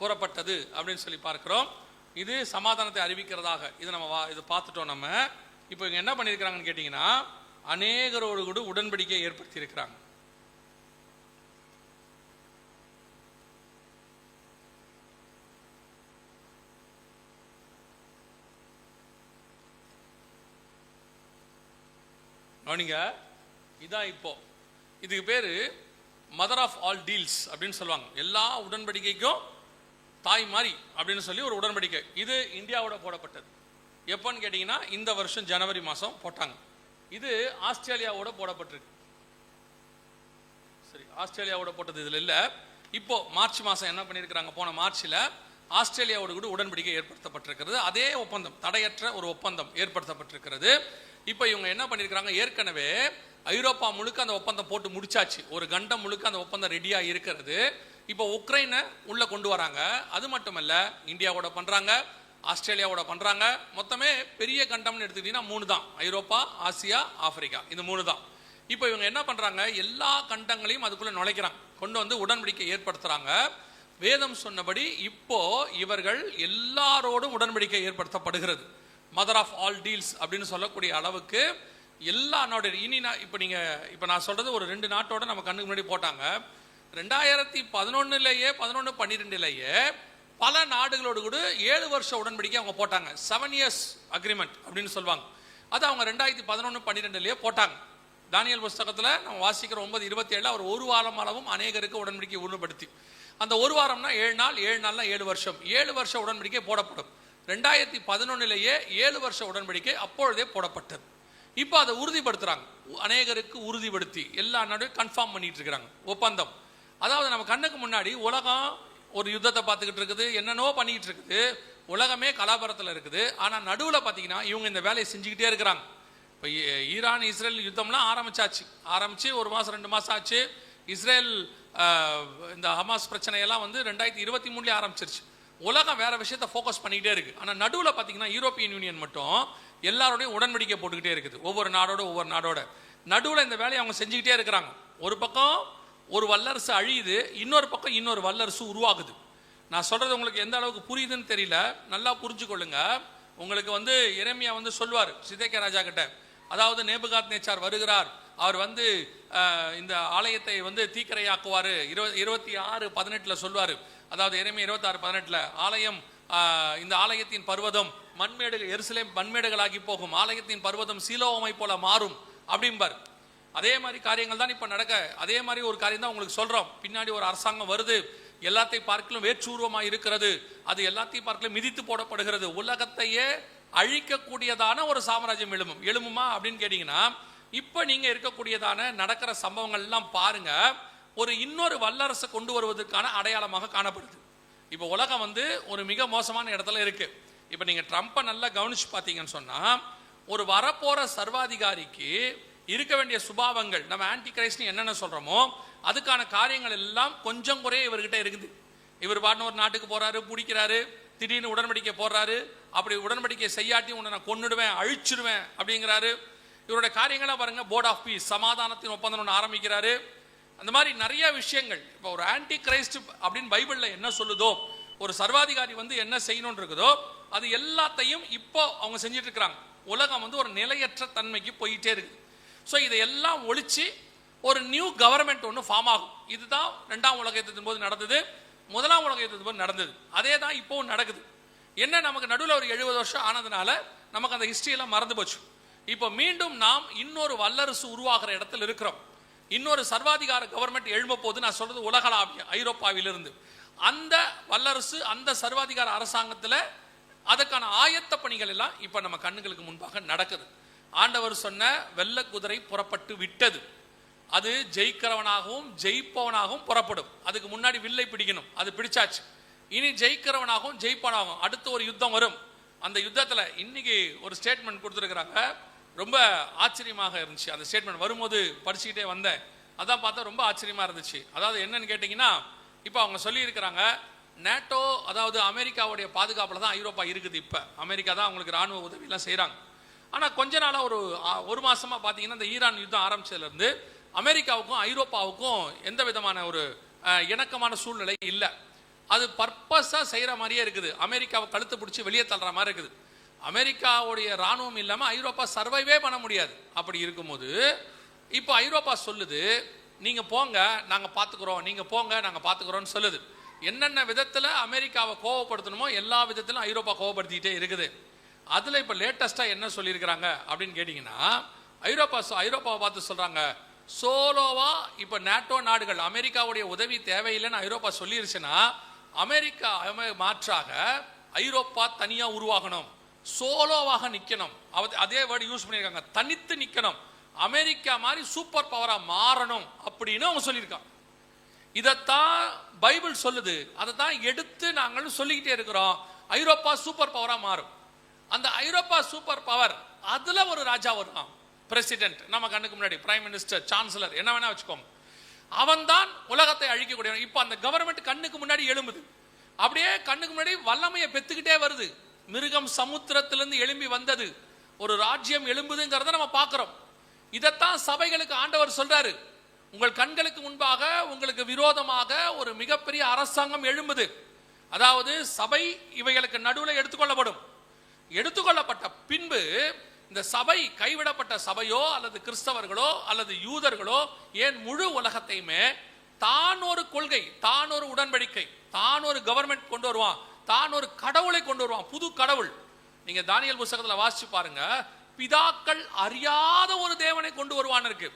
புறப்பட்டது அப்படின்னு சொல்லி பார்க்கிறோம். இது சமாதானத்தை அறிவிக்கிறதாக இது நம்ம இது பார்த்துட்டோம். நம்ம இப்போ இங்கே என்ன பண்ணியிருக்கிறாங்கன்னு கேட்டிங்கன்னா, அநேகரோடு கூட உடன்படிக்கையை ஏற்படுத்தி இருக்கிறாங்க. கவனிங்க, இதான் இப்போ இதுக்கு பேரு மதர் ஆஃப் ஆல் டீல்ஸ் அப்படின்னு சொல்லுவாங்க. எல்லா உடன்படிக்கைக்கும் தாய் மாதிரி அப்படின்னு சொல்லி ஒரு உடன்படிக்கை. இது இந்தியாவோட போடப்பட்டது. எப்போன்னு கேட்டிங்கன்னா இந்த வருஷம் ஜனவரி மாதம் போட்டாங்க. இது ஆஸ்திரேலியாவோட போடப்பட்டிருக்கு. சரி, ஆஸ்திரேலியாவோட போட்டது இதில் இல்லை. இப்போ மார்ச் மாதம் என்ன பண்ணியிருக்கிறாங்க? போன மார்ச்சில் ஆஸ்திரேலியாவோட கூட உடன்படிக்கை ஏற்படுத்தப்பட்டிருக்கிறது. அதே ஒப்பந்தம், தடையற்ற ஒரு ஒப்பந்தம் ஏற்படுத்தப்பட்டிருக்கிறது. இப்போ இவங்க என்ன பண்ணியிருக்கிறாங்க? ஏற்கனவே ஐரோப்பா முழுக்க அந்த ஒப்பந்தம் போட்டு முடிச்சாச்சு. ஒரு கண்டம் முழுக்க அந்த ஒப்பந்தம் ரெடியா இருக்கிறது. இப்போ உக்ரைனை உள்ள கொண்டு வராங்க. அது மட்டுமல்ல, இந்தியாவோட பண்றாங்க, ஆஸ்திரேலியாவோட பண்ணுறாங்க. மொத்தமே பெரிய கண்டம்னு எடுத்துக்கிட்டிங்கன்னா 3 தான், ஐரோப்பா, ஆசியா, ஆப்பிரிக்கா, இந்த 3 தான். இப்போ இவங்க என்ன பண்ணுறாங்க, எல்லா கண்டங்களையும் அதுக்குள்ளே நுழைக்கிறாங்க, கொண்டு வந்து உடன்படிக்கை ஏற்படுத்துகிறாங்க. வேதம் சொன்னபடி இப்போ இவர்கள் எல்லாரோடும் உடன்படிக்கை ஏற்படுத்தப்படுகிறது. மதர் ஆஃப் ஆல் டீல்ஸ் அப்படின்னு சொல்லக்கூடிய அளவுக்கு எல்லா நாடு இப்போ நான் சொல்றது ஒரு 2 நாட்டோட நம்ம கண்ணுக்கு முன்னாடி போட்டாங்க. 2011 12 பல நாடுகளோடு கூட 7 வருஷ உடன்படிக்கை அவங்க போட்டாங்க. 7 இயர்ஸ் அக்ரிமெண்ட் அப்படின்னு சொல்லுவாங்க. அது அவங்க 2011 12 போட்டாங்க. தானியேல் புஸ்தகத்தில் நம்ம வாசிக்கிற 9:27 அவர் 1 வாரம் அளவும் அநேகருக்கு உடன்படிக்கை உறுதிப்படுத்தி, அந்த 1 வாரம்னா 7 நாள், 7 நாள்னா 7 வருஷம், 7 வருஷ உடன்படிக்கை போடப்படும். 2011 7 வருஷ உடன்படிக்கை அப்பொழுதே போடப்பட்டது. இப்போ அதை உறுதிப்படுத்துறாங்க, அநேகருக்கு உறுதிப்படுத்தி எல்லா நாடும் கன்ஃபார்ம் பண்ணிட்டு இருக்கிறாங்க ஒப்பந்தம். அதாவது நம்ம கண்ணுக்கு முன்னாடி உலகம் ஒரு யுத்தத்தை பார்த்துக்கிட்டு இருக்குது, என்னென்னவோ பண்ணிக்கிட்டு இருக்குது, உலகமே கலாபரத்தில் இருக்குது. ஆனால் நடுவில் பார்த்தீங்கன்னா இவங்க இந்த வேலையை செஞ்சுக்கிட்டே இருக்கிறாங்க. இப்போ ஈரான் இஸ்ரேல் யுத்தம்லாம் ஆரம்பிச்சு 1 மாதம் 2 மாதம் ஆச்சு. இஸ்ரேல் இந்த ஹமாஸ் பிரச்சனையெல்லாம் 2023 ஆரம்பிச்சிருச்சு. உலகம் வேற விஷயத்த ஃபோக்கஸ் பண்ணிக்கிட்டே இருக்கு. ஆனால் நடுவில் பார்த்தீங்கன்னா யூரோப்பியன் யூனியன் மட்டும் எல்லாரோடையும் உடன்படிக்கை போட்டுக்கிட்டே இருக்குது, ஒவ்வொரு நாடோட நடுவில் இந்த வேலையை அவங்க செஞ்சுக்கிட்டே இருக்கிறாங்க. ஒரு பக்கம் ஒரு வல்லரசு அழியுது, இன்னொரு பக்கம் இன்னொரு வல்லரசு உருவாகுது. நான் சொல்றது உங்களுக்கு எந்த அளவுக்கு புரியுதுன்னு தெரியல, நல்லா புரிஞ்சுக்கொள்ளுங்க. உங்களுக்கு எரேமியா சொல்வார் சிதேக்கியா ராஜா கிட்ட, அதாவது நேபுகாத் நேச்சார் வருகிறார், அவர் இந்த ஆலயத்தை தீக்கிரையாக்குவார். 26:18 சொல்வார். அதாவது எரேமியா 26:18 ஆலயம், இந்த ஆலயத்தின் பர்வதம் மண்மேடுகள், எருசலேம் மண்மேடுகளாகி போகும், ஆலயத்தின் பர்வதம் சீலோவை போல மாறும் அப்படிம்பார். அதே மாதிரி காரியங்கள் தான் இப்ப நடக்க. அதே மாதிரி ஒரு காரியம் தான் உங்களுக்கு சொல்றோம். பின்னாடி ஒரு அரசாங்கம் வருது, எல்லாத்தையும் பார்க்கலும் வேற்றூர்வமாக இருக்கிறது, அது எல்லாத்தையும் பார்க்கலும் மிதித்து போடப்படுகிறது. உலகத்தையே அழிக்கக்கூடியதான ஒரு சாம்ராஜ்யம் எழுமுமா அப்படின்னு கேட்டீங்கன்னா, இப்ப நீங்க இருக்கக்கூடியதான நடக்கிற சம்பவங்கள் எல்லாம் பாருங்க, ஒரு இன்னொரு வல்லரசை கொண்டு வருவதற்கான அடையாளமாக காணப்படுது. இப்ப உலகம் ஒரு மிக மோசமான இடத்துல இருக்கு. இப்ப நீங்க ட்ரம்பை நல்லா கவனிச்சு பார்த்தீங்கன்னு சொன்னா, ஒரு வரப்போற சர்வாதிகாரிக்கு இருக்க வேண்டிய சுபாவங்கள், நம்ம ஆன்டி கிரைஸ்ட் என்னென்ன சொல்றோமோ அதுக்கான காரியங்கள் எல்லாம் கொஞ்சம் குறைய இவர்கிட்ட இருக்குது. இவர் பாட்டு ஒரு நாட்டுக்கு போறாரு, பிடிக்கிறாரு, திடீர்னு உடன்படிக்கை போடுறாரு, அப்படி உடன்படிக்கை செய்யாட்டி உன்னை நான் கொன்னுடுவேன், அழிச்சிடுவேன் அப்படிங்கிறாரு. இவருடைய காரியங்களாக பாருங்க, போர்ட் ஆஃப் பீஸ், சமாதானத்தின் ஒப்பந்தம் ஒன்று ஆரம்பிக்கிறாரு. அந்த மாதிரி நிறைய விஷயங்கள். இப்போ ஒரு ஆன்டி கிரைஸ்ட் அப்படின்னு பைபிளில் என்ன சொல்லுதோ, ஒரு சர்வாதிகாரி என்ன செய்யணும்னு இருக்குதோ அது எல்லாத்தையும் இப்போ அவங்க செஞ்சுட்டு இருக்கிறாங்க. உலகம் ஒரு நிலையற்ற தன்மைக்கு போயிட்டே இருக்கு. ஸோ இதையெல்லாம் ஒழிச்சு ஒரு நியூ கவர்மெண்ட் ஒன்று ஃபார்ம் ஆகும். இதுதான் 2ஆம் உலக யுத்தத்தின் போது நடந்தது, 1ஆம் உலக யுத்தத்தின் போது நடந்தது. அதே தான் இப்போவும் நடக்குது. என்ன, நமக்கு நடுவில் ஒரு 70 வருஷம் ஆனதுனால நமக்கு அந்த ஹிஸ்டரியெல்லாம் மறந்து போச்சு. இப்போ மீண்டும் நாம் இன்னொரு வல்லரசு உருவாகிற இடத்துல இருக்கிறோம். இன்னொரு சர்வாதிகார கவர்மெண்ட் எழும்ப போது, நான் சொல்றது உலகளாவிய ஐரோப்பாவிலிருந்து அந்த வல்லரசு, அந்த சர்வாதிகார அரசாங்கத்தில் அதற்கான ஆயத்த பணிகள் எல்லாம் இப்ப நம்ம கண்ணுகளுக்கு முன்பாக நடக்குது. ஆண்டவர் சொன்ன வெள்ள குதிரை புறப்பட்டு விட்டது. அது ஜெயிக்கிறவனாகவும் ஜெயிப்பவனாகவும் புறப்படும். அதுக்கு முன்னாடி வில்லை பிடிக்கணும், அது பிடிச்சாச்சு. இனி ஜெயிக்கிறவனாகவும் ஜெயிப்பவனாகவும் அடுத்த ஒரு யுத்தம் வரும். அந்த யுத்தத்தில் இன்னைக்கு ஒரு ஸ்டேட்மெண்ட் கொடுத்துருக்குறாங்க, ரொம்ப ஆச்சரியமாக இருந்துச்சு. அந்த ஸ்டேட்மெண்ட் வரும்போது படிச்சுக்கிட்டே வந்தேன், அதான் பார்த்தா ரொம்ப ஆச்சரியமா இருந்துச்சு. அதாவது என்னன்னு கேட்டிங்கன்னா, இப்போ அவங்க சொல்லி இருக்கிறாங்க, நேட்டோ, அதாவது அமெரிக்காவுடைய பாதுகாப்பில் தான் ஐரோப்பா இருக்குது. இப்போ அமெரிக்கா தான் அவங்களுக்கு ராணுவ உதவியெல்லாம் செய்கிறாங்க. ஆனால் கொஞ்ச நாளாக ஒரு மாசமா பார்த்தீங்கன்னா, இந்த ஈரான் யுத்தம் ஆரம்பிச்சதுலேருந்து அமெரிக்காவுக்கும் ஐரோப்பாவுக்கும் எந்த விதமான ஒரு இணக்கமான சூழ்நிலை இல்லை. அது பர்பஸாக செய்கிற மாதிரியே இருக்குது. அமெரிக்காவை கழுத்து பிடிச்சி வெளியே தள்ளுற மாதிரி இருக்குது. அமெரிக்காவுடைய ராணுவம் இல்லாமல் ஐரோப்பா சர்வைவே பண்ண முடியாது. அப்படி இருக்கும்போது இப்போ ஐரோப்பா சொல்லுது, நீங்கள் போங்க நாங்கள் பார்த்துக்குறோம், நீங்கள் போங்க நாங்கள் பார்த்துக்குறோன்னு சொல்லுது. என்னென்ன விதத்தில் அமெரிக்காவை கோவப்படுத்தணுமோ எல்லா விதத்திலும் ஐரோப்பா கோவப்படுத்திக்கிட்டே இருக்குது. அதில் இப்போ லேட்டஸ்ட்டாக என்ன சொல்லியிருக்கிறாங்க அப்படின்னு கேட்டிங்கன்னா, ஐரோப்பாவை பார்த்து சொல்கிறாங்க, சோலோவா இப்போ நேட்டோ நாடுகள் அமெரிக்காவுடைய உதவி தேவையில்லைன்னு ஐரோப்பா சொல்லிருச்சுன்னா, அமெரிக்கா மாற்றாக ஐரோப்பா தனியாக உருவாகணும், சோலோவாக நிற்கணும். அதே வேர்டு யூஸ் பண்ணியிருக்காங்க, தனித்து நிற்கணும், அமெரிக்கா மாதிரி சூப்பர் பவரா மாறணும் அப்படின்னு அவங்க சொல்லியிருக்காங்க. இதைத்தான் பைபிள் சொல்லுது, அதை தான் எடுத்து நாங்கள் சொல்லிக்கிட்டே இருக்கிறோம். ஐரோப்பா சூப்பர் பவரா மாறும். அந்த ஐரோப்பா சூப்பர் பவர், அதுல ஒரு ராஜா வருவான், பிரசிடென்ட், நம்ம கண்ணுக்கு முன்னாடி பிரைம் மினிஸ்டர், சான்சலர், என்ன வேணா வச்சுக்கோங்க. அவன் தான் உலகத்தை அழிக்கக்கூடிய. இப்ப அந்த கவர்மெண்ட் கண்ணுக்கு முன்னாடி எழும்புது, அப்படியே கண்ணுக்கு முன்னாடி வல்லமையை பெத்துக்கிட்டே வருது. மிருகம் சமுத்திரத்திலிருந்து எழும்பி வந்தது, ஒரு ராஜ்யம் எழும்புதுங்கிறத நம்ம பார்க்கிறோம். இதைத்தான் சபைகளுக்கு ஆண்டவர் சொல்றாரு, உங்கள் கண்களுக்கு முன்பாக உங்களுக்கு விரோதமாக ஒரு மிகப்பெரிய அரசாங்கம் எழும்புது. அதாவது சபை இவைகளுக்கு நடுவில் எடுத்துக்கொள்ளப்படும். எடுத்துக்கொள்ளப்பட்ட பின்பு இந்த சபை கைவிடப்பட்ட சபையோ அல்லது கிறிஸ்தவர்களோ அல்லது யூதர்களோ ஏன் முழு உலகத்தையுமே தான் ஒரு கொள்கை, தான் ஒரு உடன்படிக்கை, தான் ஒரு கவர்மெண்ட் கொண்டு வருவான், தான் ஒரு கடவுளை கொண்டு வருவான், புது கடவுள். நீங்க தானியேல் புத்தகத்துல வாசிச்சு பாருங்க, பிதாக்கள் அறியாத ஒரு தேவனை கொண்டு வருவான் இருக்கு.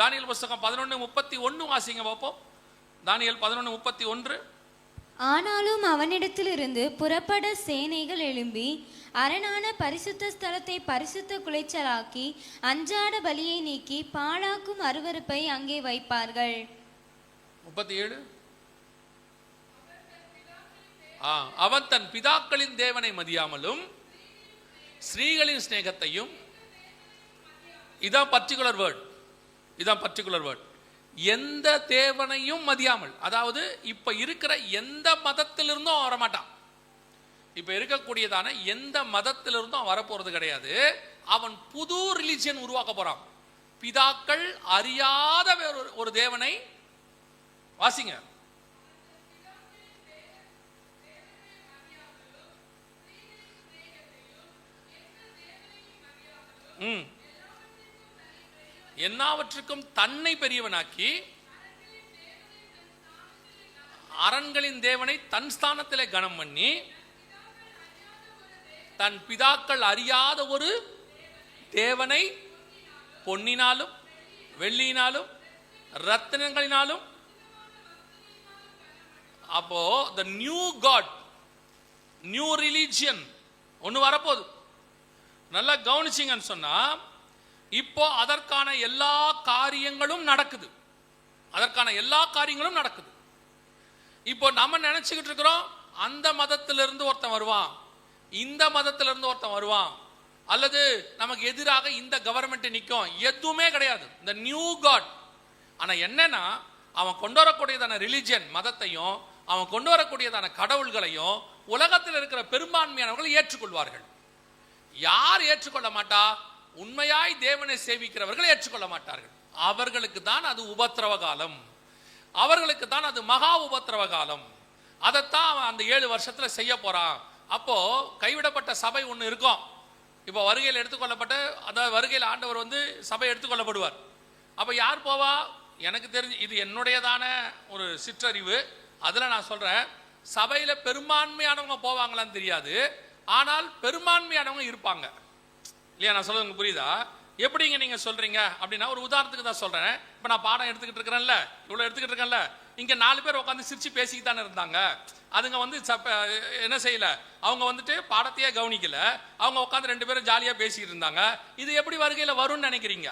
தானியேல் புத்தகம் 11:31 வாசிங்க பார்ப்போம். தானியேல் 11:31. ஆனாலும் அவனிடத்திலிருந்து புறப்பட சேனைகள் எழும்பி அரணான பரிசுத்த ஸ்தலத்தை பரிசுத்த குலைச்சலாக்கி அன்றாட பலியை நீக்கி பாழாக்கும் அருவருப்பை அங்கே வைப்பார்கள். 37. அவன் தன் பிதாக்களின் தேவனை மதியாமலும் ஸ்ரீகளின் ஸ்நேகத்தையும், இதான் பர்டிகுலர் வேர்ட், இதான் பர்டிகுலர் வேர்ட், எந்த தேவனையும் மதியாமல். அதாவது இப்ப இருக்கிற எந்த மதத்திலிருந்தும் வரமாட்டான். இப்ப இருக்கக்கூடியதான எந்த மதத்திலிருந்தும் வரப்போறது கிடையாது. அவன் புது ரிலிஜியன் உருவாக்க போறான். பிதாக்கள் அறியாத ஒரு தேவனை வாசிங்க. எல்லாவற்றுக்கும் தன்னை பெரியவனாக்கி அரண்களின் தேவனை தன் ஸ்தானத்திலே கனம் பண்ணி தன் பிதாக்கள் அறியாத ஒரு தேவனை பொன்னினாலும் வெள்ளியினாலும் ரத்தினங்களினாலும், அப்போ the new God, new religion ஒன்னு வரப்போகுது. நல்லா கவனிச்சிங்கன்னு சொன்னா, இப்போ அதற்கான எல்லா காரியங்களும் நடக்குது, அதற்கான எல்லா காரியங்களும் நடக்குது. இப்போ நம்ம நினைச்சுக்கிட்டு இருக்கிறோம், அந்த மதத்திலிருந்து ஒருத்தன் வருவான், இந்த மதத்திலிருந்து ஒருத்தன் வருவான், அல்லது நமக்கு எதிராக இந்த கவர்மெண்ட் நிற்கும். எதுவுமே கிடையாது, இந்த நியூ காட். ஆனா என்னன்னா, அவன் கொண்டு வரக்கூடியதான ரிலிஜியன் மதத்தையும் அவன் கொண்டு வரக்கூடியதான கடவுள்களையும் உலகத்தில் இருக்கிற பெரும்பான்மையானவர்கள் ஏற்றுக்கொள்வார்கள். யார் ஏற்றுக்கொள்ள மாட்டா? உண்மையாய் தேவனை சேவிக்கிறவர்கள் ஏற்றுக்கொள்ள மாட்டார்கள். அவர்களுக்கு தான் அது உபத்திரவ காலம், அவர்களுக்கு தான் அது மகா உபத்திரவ காலம். அதைத்தான் அவன் அந்த 7 வருஷத்துல செய்ய போறான். அப்போ கைவிடப்பட்ட சபை ஒன்று இருக்கும். இப்போ வருகையில் எடுத்துக்கொள்ளப்பட்ட, அதாவது வருகையில் ஆண்டவர் சபை எடுத்துக்கொள்ளப்படுவார். அப்போ யார் போவா? எனக்கு தெரிஞ்சு, இது என்னுடையதான ஒரு சிற்றறிவு, அதில் நான் சொல்றேன், சபையில் பெரும்பான்மையானவங்க போவாங்களான்னு தெரியாது, ஆனால் பெரும்பான்மையானவங்க இருப்பாங்க இல்லையா? நான் சொல்றது புரியுதா? எப்படிங்க நீங்க சொல்றீங்க அப்படின்னா, ஒரு உதாரணத்துக்கு தான் சொல்றேன். இப்போ நான் பாடம் எடுத்துக்கிட்டு இருக்கிறேன்ல, இவ்வளோ எடுத்துக்கிட்டு இருக்கேன்ல, இங்கே 4 பேர் உட்காந்து சிரிச்சு பேசிக்கிட்டு தானே இருந்தாங்க. அதுங்க என்ன செய்யல, அவங்க பாடத்தையே கவனிக்கல, அவங்க உட்காந்து 2 பேரும் ஜாலியாக பேசிக்கிட்டு இருந்தாங்க. இது எப்படி வருகையில் வரும்னு நினைக்கிறீங்க?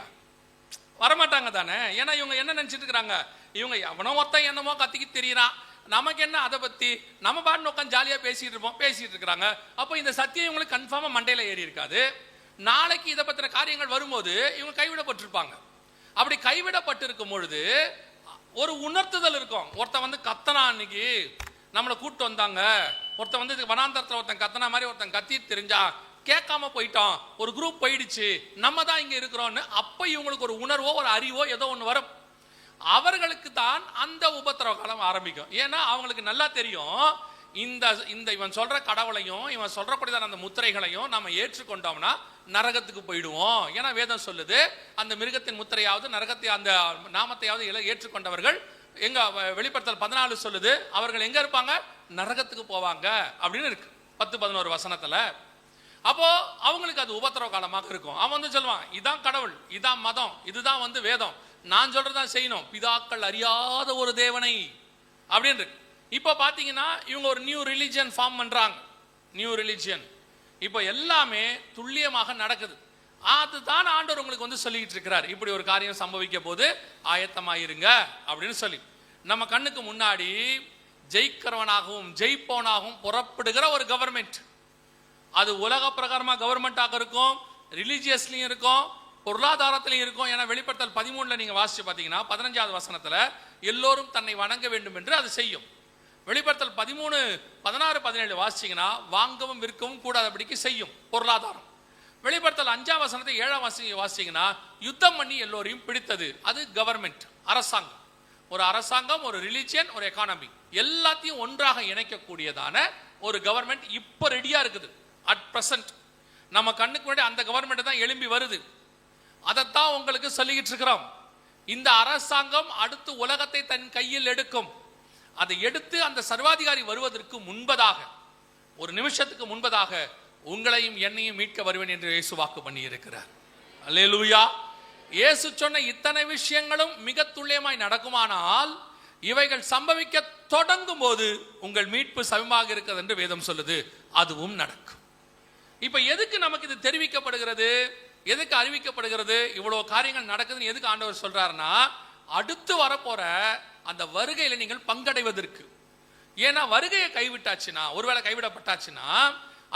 வரமாட்டாங்க தானே. ஏன்னா இவங்க என்ன நினைச்சிட்டு இருக்கிறாங்க, இவங்க எவனோ மொத்தம் என்னமோ கத்திக்கிட்டு தெரியறான், நமக்கு என்ன அதை பத்தி, நம்ம பாட்டு உட்காந்து ஜாலியாக பேசிட்டு இருக்கிறாங்க. அப்போ இந்த சத்தியம் இவங்களுக்கு கன்ஃபார்மா மண்டையில ஏறி இருக்காது. நாளைக்கு இதை பத்தின காரியங்கள் வரும்போது இவங்க கைவிடப்பட்டிருப்பாங்க. அப்படி கைவிடப்பட்டிருக்கும் பொழுது ஒரு உணர்த்துதல் இருக்கும். ஒருத்தன் கத்தனா, அன்னைக்கு நம்மளை கூப்பிட்டு வந்தாங்க, ஒருத்தன் வனாந்தரத்தில் ஒருத்தன் கத்தனா மாதிரி ஒருத்தன் கத்தி தெரிஞ்சா கேட்காம போயிட்டோம், ஒரு குரூப் போயிடுச்சு, நம்ம தான் இங்க இருக்கிறோம்னு, அப்ப இவங்களுக்கு ஒரு உணர்வோ ஒரு அறிவோ ஏதோ ஒன்று வரும். அவர்களுக்கு தான் அந்த உபத்திரவ காலம் ஆரம்பிக்கும். ஏன்னா அவங்களுக்கு நல்லா தெரியும், இந்த இவன் சொல்ற கடவுளையும் இவன் சொல்றக்கூடியதான அந்த முத்திரைகளையும் நம்ம ஏற்றுக்கொண்டோம்னா நரகத்துக்கு போயிடுவோம். ஏன்னா வேதம் சொல்லுது, அந்த மிருகத்தின் முத்திரையாவது நரகத்தை அந்த நாமத்தையாவது ஏற்றுக்கொண்டவர்கள் எங்க, வெளிப்படுத்தல் 14 சொல்லுது, அவர்கள் எங்க இருப்பாங்க? நரகத்துக்கு போவாங்க அப்படின்னு இருக்கு 10-11 வசனத்துல. அப்போ அவங்களுக்கு அது உபத்திரவ காலமாக இருக்கும். அவன் சொல்லுவான், இதான் கடவுள், இதான் மதம், இதுதான் வேதம், நான் சொல்றதான் செய்யணும், பிதாக்கள் அறியாத ஒரு தேவனை அப்படின்னு இருக்கு. இப்போ பாத்தீங்கன்னா இவங்க ஒரு நியூ ரிலிஜியன் ஃபார்ம் பண்றாங்க, நியூ ரிலிஜியன். இப்போ எல்லாமே துல்லியமாக நடக்குது. அதுதான் ஆண்டவர் உங்களுக்கு சொல்லிட்டு இருக்கிறார், இப்படி ஒரு காரியம் சம்பவிக்க போது ஆயத்தமாயிருங்க அப்படின்னு சொல்லி. நம்ம கண்ணுக்கு முன்னாடி ஜெயிக்கிறவனாகவும் ஜெயிப்பவனாகவும் புறப்படுகிற ஒரு கவர்மெண்ட், அது உலக பிரகாரமா கவர்மெண்டாக இருக்கும், ரிலீஜியஸ்லயும் இருக்கும், பொருளாதாரத்திலையும் இருக்கும். ஏன்னா வெளிப்படுத்தல் 13 நீங்க வாசிச்சு பாத்தீங்கன்னா 15வது வசனத்துல எல்லோரும் தன்னை வணங்க வேண்டும் என்று அது செய்யும். வெளிப்படுத்தல் 13, 16, 17 வாசிச்சீங்கன்னா வாங்கவும் விற்கவும் கூடாதபடிக்கு செய்யும் பொருளாதாரம். வெளிப்படுத்தல் 5ஆம் வசனத்தை 7ஆம் வாசிச்சீங்கன்னா யுத்தம் பண்ணி எல்லோரையும் பிடித்தது. அது கவர்மெண்ட், அரசாங்கம். ஒரு அரசாங்கம், ஒரு ரிலிஜியன், ஒரு எக்கானமி எல்லாத்தையும் ஒன்றாக இணைக்கக்கூடியதான ஒரு கவர்மெண்ட் இப்போ ரெடியா இருக்குது. அட் பிரசன்ட் நம்ம கண்ணுக்கு முன்னாடி அந்த கவர்மெண்ட் தான் எழும்பி வருது. அதைத்தான் உங்களுக்கு சொல்லிக்கிட்டு இருக்கிறோம். இந்த அரசாங்கம் அடுத்து உலகத்தை தன் கையில் எடுக்கும். அதை எடுத்து அந்த சர்வாதிகாரி வருவதற்கு முன்பதாக, ஒரு நிமிஷத்துக்கு முன்பதாக உங்களையும் என்னையும் மீட்க வருவேன் என்று இயேசு வாக்கு பண்ணி இருக்கிறார். அல்லேலூயா. இயேசு சொன்ன இத்தனை விஷயங்களும் மிக துல்லியமாய் நடக்குமானால் இவைகள் சம்பவிக்க தொடங்கும் போது உங்கள் மீட்பு சமமாக இருக்கிறது என்று வேதம் சொல்லுது. அதுவும் நடக்கும். இப்ப எதுக்கு நமக்கு இது தெரிவிக்கப்படுகிறது, எதுக்கு அறிவிக்கப்படுகிறது, இவ்வளவு காரியங்கள் நடக்குதுன்னு எதுக்கு ஆண்டவர் சொல்றாருன்னா, அடுத்து வரப்போற அந்த வருகையில நீங்கள் பங்கடைவதற்கு. ஏன்னா வருகையை கைவிட்டாச்சுன்னா, ஒருவேளை கைவிடப்பட்டாச்சுன்னா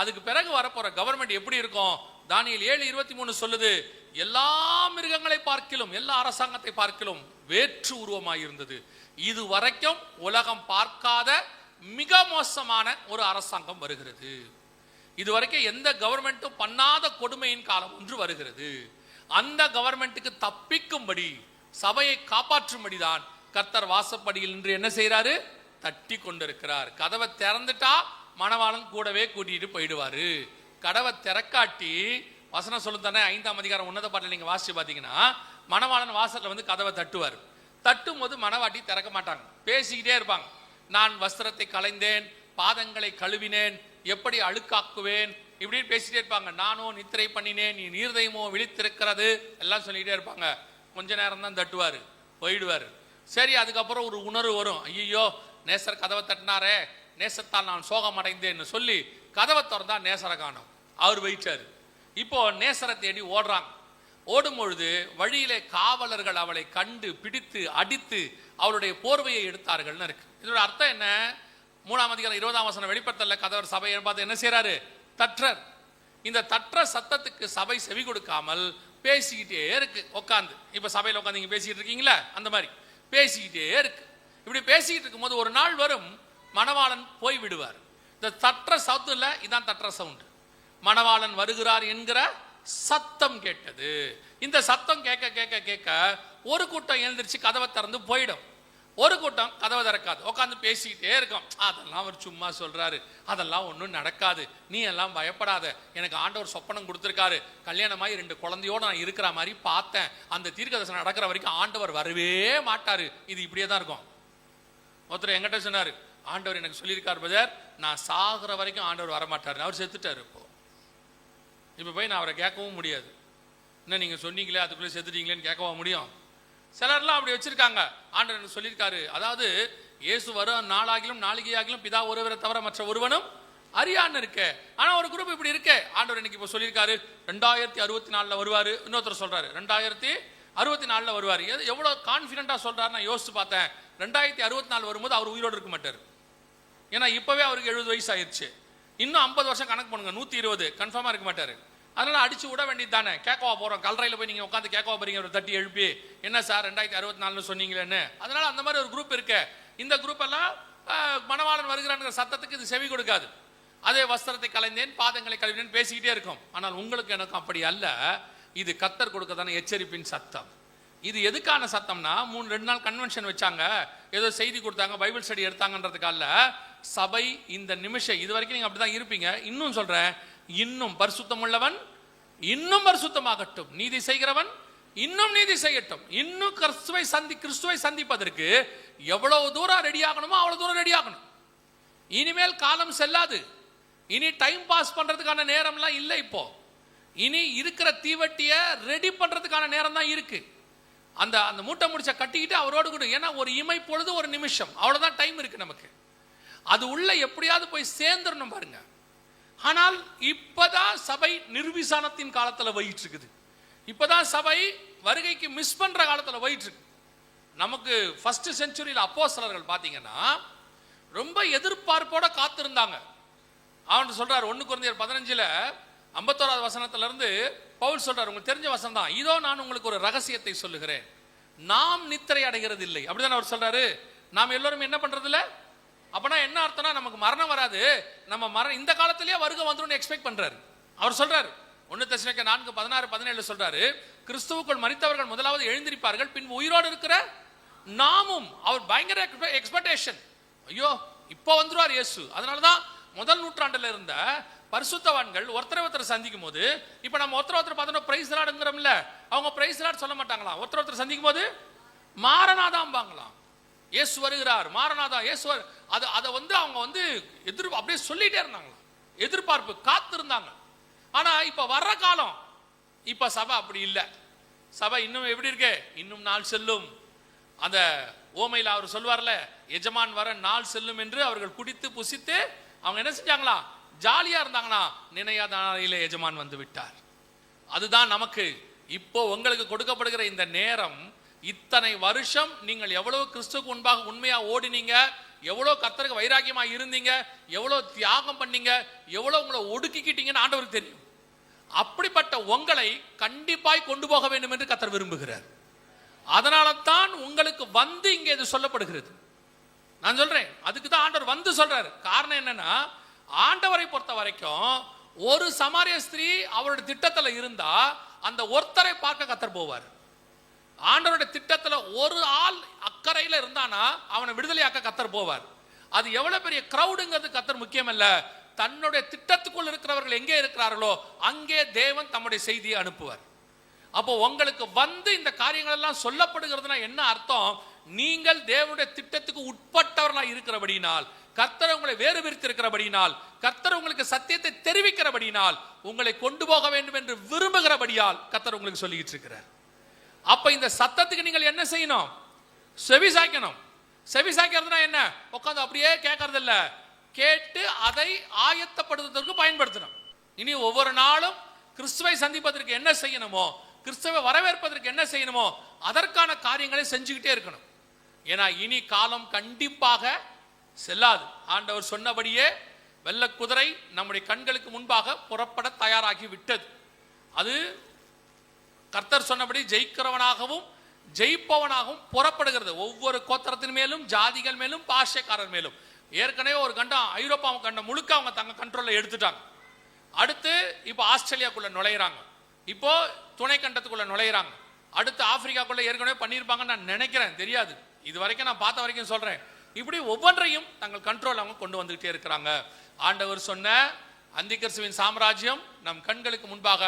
அதுக்கு பிறகு வரப்போற கவர்மெண்ட் எப்படி இருக்கும்? தானியேல் 7:23 சொல்லுது, எல்லா மிருகங்களை பார்க்கிலும், எல்லா அரசாங்கத்தை பார்க்கிலும் வேற்று உருவமாய் இருந்தது. இது வரைக்கும் உலகம் பார்க்காத மிக மோசமான ஒரு அரசாங்கம் வருகிறது. இதுவரைக்கும் எந்த கவர்மெண்ட்டும் பண்ணாத கொடுமையின் காலம் ஒன்று வருகிறது. அந்த கவர்மெண்ட்டுக்கு தப்பிக்கும்படி, சபையை காப்பாற்றும்படிதான் கர்த்தர் வாசப்படியில் இன்று என்ன செய்யறாரு? தட்டி கொண்டிருக்கிறார். கதவை திறந்துட்டா மணவாளன் கூடவே கூட்டிட்டு போயிடுவாரு. கதவை திறக்காட்டி, வசனம் சொல்லுதானே 5ஆம் அதிகாரம் உன்னத பாட்டில் நீங்க வாசிச்சு பாத்தீங்கன்னா, மணவாளன் வாசல்ல வந்து கதவை தட்டுவார். தட்டும் போது மணவாட்டி திறக்க மாட்டாங்க, பேசிக்கிட்டே இருப்பாங்க. நான் வஸ்திரத்தை களைந்தேன், பாதங்களை கழுவினேன், எப்படி அழுக்காக்குவேன், இப்படின்னு பேசிட்டே இருப்பாங்க. நானோ நித்திரை பண்ணினேன், நீ நீர்தயமோ விழித்திருக்கிறது, எல்லாம் சொல்லிக்கிட்டே இருப்பாங்க. கொஞ்ச நேரம் தான் தட்டுவாரு, போயிடுவாரு. சரி, அதுக்கப்புறம் ஒரு உணர்வு வரும், ஐயோ நேசர் கதவை தட்டினாரே, நேசத்தால் நான் சோகம் அடைந்தேன்னு சொல்லி கதவை திறந்தா நேசரை காணோம், அவர் போயிட்டாரு. இப்போ நேசரை தேடி ஓடுறாங்க. ஓடும் பொழுது வழியிலே காவலர்கள் அவளை கண்டு பிடித்து அடித்து அவளுடைய போர்வையை எடுத்தார்கள்னு இருக்கு. இதோட அர்த்தம் என்ன? 3ஆம் அதிகாரம் 20ஆம் வசனம் வெளிப்படுத்தல கதவர் சபையை பார்த்து என்ன செய்யறாரு? தட்டுறார். இந்த தட்டுற சத்தத்துக்கு சபை செவி கொடுக்காமல் பேசிக்கிட்டே இருக்கு உட்காந்து. இப்ப சபையில உட்காந்து நீங்க பேசிக்கிட்டு இருக்கீங்களா, அந்த மாதிரி பேசிக்கிட்டே இருக்கு. இப்படி பேசிக்கிட்டு இருக்கும் போது ஒரு நாள் வரும், மணவாளன் போய் விடுவார். இந்த தட்டுற சவுத்துல இதான் தட்டுற சவுண்ட். மணவாளன் வருகிறார் என்கிற சத்தம் கேட்டது. இந்த சத்தம் கேட்க கேட்க கேட்க ஒரு கூட்டம் எழுந்திருச்சு கதவை திறந்து போயிடும், ஒரு கூட்டம் கதவை திறக்காது, உட்காந்து பேசிக்கிட்டே இருக்கும். அதெல்லாம் அவர் சும்மா சொல்றாரு, அதெல்லாம் ஒன்றும் நடக்காது, நீ எல்லாம் பயப்படாத, எனக்கு ஆண்டவர் சொப்பனம் கொடுத்துருக்காரு, கல்யாணமாய் 2 குழந்தையோட நான் இருக்கிற மாதிரி பார்த்தேன், அந்த தீர்க்கதரிசனம் நடக்கிற வரைக்கும் ஆண்டவர் வரவே மாட்டாரு, இது இப்படியே தான் இருக்கும். ஒருத்தர் என்கிட்ட சொன்னாரு, ஆண்டவர் எனக்கு சொல்லியிருக்காரு பிரதர், நான் சாகுற வரைக்கும் ஆண்டவர் வரமாட்டாரு. அவர் செத்துட்டாரு. இப்போ போய் நான் அவரை கேட்கவும் முடியாது. என்ன நீங்க சொன்னீங்களே அதுக்குள்ளே செத்துட்டீங்களேன்னு கேட்கவா முடியும்? சிலர்லாம் அப்படி வச்சிருக்காங்க. ஆண்டவர் எனக்கு சொல்லியிருக்காரு, அதாவது இயேசு வரும் நாளாகிலும் நாளிகையாகிலும் பிதா ஒருவரை தவிர மற்ற ஒருவனும் அறியான்னு இருக்கு. ஆனா ஒரு குரூப் இப்படி இருக்கு. ஆண்டவர் எனக்கு இப்போ சொல்லியிருக்காரு 2064 வருவாரு. இன்னொருத்தர் சொல்றாரு 2064 வருவாரு. எவ்வளவு கான்பிடண்டா சொல்றாரு நான் யோசிச்சு பார்த்தேன். 2064 வரும்போது அவர் உயிரோடு இருக்க மாட்டார். ஏன்னா இப்பவே அவருக்கு 70 வயசு ஆயிடுச்சு. இன்னும் 50 வருஷம் கணக்கு பண்ணுங்க, 120 கன்ஃபார்மா இருக்க மாட்டாரு. அதனால அடிச்சு விட வேண்டியது தானே. கேட்கவா போறோம், கல்றையில போய் நீங்க உட்காந்து கேட்கவா போறீங்க, ஒரு தட்டி எழுப்பி என்ன சார் 2064 சொன்னீங்களேன்னு. அதனால அந்த மாதிரி ஒரு குரூப் இருக்கு. இந்த குரூப் எல்லாம் மணவாளன் வருகிறான் சத்தத்துக்கு இது செவி கொடுக்காது. அதே வஸ்திரத்தை களைந்தேன், பாதங்களை கழுவினேன் பேசிக்கிட்டே இருக்கும். ஆனால் உங்களுக்கு எனக்கும் அப்படி அல்ல. இது கர்த்தர் கொடுக்கதான எச்சரிப்பின் சத்தம். இது எதுக்கான சத்தம்னா, 2 நாள் கன்வென்ஷன் வச்சாங்க, ஏதோ செய்தி கொடுத்தாங்க, பைபிள் ஸ்டடி எடுத்தாங்கன்றதுக்காக சபை இந்த நிமிஷம் இது வரைக்கும் நீங்க அப்படிதான் இருப்பீங்க. இன்னும் சொல்றேன், இன்னும் பரிசுத்தம் உள்ளவன் இன்னும் பரிசுத்தமாகட்டும், நீதி செய்கிறவன் இன்னும் நீதி செய்யட்டும். இன்னும் கிறிஸ்துவை சந்திப்பதற்கு எவ்வளவு தூரம் ரெடி ஆகணுமோ அவ்வளவு தூரம் ரெடி ஆகணும். இனிமேல் காலம் செல்லாது. இனி டைம் பாஸ் பண்றதுக்கான நேரம்லாம் இல்லை. இப்போ இனி இருக்கிற தீவட்டிய ரெடி பண்றதுக்கான நேரம் தான் இருக்கு. அந்த அந்த மூட்டை முடிச்ச கட்டிக்கிட்டு அவரோடு கூட, ஏன்னா ஒரு இமை பொழுது ஒரு நிமிஷம், அவ்வளவுதான் டைம் இருக்கு நமக்கு. அது உள்ள எப்படியாவது போய் சேர்ந்துடணும் பாருங்க. ஆனால் இப்பதான் சபை நிர்விசானத்தின் காலத்துல போயிட்டு இருக்குது. இப்பதான் சபை வருகைக்கு மிஸ் பண்ற காலத்துல போயிட்டு இருக்கு. நமக்கு ஃபர்ஸ்ட் செஞ்சுரியில் அப்போஸ்தலர்கள் பாத்தீங்கன்னா ரொம்ப எதிர்பார்ப்போட காத்திருந்தாங்க. அவன் சொல்றாரு 1 கொரிந்தியர் 15 51வது வசனத்துல இருந்து பவுல் சொல்றாரு, உங்களுக்கு தெரிஞ்ச வசனம் தான், இதோ நான் உங்களுக்கு ஒரு ரகசியத்தை சொல்லுகிறேன், நாம் நித்திரை அடைகிறது இல்லை. அப்படிதான் அவர் சொல்றாரு. நாம் எல்லோரும் என்ன பண்றது இல்ல, அப்பனா என்ன அர்த்தம்னா நமக்கு மரணம் வராது, நம்ம இந்த காலத்திலேயே வருகை வந்துடும் எக்ஸ்பெக்ட் பண்றாரு. அவர் சொல்றாரு 1 தெசலோனிக்கேயர் 4:16-17 சொல்றாரு, கிறிஸ்துவுக்குள் மரித்தவர்கள் முதலாவது எழுந்திருப்பார்கள், பின் உயிரோடு இருக்கிற நாமும். அவர் பயங்கர எக்ஸ்பெக்டேஷன், ஐயோ இப்போ வந்துருவார் இயேசு. அதனாலதான் முதல் நூற்றாண்டுல இருந்த பரிசுத்தவான்கள் ஒருத்தர் சந்திக்கும் போது, இப்ப நம்ம ஒருத்தர் பார்த்தோம் பிரைஸ் லார்ட்ங்கிறோம்ல, அவங்க பிரைஸ் லார்ட் சொல்ல மாட்டாங்களாம். ஒருத்தர் சந்திக்கும் போது மாரநாதாம்பாங்களாம். இயேசு வருகிறார், மாரநாதா இயேசு. அதை அவங்க அப்படியே சொல்லிட்டே இருந்தாங்களாம், எதிர்பார்ப்பு காத்திருந்தாங்க. ஆனா இப்ப வர்ற காலம், இப்ப சபை அப்படி இல்லை. சபை இன்னும் எப்படி இருக்கு, இன்னும் நாள் செல்லும். அந்த ஓமையில அவர் சொல்வார்ல, எஜமான் வர நாள் செல்லும் என்று அவர்கள் குடித்து புசித்து அவங்க என்ன செஞ்சாங்களா, ஜாலியா இருந்தாங்கன்னா, நினையாத நாளிலே எஜமான் வந்து விட்டார். அதுதான் நமக்கு இப்போ உங்களுக்கு கொடுக்கப்படுகிற இந்த நேரம். இத்தனை வருஷம் நீங்கள் எவ்வளவு கிறிஸ்துவுக்கு முன்பாக உண்மையா ஓடினீங்க, எவ்வளவு கர்த்தருக்கு வைராக்கியமா இருந்தீங்க, எவ்வளவு தியாகம் பண்ணீங்க, எவ்வளவு உங்களை ஒடுக்கிக்கிட்டீங்கன்னு ஆண்டவருக்கு தெரியும். அப்படிப்பட்ட உங்களை கண்டிப்பாய் கொண்டு போக வேண்டும் என்று கர்த்தர் விரும்புகிறார். அதனால தான் உங்களுக்கு வந்து இங்கே இது சொல்லப்படுகிறது. நான் சொல்றேன், அதுக்கு தான் ஆண்டவர் வந்து சொல்றாரு. காரணம் என்னன்னா, ஆண்டவரை பொறுத்த வரைக்கும் ஒரு சமாரிய ஸ்திரீ அவருடைய திட்டத்துல இருந்தா அந்த ஒருத்தரை பார்க்க கர்த்தர் போவார். ஆண்டவருடைய திட்டத்துல ஒரு ஆள் அக்கறையில இருந்தானா அவனை விடுதலையாக்க கர்த்தர் போவார். அது எவ்வளவு பெரிய கிரௌடுங்கிறது கர்த்தர் முக்கியம் அல்ல, தன்னுடைய திட்டத்துக்குள் இருக்கிறவர்கள் எங்கே இருக்கிறார்களோ அங்கே தேவன் தம்முடைய செய்தியை அனுப்புவார். அப்போ உங்களுக்கு வந்து இந்த காரியங்கள் எல்லாம் சொல்லப்படுகிறதுனா என்ன அர்த்தம், நீங்கள் தேவனுடைய திட்டத்துக்கு உட்பட்டவர்களாக இருக்கிறபடினால், கர்த்தர் உங்களை வேறு பிரித்து இருக்கிறபடினால், கர்த்தர் உங்களுக்கு சத்தியத்தை தெரிவிக்கிறபடினால், உங்களை கொண்டு போக வேண்டும் என்று விரும்புகிறபடியால் கர்த்தர் உங்களுக்கு சொல்லிட்டு இருக்கிறார். அப்ப இந்த சத்தத்துக்கு நீங்கள் என்ன செய்யணும், செவி சாய்க்கணும். செவி சாய்க்கிறதுனா என்ன, உட்காந்து அப்படியே கேட்கறது இல்ல, கேட்டு அதை ஆயத்தப்படுத்துவதற்கு பயன்படுத்தணும். இனி ஒவ்வொரு நாளும் கிறிஸ்துவை சந்திப்பதற்கு என்ன செய்யணுமோ, கிறிஸ்துவை வரவேற்பதற்கு என்ன செய்யணுமோ அதற்கான காரியங்களை செஞ்சுக்கிட்டே இருக்கணும். ஏன்னா இனி காலம் கண்டிப்பாக செல்லாது. ஆண்டவர் சொன்னபடியே வெள்ள குதிரை நம்முடைய கண்களுக்கு முன்பாக புறப்பட தயாராகி விட்டது. அது கர்த்தர் சொன்னபடி ஜெயிக்கிறவனாகவும் ஜெயிப்பவனாகவும் புறப்படுகிறது. ஒவ்வொரு கோத்திரத்தின் மேலும், ஜாதிகள் மேலும், பாஷைக்காரர் மேலும். ஏற்கனவே ஒரு கண்டம், ஐரோப்பா கண்டம் முழுக்க அவங்க தங்க கண்ட்ரோல்ல எடுத்துட்டாங்க. அடுத்து இப்போ ஆஸ்திரேலியாக்குள்ள நுழையிறாங்க, இப்போ துணை கண்டத்துக்குள்ள நுழையிறாங்க, அடுத்து ஆப்பிரிக்காக்குள்ள ஏற்கனவே பண்ணியிருப்பாங்கன்னு நான் நினைக்கிறேன், தெரியாது, இது வரைக்கும் நான் பார்த்த வரைக்கும் சொல்றேன். இப்படி ஒவ்வொன்றையும் தங்கள் கண்ட்ரோல் அவங்க கொண்டு வந்துகிட்டே இருக்கிறாங்க. ஆண்டவர் சொன்ன அந்திகிறிஸ்துவின் சாம்ராஜ்யம் நம் கண்களுக்கு முன்பாக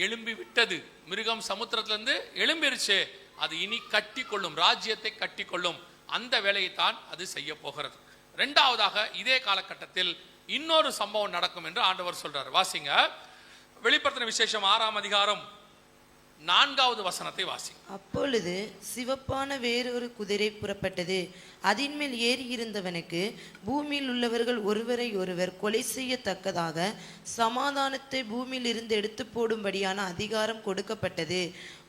எழும்பி விட்டது. மிருகம் சமுத்திரத்திலிருந்து எழும்பிருச்சு, அது இனி கட்டி கொள்ளும், ராஜ்யத்தை கட்டி கொள்ளும். அந்த வேலையை தான் அது செய்ய போகிறது. இரண்டாவதாக இதே காலகட்டத்தில் இன்னொரு சம்பவம் நடக்கும் என்று ஆண்டவர் சொல்றார். வாசிங்க, வெளிப்படுத்தின விசேஷம் 6ஆம் அதிகாரம் 4வது வசனத்தை வாசி. அப்பொழுது சிவப்பான வேறொரு குதிரை புறப்பட்டது, அதன் மேல் ஏறி இருந்தவனுக்கு பூமியில் உள்ளவர்கள் ஒருவரை ஒருவர் கொலை செய்யத்தக்கதாக சமாதானத்தை பூமியில் இருந்து எடுத்து போடும்படியான அதிகாரம் கொடுக்கப்பட்டது.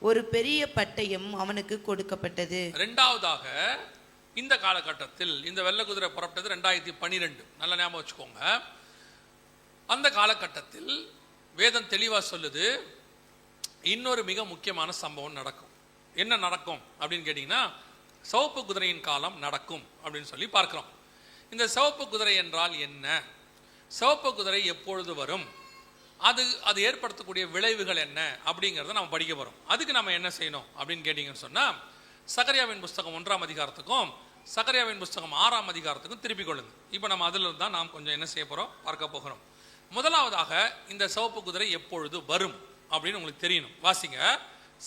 ஒரு பெரிய பட்டயம் அவனுக்கு கொடுக்கப்பட்டது. இரண்டாவதாக இந்த காலகட்டத்தில் இந்த வெள்ளை குதிரை புறப்பட்டது 2012, நல்ல ஞாபகம் வச்சுக்கோங்க. அந்த காலகட்டத்தில் வேதம் தெளிவா சொல்லுது, இன்னொரு மிக முக்கியமான சம்பவம் நடக்கும். என்ன நடக்கும் அப்படின்னு கேட்டீங்கன்னா, சிவப்பு குதிரையின் காலம் நடக்கும் அப்படின்னு சொல்லி பார்க்கிறோம். இந்த சிவப்பு குதிரை என்றால் என்ன, சிவப்பு குதிரை எப்பொழுது வரும், அது ஏற்படுத்தக்கூடிய விளைவுகள் என்ன அப்படிங்கிறத நம்ம படிக்க போறோம். அதுக்கு நம்ம என்ன செய்யணும் அப்படின்னு கேட்டீங்கன்னு சொன்னா, சகரியாவின் புஸ்தகம் 1ஆம் அதிகாரத்துக்கும் சகரியாவின் புஸ்தகம் 6ஆம் அதிகாரத்துக்கும் திருப்பிக் கொள்ளுங்க. இப்போ நம்ம அதில் தான் நாம் கொஞ்சம் என்ன செய்ய போறோம், பார்க்க போகிறோம். முதலாவதாக இந்த சிவப்பு குதிரை எப்பொழுது வரும் அப்படின்னு உங்களுக்கு தெரியணும். வாசிங்க,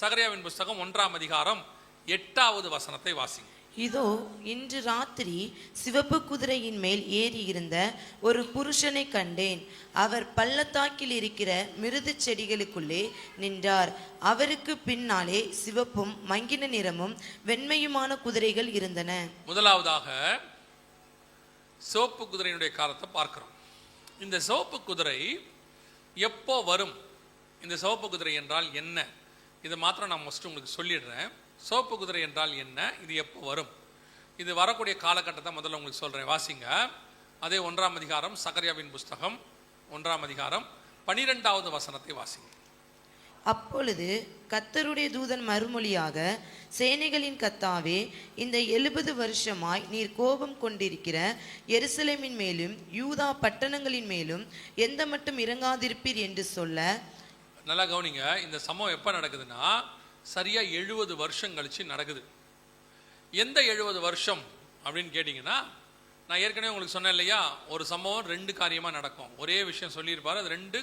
சகரியாவின் புஸ்தகம் 1ஆம் அதிகாரம் 8வது வசனத்தை வாசிங்க. இதோ இன்று ராத்திரி சிவப்பு குதிரையின் மேல் ஏறி இருந்த ஒரு புருஷனை கண்டேன். அவர் பள்ளத்தாக்கில் இருக்கிற மிருது செடிகளுக்குள்ளே நின்றார். அவருக்கு பின்னாலே சிவப்பும் மங்கின நிறமும் வெண்மையுமான குதிரைகள் இருந்தன. முதலாவதாக சிவப்பு குதிரையினுடைய காலத்தை பார்க்கிறோம். இந்த சிவப்பு குதிரை எப்போ வரும், இந்த சிவப்பு குதிரை என்றால் என்ன, இதை மாத்திரம் நான் ஃபஸ்ட்டு உங்களுக்கு சொல்லிடுறேன். சிவப்பு குதிரை என்றால் என்ன, இது எப்போ வரும், இது வரக்கூடிய காலகட்டத்தை முதல்ல உங்களுக்கு சொல்கிறேன். வாசிங்க, அதே 1ஆம் அதிகாரம் சகரியாவின் புஸ்தகம் 1ஆம் அதிகாரம் 12வது வசனத்தை வாசிங்க. அப்பொழுது கர்த்தருடைய தூதன் மறுமொழியாக, சேனைகளின் கர்த்தாவே, இந்த 70 வருஷமாய் நீர் கோபம் கொண்டிருக்கிற எருசலேமின் மேலும் யூதா பட்டணங்களின் மேலும் எந்த மட்டும் இறங்காதிருப்பீர் என்று சொல்ல. நல்லா கவனிங்க, இந்த சம்பவம் எப்ப நடக்குதுன்னா சரியா 70 வருஷம் கழிச்சு நடக்குது. எந்த 70 வருஷம் அப்படின்னு கேட்டிங்கன்னா, நான் ஏற்கனவே உங்களுக்கு சொன்னேன் இல்லையா, ஒரு சம்பவம் 2 காரியமா நடக்கும். ஒரே விஷயம் சொல்லியிருப்பாரு, அது 2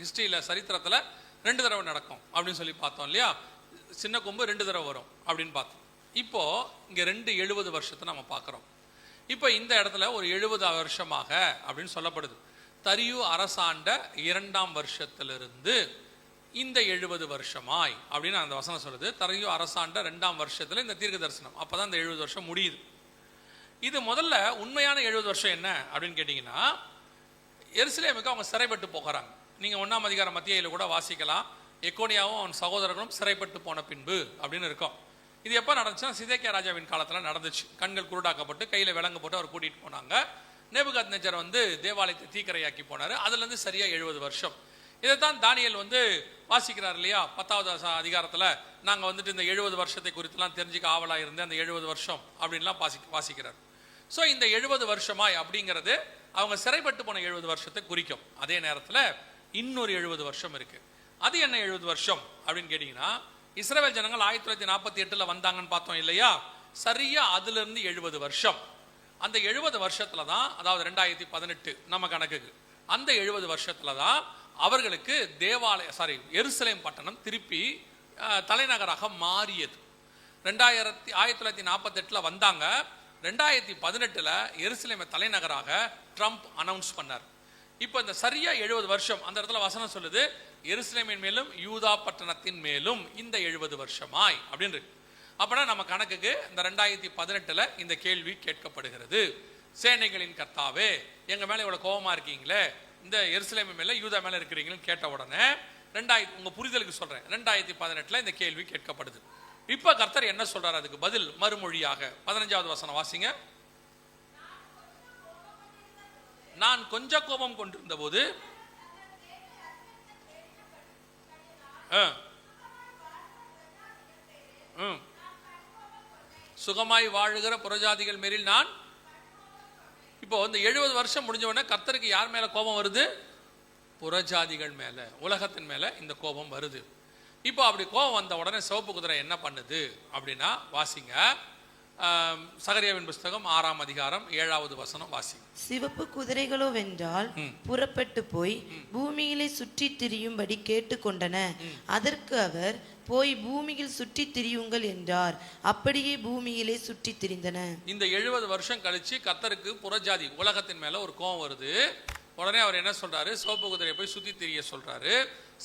ஹிஸ்டரியில சரித்திரத்துல 2 தடவை நடக்கும் அப்படின்னு சொல்லி பார்த்தோம் இல்லையா. சின்ன கொம்பு 2 தடவை வரும் அப்படின்னு பார்த்தோம். இப்போ இங்க 70 வருஷத்தை நம்ம பார்க்கிறோம். இப்போ இந்த இடத்துல ஒரு 70 வருஷமாக அப்படின்னு சொல்லப்படுது. தரியு அரசாண்ட 2ஆம் வருஷத்திலிருந்து இந்த 70 வருஷமாய் அப்படின்னு அந்த வசனம் சொல்லுது. தரியு அரசாண்ட 2ஆம் வருஷத்துல இந்த தீர்க்க தரிசனம், அப்பதான் இந்த 70 வருஷம் முடியுது. இது முதல்ல உண்மையான 70 வருஷம் என்ன அப்படின்னு கேட்டீங்கன்னா, எருசலேமுக்கு அவங்க சிறைப்பட்டு போகிறாங்க. நீங்க 1ஆம் அதிகாரம் மத்தியில கூட வாசிக்கலாம், எக்கோனியாவும் அவன் சகோதரர்களும் சிறைப்பட்டு போன பின்பு அப்படின்னு இருக்கும். இது எப்ப நடந்துச்சுன்னா சிதேக்கியா ராஜாவின் காலத்துல நடந்துச்சு. கண்கள் குருடாக்கப்பட்டு கையில விலங்கு போட்டு அவர் கூட்டிட்டு போனாங்க. நேபுகாத்நேச்சர் தேவாலயத்தை தீக்கரையாக்கி போனாரு. அதுல இருந்து சரியா 70 வருஷம். இதைத்தான் தானியேல் வாசிக்கிறார் இல்லையா. 10வது அதிகாரத்துல நாங்க இந்த 70 வருஷத்தை குறித்துலாம் தெரிஞ்சுக்க ஆவலா இருந்து அந்த 70 வருஷம் அப்படின்லாம் வாசிக்கிறார். ஸோ இந்த 70 வருஷமாய் அப்படிங்கிறது அவங்க சிறைப்பட்டு போன 70 வருஷத்தை குறிக்கும். அதே நேரத்துல இன்னொரு 70 வருஷம் இருக்கு. அது என்ன 70 வருஷம் அப்படின்னு கேட்டீங்கன்னா, இஸ்ரவேல் ஜனங்கள் 1948 வந்தாங்கன்னு பார்த்தோம் இல்லையா. சரியா அதுல இருந்து 70 வருஷம். அந்த 70 வருஷத்துல தான், அதாவது 2018 நம்ம கணக்குக்கு, அந்த 70 வருஷத்துல தான் அவர்களுக்கு எருசலேம் பட்டணம் திருப்பி தலைநகராக மாறியது. 1948 வந்தாங்க. 2018 எருசலேமை தலைநகராக ட்ரம்ப் அனௌன்ஸ் பண்ணார். இப்போ இந்த சரியா 70 வருஷம் அந்த இடத்துல வசனம் சொல்லுது, எருசலேமின் மேலும் யூதா பட்டணத்தின் மேலும் இந்த 70 வருஷமாய் அப்படின்னு இருக்கு. அப்படின்னா நம்ம கணக்குக்கு இந்த 2018 இந்த கேள்வி கேட்கப்படுகிறது. சேனைகளின் கர்த்தாவே, எங்க மேல இவ்வளவு கோபமா இருக்கீங்களே, இந்த எருசலேம் மேல யூதா மேல இருக்கிறீங்கன்னு கேட்ட உடனே உங்க புரிதலுக்கு சொல்றேன், 2018 இந்த கேள்வி கேட்கப்படுது. இப்ப கர்த்தர் என்ன சொல்றாரு அதுக்கு பதில் மறுமொழியாக? 15வது வசனம் வாசிங்க. நான் கொஞ்ச கோபம் கொண்டிருந்த போது சுகமாய் வாழுகிற புறஜாதிகள் மேலில் நான். இப்போ இந்த 70 வருஷம் முடிஞ்ச உடனே கர்த்தருக்கு யார் மேல கோபம் வருது? புறஜாதிகள் மேல, உலகத்தின் மேல இந்த கோபம் வருது. இப்போ அப்படி கோபம் வந்த உடனே சிவப்பு குதிரை என்ன பண்ணுது அப்படின்னா, வாசிங்க சகரியாவின் புஸ்தகம் 6ஆம் அதிகாரம் 7வது வசனம் வாசிங்க. சிவப்பு குதிரைகளோ வென்றால் புறப்பட்டு போய் பூமியிலே சுற்றி திரியும்படி கேட்டுக்கொண்டன. அதற்கு அவர், போய் பூமியில் சுற்றி திரியுங்கள் என்றார். அப்படியே பூமியிலே சுற்றி திரிந்தன. இந்த 70 வருஷம் கழிச்சு கர்த்தருக்கு புறஜாதி உலகத்தின் மேல ஒரு கோபம் வருது. உடனே அவர் என்ன சொல்றாரு? சிவப்பு குதிரையை போய் சுத்தி திரிய சொல்றாரு.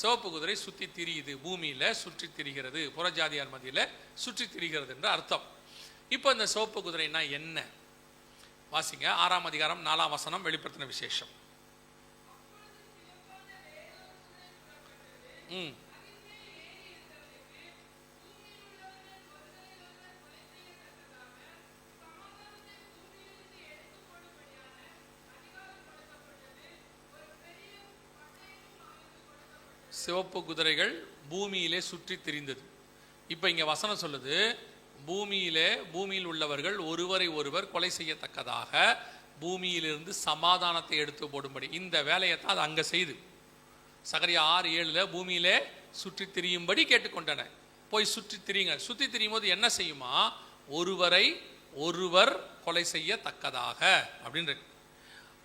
சிவப்பு குதிரை சுத்தி திரியுது, பூமியில சுற்றி திரிகிறது, புறஜாதியார் மத்தியில சுற்றி திரிகிறது என்ற அர்த்தம். இப்போ இந்த சிவப்பு குதிரைனா என்ன? வாசிங்க 6ஆம் அதிகாரம் 4ஆம் வசனம், வெளிப்படுத்தின விசேஷம். சிவப்பு குதிரைகள் பூமியிலே சுற்றி திரிந்தது. இப்ப இங்க வசனம் சொல்லுது, பூமியில் உள்ளவர்கள் ஒருவரை ஒருவர் கொலை செய்யத்தக்கதாக பூமியிலிருந்து சமாதானத்தை எடுத்து போடும்படி இந்த வேலையை தான் அது அங்க செய்து. சகரியா 6:7 பூமியிலே சுற்றி திரியும்படி கேட்டுக்கொண்டன. போய் சுற்றி திரியுங்க. சுற்றி திரியும் போது என்ன செய்யுமா? ஒருவரை ஒருவர் கொலை செய்யத்தக்கதாக அப்படின்னு இருக்கு.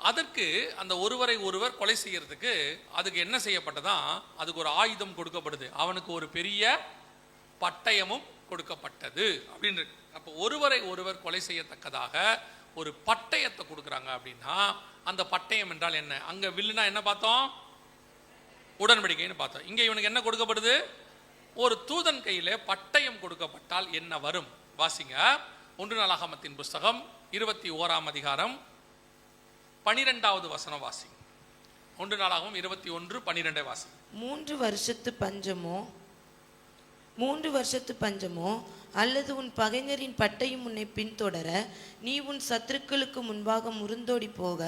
அதற்கு அந்த ஒருவரை ஒருவர் கொலை செய்யறதுக்கு அதுக்கு என்ன செய்யப்பட்டதான்? அதுக்கு ஒரு ஆயுதம் கொடுக்கப்படுது. அவனுக்கு ஒரு பெரிய பட்டயமும் கொடுக்கப்பட்டது அப்படின்னு இருக்கு. அப்போ ஒருவரை ஒருவர் கொலை செய்யத்தக்கதாக ஒரு பட்டயத்தை கொடுக்குறாங்க அப்படின்னா, அந்த பட்டயம் என்றால் என்ன? அங்க வில்லுனா என்ன பார்த்தோம்? உடன்படிக்கைன்னு பார்த்தோம். இங்க இவனுக்கு என்ன கொடுக்கப்படுது? ஒரு தூதன் கையிலே பட்டயம் கொடுக்கப்பட்டால் என்ன வரும்? வாசிங்க 1 நாளாகமத்தின் புஸ்தகம் 21ஆம் அதிகாரம் 12வது வசனம் வாசிங்க. 1 நாளாகமம் 21:12 வாசிங்க. 3 வருஷத்து பஞ்சமோ அல்லது உன் பகைஞரின் பட்டயம் உன்னை பின்தொடர நீ உன் சத்துருக்களுக்கு முன்பாக முறிந்தோடி போக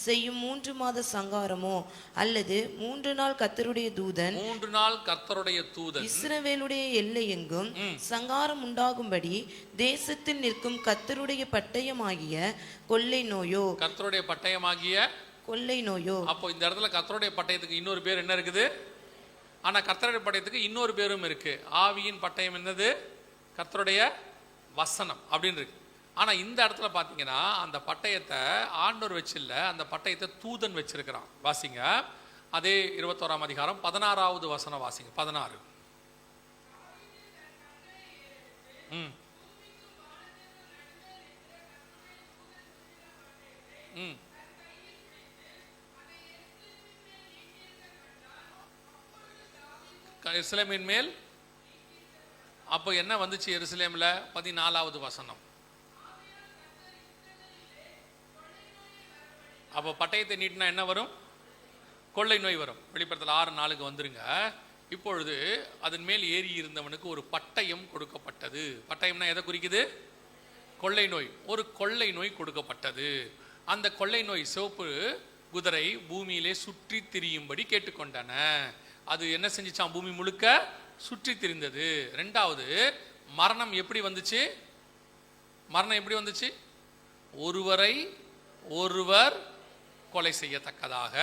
செய்யும் 3 மாத சங்காரமோ, அல்லது 3 நாள் கர்த்தருடைய தூதன் 3 நாள் கர்த்தருடைய தூதன் இஸ்ரவேலுடைய எல்லை எங்கும் சங்காரம் உண்டாகும்படி தேசத்தில் நிற்கும் கர்த்தருடைய பட்டயமாகிய கொள்ளை நோயோ, கர்த்தருடைய பட்டயமாகிய கொள்ளை நோயோ. அப்போ இந்த இடத்துல கர்த்தருடைய பட்டயத்துக்கு இன்னொரு பேர் என்ன இருக்குது? ஆனா கர்த்தருடைய பட்டயத்துக்கு இன்னொரு பேரும் இருக்கு. ஆவியின் பட்டயம் என்னது? கர்த்தருடைய வசனம் அப்படின்னு இருக்கு. ஆனா இந்த இடத்துல பாத்தீங்கன்னா அந்த பட்டயத்தை ஆண்டவர் வச்சில்ல, அந்த பட்டயத்தை தூதன் வச்சிருக்கிறான். வாசிங்க அதே 21ஆம் அதிகாரம் 16வது வசனம் வாசிங்க. 16. ம் ம் எருசலேமின் மேல் அப்போ என்ன வந்துச்சு? எருசலேம்ல 14வது வசனம். அப்போ பட்டயத்தை நீட்டினா என்ன வரும்? கொள்ளை நோய் வரும். வெளிப்படுத்தல் 6:4 வந்துருங்க. இப்பொழுது அதன் மேல் ஏறி இருந்தவனுக்கு ஒரு பட்டயம் கொடுக்கப்பட்டது. பட்டயம்னா எதை குறிக்குது? கொள்ளை நோய். ஒரு கொள்ளை நோய் கொடுக்கப்பட்டது. அந்த கொள்ளை நோய் சிவப்பு குதிரை பூமியிலே சுற்றி திரியும்படி கேட்டுக்கொண்டன. அது என்ன செஞ்சிச்சான்? பூமி முழுக்க சுற்றி திரிந்தது. 2வது மரணம் எப்படி வந்துச்சு? மரணம் எப்படி வந்துச்சு? ஒருவரை ஒருவர் கொலை செய்யத்தக்கதாக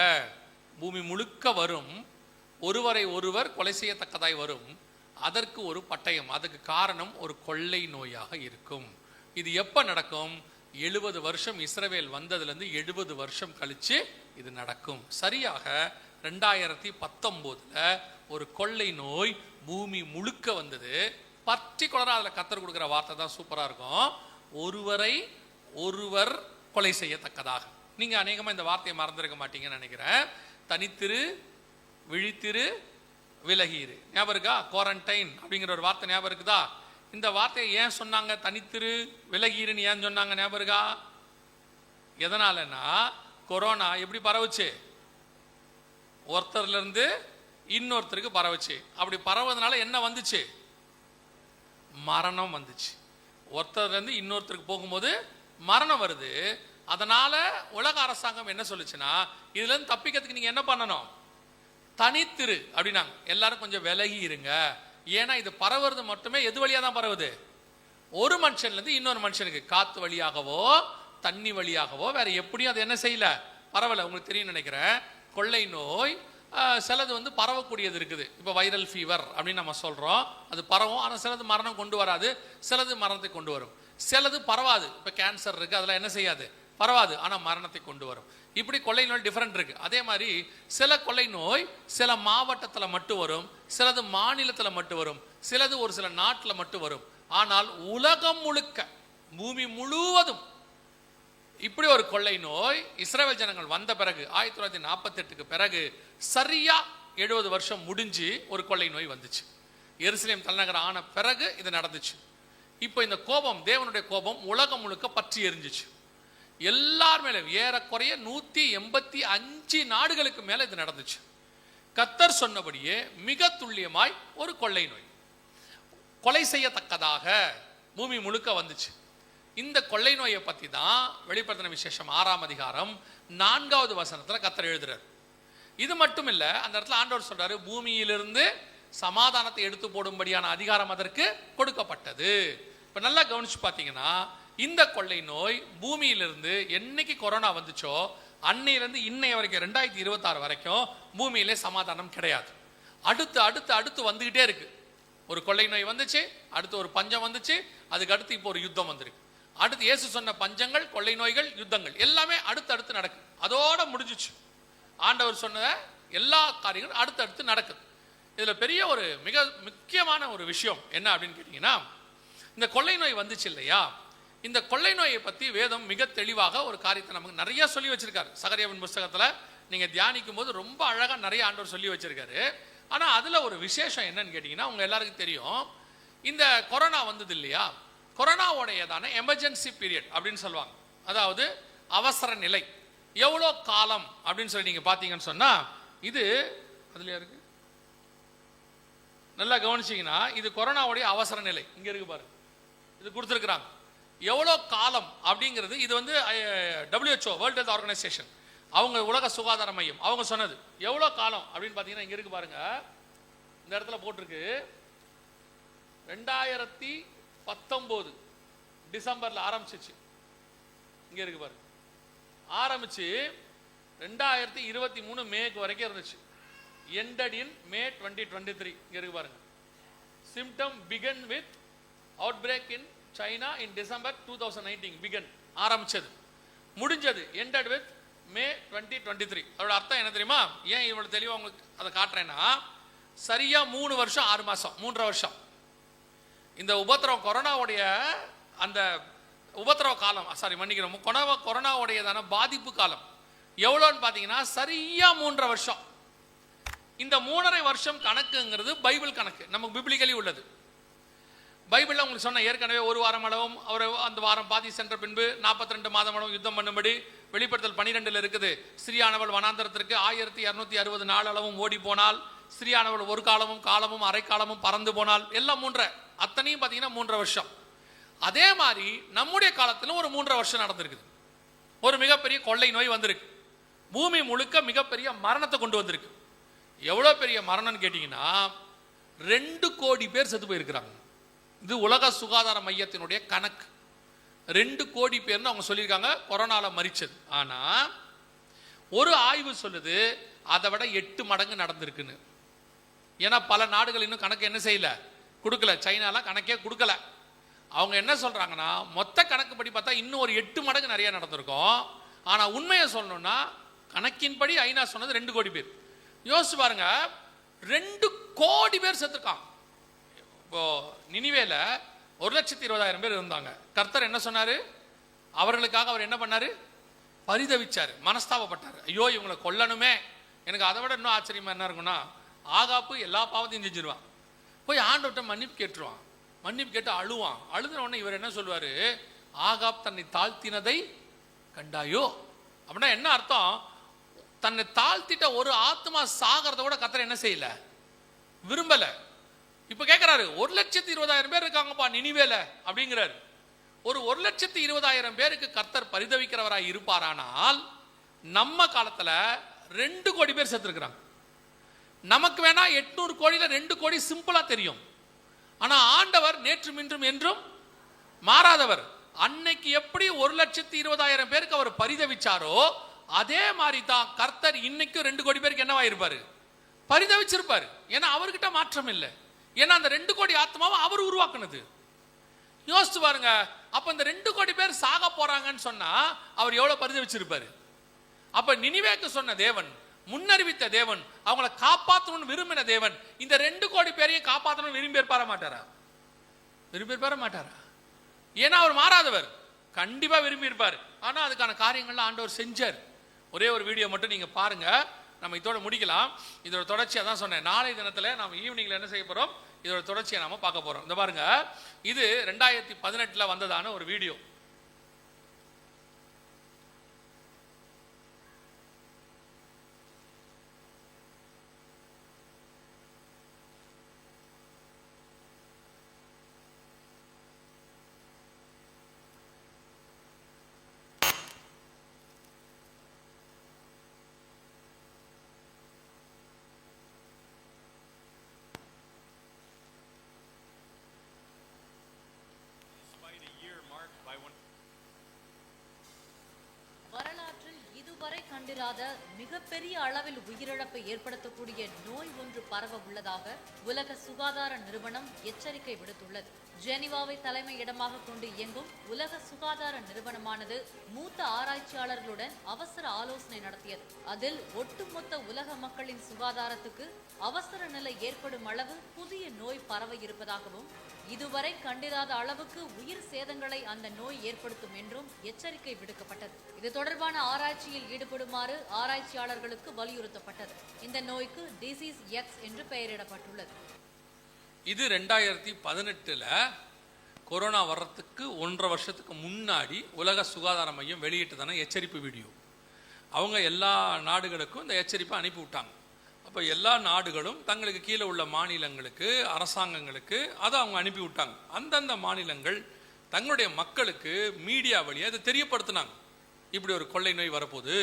பூமி முழுக்க வரும். ஒருவரை ஒருவர் கொலை செய்யத்தக்கதாய் வரும். அதற்கு ஒரு பட்டயம். அதுக்கு காரணம் ஒரு கொள்ளை நோயாக இருக்கும். இது எப்ப நடக்கும்? 70 வருஷம் இஸ்ரவேல் வந்ததுலேருந்து 70 வருஷம் கழிச்சு இது நடக்கும். சரியாக 2019 ஒரு கொள்ளை நோய் பூமி முழுக்க வந்தது. பர்டிகுலரா அதுல கர்த்தர் கொடுக்கிற வார்த்தை தான் சூப்பரா இருக்கும். ஒருவரை ஒருவர் கொலை செய்யத்தக்கதாக. நீங்க அநேகமா இந்த வார்த்தையை மறந்திருக்க மாட்டீங்கன்னு நினைக்கிறேன். தனித்திரு, விழித்திரு, விலகிரு. ஞாபகம் இருக்கா? குவாரண்டைன் அப்படிங்கிற ஒரு வார்த்தை ஞாபகம் இருக்குதா? இந்த வார்த்தையை ஏன் சொன்னாங்க? தனித்திரு விலகிருன்னு ஏன் சொன்னாங்க? ஞாபகம் இருக்கா? எதனாலன்னா கொரோனா எப்படி பரவுச்சு? ஒருத்தர்ல இருந்து இன்னொருத்தருக்கு பரவுச்சு. அப்படி பரவுவதனால என்ன வந்துச்சு? மரணம் வந்துச்சு. ஒருத்தர்ல இருந்து இன்னொருத்தருக்கு போகும்போது மரணம் வருது. அதனால உலக அரசாங்கம் என்ன சொல்லுச்சுன்னா, இதுல இருந்து தப்பிக்கிறதுக்கு நீங்க என்ன பண்ணணும்? தனித்திரு அப்படின்னாங்க. எல்லாரும் கொஞ்சம் விலகி இருங்க. ஏன்னா இது பரவுறது மட்டுமே எது வழியா தான் பரவுது? ஒரு மனுஷன்ல இருந்து இன்னொரு மனுஷனுக்கு. காத்து வழியாகவோ தண்ணி வழியாகவோ வேற எப்படியும் அது என்ன செய்யல, பரவல. உங்களுக்கு தெரியும் நினைக்கிறேன். கொள்ளை நோய் சிலது வந்து பரவக்கூடியது இருக்குது. இப்போ வைரல் ஃபீவர் அப்படின்னு நம்ம சொல்றோம். அது பரவும். ஆனால் சிலது மரணம் கொண்டு வராது, சிலது மரணத்தை கொண்டு வரும். சிலது பரவாது. இப்போ கேன்சர் இருக்கு, அதெல்லாம் என்ன செய்யாது, பரவாது, ஆனால் மரணத்தை கொண்டு வரும். இப்படி கொள்ளை நோய் டிஃபரெண்ட் இருக்கு. அதே மாதிரி சில கொள்ளை நோய் சில மாவட்டத்தில் மட்டும் வரும், சிலது மாநிலத்தில் மட்டும் வரும், சிலது ஒரு சில நாட்டில் மட்டும் வரும். ஆனால் உலகம் முழுக்க பூமி முழுவதும் இப்படி ஒரு கொள்ளை நோய் இஸ்ரவேல் ஜனங்கள் வந்த பிறகு 1948க்கு பிறகு சரியா 70 வருஷம் முடிஞ்சு ஒரு கொள்ளை நோய் வந்துச்சு. எருசலேம் தலைநகர் ஆன பிறகு இது நடந்துச்சு. இப்போ இந்த கோபம், தேவனுடைய கோபம் உலகம் முழுக்க பற்றி எரிஞ்சிச்சு. எல்லார் மேல ஏறக்குறைய 185 நாடுகளுக்கு மேல இது நடந்துச்சு. கர்த்தர் சொன்னபடியே மிக துல்லியமாய் ஒரு கொள்ளை நோய் கொலை செய்யத்தக்கதாக பூமி முழுக்க வந்துச்சு. இந்த கொள்ளை நோயை பத்தி தான் வெளிப்படுத்தின விசேஷம் 6ஆம் அதிகாரம் 4வது வசனத்துல கர்த்தர் எழுதுறார். இது மட்டும் இல்ல, அந்த இடத்துல ஆண்டவர் சொல்றாரு, பூமியிலிருந்து சமாதானத்தை எடுத்து போடும்படியான அதிகாரம் அதற்கு கொடுக்கப்பட்டது. இப்ப நல்லா கவனிச்சு பாத்தீங்கன்னா, இந்த கொள்ளை நோய் பூமியிலிருந்து என்னைக்கு கொரோனா வந்துச்சோ அன்னையிலிருந்து இன்னைய வரைக்கும் 2026 வரைக்கும் பூமியிலே சமாதானம் கிடையாது. அடுத்து அடுத்து அடுத்து வந்துகிட்டே இருக்கு. ஒரு கொள்ளை நோய் வந்துச்சு, அடுத்து ஒரு பஞ்சம் வந்துச்சு, அதுக்கு அடுத்து இப்போ ஒரு யுத்தம் வந்திருக்கு. அடுத்து இயேசு சொன்ன பஞ்சங்கள், கொள்ளை நோய்கள், யுத்தங்கள் எல்லாமே அடுத்தடுத்து நடக்குது. அதோட முடிஞ்சிச்சு. ஆண்டவர் சொன்ன எல்லா காரியங்களும் அடுத்தடுத்து நடக்குது. இதுல பெரிய ஒரு மிக முக்கியமான ஒரு விஷயம் என்ன அப்படின்னு கேட்டீங்கன்னா, இந்த கொள்ளை நோய் வந்துச்சு இல்லையா, இந்த கொள்ளை நோயை பத்தி வேதம் மிக தெளிவாக ஒரு காரியத்தை நமக்கு நிறைய சொல்லி வச்சிருக்காரு. சகரியாவின் புஸ்தகத்துல நீங்க தியானிக்கும் போது ரொம்ப அழகா நிறைய ஆண்டவர் சொல்லி வச்சிருக்காரு. ஆனா அதுல ஒரு விசேஷம் என்னன்னு கேட்டீங்கன்னா, உங்க எல்லாருக்கும் தெரியும், இந்த கொரோனா வந்தது இல்லையா, கொரோனாவுடையதான எமர்ஜென்சி பீரியட் அப்படின்னு சொல்லுவாங்க. அதாவது அவசர நிலை. எவ்வளோ காலம் அப்படின்னு சொல்லி நீங்க பாத்தீங்கன்னு சொன்னா, இது அதுல இருக்கு, நல்லா கவனிச்சீங்கன்னா இது கொரோனாவுடைய அவசர நிலை. இங்க இருக்கு பாருங்க, இது கொடுத்துருக்குறாங்க. எவ்வளோ காலம் அப்படிங்கிறது இது வந்து WHO வேர்ல்டு ஹெல்த் ஆர்கனைசேஷன் அவங்க உலக சுகாதார மையம் அவங்க சொன்னது. எவ்வளோ காலம் அப்படின்னு பார்த்தீங்கன்னா இங்கே இருக்கு பாருங்க, இந்த இடத்துல போட்டிருக்கு 2019 டிசம்பரில் ஆரம்பிச்சிச்சு. இங்கே இருக்கு பாருங்க, ஆரம்பிச்சு 2023 மேக்கு வரைக்கும் இருந்துச்சு. ended in May 2023. இங்கே இருக்கு பாருங்க, symptom began with outbreak in China in December 2019. began ஆரம்பிச்சது, முடிஞ்சது ended with May 2023. அதோட அர்த்தம் என்ன தெரியுமா? ஏன் இவ்வளவு தெளிவாக உங்களுக்கு அதை காட்டுறேன்னா, சரியா 3 வருஷம் 6 மாசம் 3.5 வருஷம் இந்த உபத்திரவம் கொரோனாவுடைய அந்த உபத்திரவ காலம், சாரி மன்னிக்கிறோம், கொரோனாவுடையதான பாதிப்பு காலம் எவ்வளோன்னு பார்த்தீங்கன்னா சரியா 3.5 வருஷம். இந்த 3.5 வருஷம் கணக்குங்கிறது பைபிள் கணக்கு, நமக்கு பிப்ளிக்கலி உள்ளது. பைபிளில் உங்களுக்கு சொன்ன ஏற்கனவே 1 வாரம் அளவும் அவர் அந்த வாரம் பாதி சென்ற பின்பு 42 மாதம் அளவும் யுத்தம் பண்ணும்படி வெளிப்படுத்தல் 12 இருக்குது. ஸ்திரீயானவள் வனாந்தரத்திற்கு 1260 நாள் அளவும் ஓடி போனால், ஸ்திரீயானவள் ஒரு காலமும் அரை காலமும் பறந்து போனால், எல்லாம் 3 அத்தனையும் பார்த்தீங்கன்னா 3.5 வருஷம். அதே மாதிரி நம்முடைய காலத்திலும் ஒரு 3.5 வருஷம் நடந்திருக்குது. ஒரு மிகப்பெரிய கொள்ளை நோய் வந்திருக்கு, பூமி முழுக்க மிகப்பெரிய மரணத்தை கொண்டு வந்திருக்கு. எவ்வளோ பெரிய மரணம்னு கேட்டிங்கன்னா 2 கோடி பேர் செத்து போயிருக்கிறாங்க. இது உலக சுகாதார மையத்தினுடைய கணக்கு. 2 கோடி பேர்னு அவங்க சொல்லியிருக்காங்க கொரோனால மரிச்சது. ஆனால் ஒரு ஆய்வு சொல்லுது அதை விட 8 மடங்கு நடந்திருக்குன்னு. ஏன்னா பல நாடுகள் இன்னும் கணக்கு என்ன செய்யல, கொடுக்கல. சைனாலாம் கணக்கே கொடுக்கல. அவங்க என்ன சொல்றாங்கன்னா மொத்த கணக்கு படி பார்த்தா இன்னும் ஒரு 8 மடங்கு நிறைய நடந்திருக்கும். ஆனால் உண்மையை சொல்லணும்னா கணக்கின்படி ஐநா சொன்னது 2 கோடி பேர். யோசிச்சு பாருங்க, 2 கோடி பேர் செத்துருக்காங்க. இப்போ நினிவேல 1,20,000 பேர் இருந்தாங்க. கர்த்தர் என்ன சொன்னாரு? அவர்களுக்காக அவர் என்ன பண்ணாரு? பரிதவிச்சாரு, மனஸ்தாபப்பட்டார். ஐயோ இவங்களை கொல்லணுமே. எனக்கு அதை விட இன்னும் ஆச்சரியமா என்ன இருக்குன்னா, ஆகாப்பு எல்லா பாவத்தையும் செஞ்சிருவான், போய் ஆண்டவர்கிட்ட மன்னிப்பு கேட்டுருவான். மன்னிப்பு கேட்டு அழுவான். அழுதுன உடனே இவர் என்ன சொல்லுவாரு? ஆகாப் தன்னை தாழ்த்தினதை கண்டாயோ. அப்படின்னா என்ன அர்த்தம்? தன்னை தாழ்த்திட்ட ஒரு ஆத்மா சாகிறத கூட கர்த்தர் என்ன செய்யல, விரும்பல. இப்ப கேட்கிறாரு, 1,20,000 பேர் இருக்காங்கப்பா நினிவேல அப்படிங்கிறாரு. ஒரு 1,20,000 பேருக்கு கர்த்தர் பரிதவிக்கிறவராய் இருப்பாரானால், நம்ம காலத்துல 2 கோடி பேர் செத்துருக்கிறாங்க. நமக்கு வேணா 800 கோடியில 2 கோடி சிம்பிளா தெரியும். ஆனா ஆண்டவர் நேற்றும் இன்றும் என்றும் மாறாதவர். அன்னைக்கு எப்படி 1,20,000 பேருக்கு அவர் பரிதவிச்சாரோ அதே மாதிரி தான் கர்த்தர் இன்னைக்கும் 2 கோடி பேருக்கு என்னவா இருப்பாரு? பரிதவிச்சிருப்பாரு. ஏன்னா அவர்கிட்ட மாற்றம் இல்லை. ஏன்னா அந்த 2 கோடி ஆத்மாவை அவர் உருவாக்குனது. யோசிச்சு பாருங்க, அப்ப இந்த 2 கோடி பேர் சாக போறாங்கன்னு சொன்னா அவர் எவ்வளவு பரிதவிச்சிருப்பாரு? அப்ப நினிவேக்கு சொன்ன தேவன், முன்னறிவித்த தேவன், அவங்கள காப்பாற்றணும்னு விரும்பின தேவன், இந்த 2 கோடி பேரையும் காப்பாற்றணும் விரும்பி இருப்பார மாட்டாரா? விரும்பி இருப்பார மாட்டாரா? ஏன்னா அவர் மாறாதவர், கண்டிப்பா விரும்பி இருப்பார். ஆனா அதுக்கான காரியங்கள்லாம் ஆண்டவர் செஞ்சார். ஒரே ஒரு வீடியோ மட்டும் நீங்க பாருங்க, நம்ம இதோட முடிக்கலாம். இதோட தொடர்ச்சியா தான் சொன்னேன். நாளை தினத்துல நாம ஈவினிங்ல என்ன செய்ய போறோம், இதோட தொடர்ச்சியை நாம பார்க்க போறோம். இந்த பாருங்க, இது 2018 வந்ததான ஒரு வீடியோ. வரலாற்றில் இதுவரை கண்டிராத மிகப்பெரிய அளவில் உயிரிழப்பை ஏற்படுத்தக்கூடிய நோய் ஒன்று பரவ உள்ளதாக உலக சுகாதார நிறுவனம் எச்சரிக்கை விடுத்துள்ளது. ஜெனீவாவை தலைமை இடமாக கொண்டு இயங்கும் உலக சுகாதார நிறுவனமானது மூத்த ஆராய்ச்சியாளர்களுடன் அவசர ஆலோசனை நடத்தியது. அதில் ஒட்டுமொத்த உலக மக்களின் சுகாதாரத்துக்கு அவசர நிலை ஏற்படும் அளவு புதிய நோய் பரவ இருப்பதாகவும், இதுவரை கண்டிராத அளவுக்கு உயிர் சேதங்களை அந்த நோய் ஏற்படுத்தும் என்றும் எச்சரிக்கை விடுக்கப்பட்டது. இது தொடர்பான ஆராய்ச்சியில் ஈடுபடுமாறு ஆராய்ச்சியாளர்களுக்கு வலியுறுத்தப்பட்டது. இந்த நோய்க்கு டிசீஸ் எக்ஸ் என்று பெயரிடப்பட்டுள்ளது. இது 2018 கொரோனா வர்றதுக்கு 1.5 வருஷத்துக்கு முன்னாடி உலக சுகாதார மையம் வெளியிட்டதான எச்சரிப்பு வீடியோ. அவங்க எல்லா நாடுகளுக்கும் இந்த எச்சரிப்பை அனுப்பி விட்டாங்க. அப்போ எல்லா நாடுகளும் தங்களுக்கு கீழே உள்ள மாநிலங்களுக்கு, அரசாங்கங்களுக்கு அதை அவங்க அனுப்பி விட்டாங்க. அந்தந்த மாநிலங்கள் தங்களுடைய மக்களுக்கு மீடியா வழியாக அதை தெரியப்படுத்தினாங்க. இப்படி ஒரு கொள்ளை நோய் வரப்போகுது,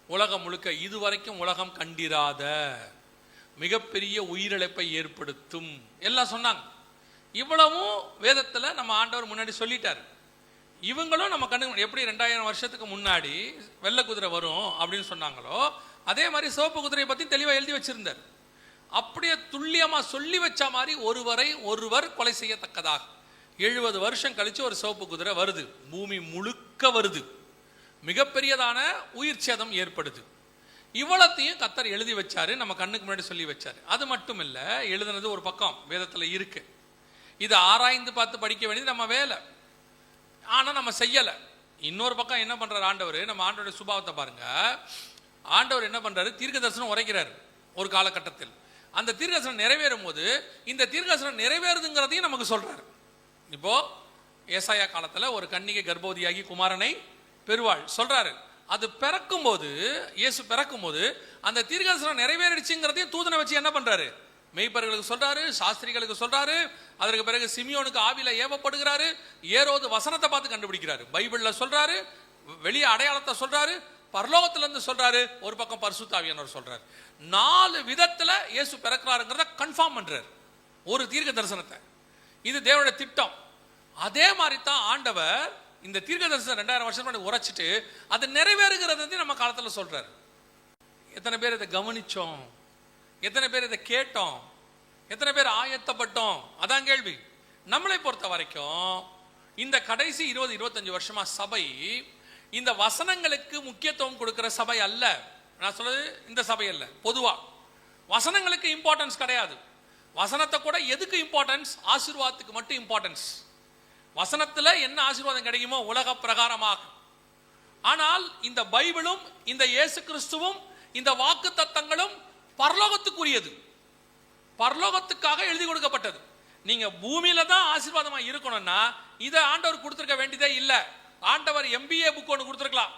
உலகம் முழுக்க இதுவரைக்கும் உலகம் கண்டிராத மிகப்பெரிய உயிரிழப்பை ஏற்படுத்தும் எல்லாம் சொன்னாங்க. இவ்வளவும் வேதத்தில் நம்ம ஆண்டவர் முன்னாடி சொல்லிட்டார். இவங்களும் நம்ம கண்ணு எப்படி 2000 வருஷத்துக்கு முன்னாடி வெள்ளை குதிரை வரும் அப்படின்னு சொன்னாங்களோ அதே மாதிரி சிவப்பு குதிரையை பற்றி தெளிவாக எழுதி வச்சிருந்தார். அப்படியே துல்லியமாக சொல்லி வச்ச மாதிரி ஒருவர் கொலை செய்யத்தக்கதாக 70 வருஷம் கழிச்சு ஒரு சிவப்பு குதிரை வருது, பூமி முழுக்க வருது, மிகப்பெரியதான உயிர் சேதம் ஏற்படுது. இவ்வளத்தையும் கர்த்தர் எழுதி வச்சாரு, நம்ம கண்ணுக்கு முன்னாடி சொல்லி வச்சாரு. அது மட்டும் இல்லை, எழுதுனது ஒரு பக்கம் வேதத்தில் இருக்கு, இதை ஆராய்ந்து பார்த்து படிக்க வேண்டியது நம்ம வேலை. ஆனால் நம்ம செய்யலை. இன்னொரு பக்கம் என்ன பண்றாரு ஆண்டவர், நம்ம ஆண்டவருடைய சுபாவத்தை பாருங்க. ஆண்டவர் என்ன பண்றாரு, தீர்க்க தரிசனம் உரைக்கிறார் ஒரு காலகட்டத்தில். அந்த தீர்க்க தரிசனம் நிறைவேறும் போது இந்த தீர்க்க தரிசனம் நிறைவேறுதுங்கிறதையும் நமக்கு சொல்றாரு. இப்போ ஏசாயா காலத்தில் ஒரு கன்னிகை கர்ப்பவதியாகி குமாரனை பெறுவாள் சொல்றாரு. அது பிறக்கும் போது, இயேசு பிறக்கும் போது அந்த தீர்க்க தரிசனம் நிறைவேறிடுச்சுங்கிறதையும் தூதனை வச்சு என்ன பண்றாரு, மெய்ப்பர்களுக்கு சொல்றாரு, சாஸ்திரிகளுக்கு சொல்றாரு. அதற்கு பிறகு சிமியோனுக்கு ஆவில ஏவப்படுகிறாரு. ஏரோது வசனத்தை பார்த்து கண்டுபிடிக்கிறாரு, பைபிள்ல சொல்றாரு, வெளியே அடையாளத்தை சொல்றாரு, பரலோகத்திலிருந்து சொல்றாரு, ஒரு பக்கம் பரிசுத்த ஆவியானவர் சொல்றாரு. 4 விதத்துல இயேசு பிறக்கிறாருங்கிறத கன்ஃபார்ம் பண்றாரு ஒரு தீர்க்க தரிசனத்தை. இது தேவனுடைய திட்டம். அதே மாதிரி தான் ஆண்டவர் இந்த தீர்க்க தரிசனம் 2000 வருஷம் முன்னாடி உரைச்சிட்டு அது நிறைவேறுகிறது நம்ம காலத்துல சொல்றாரு. எத்தனை பேர் இதை கவனிச்சோம், எத்தனை பேர் இதை கேட்டோம், எத்தனை பேர் ஆயத்தப்பட்டோம், அதான் கேள்வி. நம்மளை பொறுத்த வரைக்கும் இந்த கடைசி 20-25 வருஷமா சபை இந்த வசனங்களுக்கு முக்கியத்துவம் கொடுக்கிற சபை அல்ல. நான் சொல்றது இந்த சபை அல்ல, பொதுவா வசனங்களுக்கு இம்பார்ட்டன்ஸ் கிடையாது. வசனத்தை கூட எதுக்கு இம்பார்ட்டன்ஸ், ஆசீர்வாதத்துக்கு மட்டும் இம்பார்ட்டன்ஸ். வசனத்துல என்ன ஆசீர்வாதம் கிடைக்குமோ உலக பிரகாரமாக. ஆனால் இந்த பைபிளும் இந்த இயேசு கிறிஸ்துவும் இந்த வாக்கு தத்தங்களும் பரலோகத்துக்குரியது, பரலோகத்துக்காக எழுதி கொடுக்கப்பட்டது. நீங்க பூமியில தான் ஆசீர்வாதமா இருக்கணும்னா இதை ஆண்டவர் கொடுத்திருக்க வேண்டியதே இல்லை. ஆண்டவர் MBA புக் ஒன்று கொடுத்திருக்கலாம்,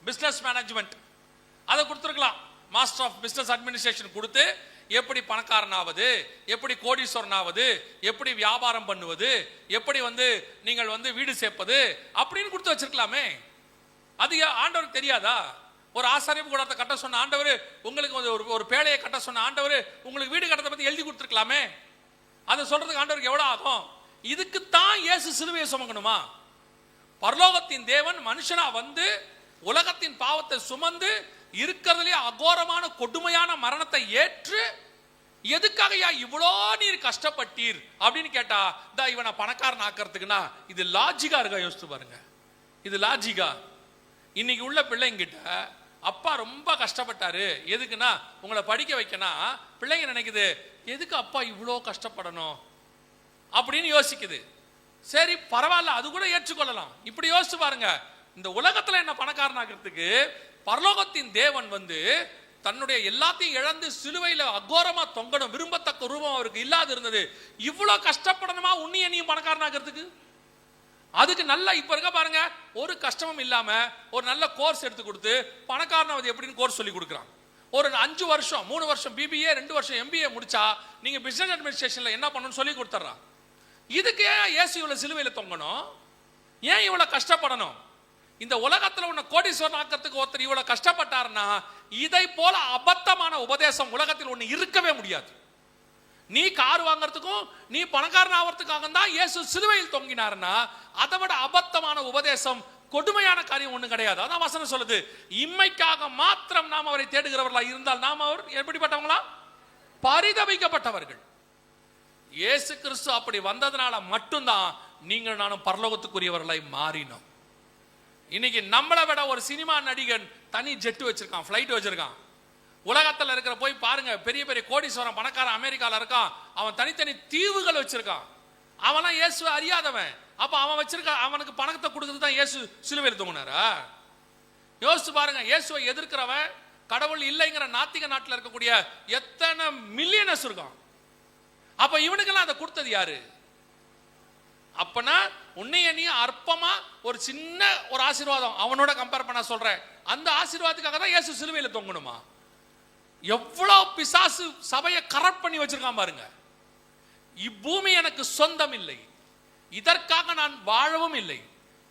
பிசினஸ் மேனேஜ்மெண்ட், அதை கொடுத்திருக்கலாம். மாஸ்டர் ஆஃப் பிசினஸ் அட்மினிஸ்ட்ரேஷன் கொடுத்து எப்படி பணக்காரனாவது, எப்படி கோடீஸ்வரனாவது, எப்படி வியாபாரம் பண்ணுவது, எப்படி நீங்கள் வீடு சேர்ப்பது அப்படின்னு கொடுத்து வச்சிருக்கலாமே. அது ஆண்டவருக்கு தெரியாதா? ஒரு ஆசாரிப்பு கூடத்தை கட்ட சொன்ன ஆண்டவர் உங்களுக்கு ஒரு பேழையை கட்ட சொன்ன ஆண்டவர் உங்களுக்கு வீடு கட்டத்தை பத்தி எழுதி கொடுத்துருக்கலாமே. அதை சொல்றதுக்கு ஆண்டவருக்கு எவ்வளவு ஆகும்? இதுக்குத்தான் இயேசு சிலுவையை சுமக்கணுமா? பரலோகத்தின் தேவன் மனுஷனா உலகத்தின் பாவத்தை சுமந்து இருக்கிறதுலே அகோரமான கொடுமையான மரணத்தை ஏற்று எதுக்காக இவ்வளோ நீர் கஷ்டப்பட்டீர் அப்படின்னு கேட்டா, இவனை பணக்காரன் ஆக்கிறதுக்குன்னா இது லாஜிக்கா இருக்கா? யோசித்து பாருங்க, இது லாஜிக்கா? இன்னைக்கு உள்ள பிள்ளைங்கிட்ட அப்பா ரொம்ப கஷ்டப்பட்டாரு, எதுக்குன்னா உங்களை படிக்க வைக்கணும். பிள்ளைங்க நினைக்குது, எதுக்கு அப்பா இவ்வளோ கஷ்டப்படணும் அப்படின்னு யோசிக்குது. சரி பரவாயில்ல, அது கூட ஏற்றுக்கொள்ளலாம். இப்படி யோசிச்சு பாருங்க, இந்த உலகத்துல என்ன பணக்காரனாக்கிறதுக்கு பரலோகத்தின் தேவன் தன்னுடைய எல்லாத்தையும் இழந்து சிலுவையில அகோரமா தொங்கணும், விரும்பத்தக்க ரூபம் அவருக்கு இல்லாது இருந்தது. இவ்வளவு கஷ்டப்படணுமா உன்னைய நீ பணக்காரனாக்கிறதுக்கு? அதுக்கு நல்ல இப்ப இருக்க பாருங்க, ஒரு கஷ்டமும் இல்லாம ஒரு நல்ல கோர்ஸ் எடுத்து கொடுத்து பணக்காரனாவது எப்படின்னு கோர்ஸ் சொல்லி கொடுக்குறான். ஒரு 5 வருஷம் 3 வருஷம் BBA 2 வருஷம் MBA முடிச்சா நீங்க பிசினஸ் அட்மினிஸ்ட்ரேஷன்ல என்ன பண்ணணும்னு சொல்லி கொடுத்துறான். இதுக்கு ஏன் இயேசு இவ்வளவு சிலுவையில தொங்கணும்? ஏன் இவ்வளவு கஷ்டப்படணும்? இந்த உலகத்துல உன்னை கோடீஸ்வரன் ஆக்கிறதுக்கு ஒருத்தர் இவ்வளவு கஷ்டப்பட்டாருன்னா இதை போல அபத்தமான உபதேசம் உலகத்தில் ஒண்ணு இருக்கவே முடியாது. நீ கார் வாங்கறதுக்கும் நீ பணக்காரன் ஆகிறதுக்காக தான் இயேசு சிலுவையில் தொங்கினார்னா அதை விட அபத்தமான உபதேசம் கொடுமையான காரியம் ஒண்ணும் கிடையாது. அதான் வசனம் சொல்லுது, இம்மைக்காக மாத்திரம் நாம் அவரை தேடுகிறவர்களா இருந்தால் நாம் அவர் எப்படிப்பட்டவங்களா? பரிதபிக்கப்பட்டவர்கள். இயேசு கிறிஸ்து அப்படி வந்ததுனால மட்டும்தான் நீங்கள் நானும் பரலோகத்துக்குரியவர்களாய் மாறினோம். இன்னைக்கு நம்மளை விட ஒரு சினிமா நடிகன் தனி ஜெட் வச்சிருக்கான், பிளைட் வச்சிருக்கான். உலகத்தில் இருக்கிற போய் பாருங்க, பெரிய பெரிய கோடீஸ்வரன் பணக்காரன் அமெரிக்கால இருக்கான், அவன் தனித்தனி தீவுகள் வச்சிருக்கான். அவன்லாம் இயேசுவை அறியாதவன். அப்ப அவன் வச்சிருக்க அவனுக்கு பணத்தை கொடுக்குறது தான் இயேசு சிலுவையில் தொங்கினாரா? யோசிச்சு பாருங்க, இயேசுவை எதிர்க்கிறவன், கடவுள் இல்லைங்கிற நாத்திக நாட்டில் இருக்கக்கூடிய எத்தனை மில்லியனர்ஸ் இருக்கான். அப்ப இவனுக்கெல்லாம் அதை கொடுத்தது யாரு? அப்பனா உன்னைய நீ அற்பமா ஒரு சின்ன ஒரு ஆசீர்வாதம் அவனோட கம்பேர் பண்ண சொல்றேன், அந்த ஆசீர்வாதத்துக்காக தான் இயேசு சிலுவையில தொங்கணுமா? எவ்வளவு பிசாசு சபையை கரப்ட் பண்ணி வச்சிருக்கான் பாருங்க. இப்பூமி எனக்கு சொந்தம் இல்லை, இதற்காக நான் வாழவும் இல்லை.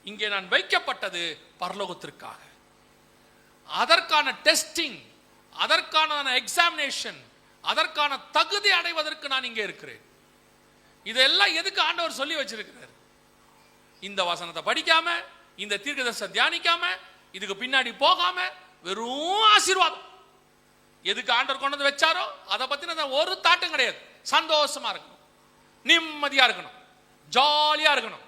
இங்கே நான் வைக்கப்பட்டது பரலோகத்திற்காக. அதற்கான டெஸ்டிங், அதற்கான எக்ஸாமினேஷன், அதற்கான தகுதி அடைவதற்கு நான் இங்கே இருக்கிறேன். இதெல்லாம் எதுக்கு ஆண்டவர் சொல்லி வச்சிருக்கிறார்? இந்த வசனத்தை படிக்காம, இந்த தீர்க்கதரிசனத்தை தியானிக்காம, இதுக்கு பின்னாடி போகாம வெறும் ஆசீர்வாதம். எதுக்கு ஆண்டவர் கொண்டு வந்து வச்சாரோ அதை பத்தின ஒரு தாட்டும் கிடையாது. சந்தோஷமா இருக்கணும், நிம்மதியா இருக்கணும், ஜாலியா இருக்கணும்.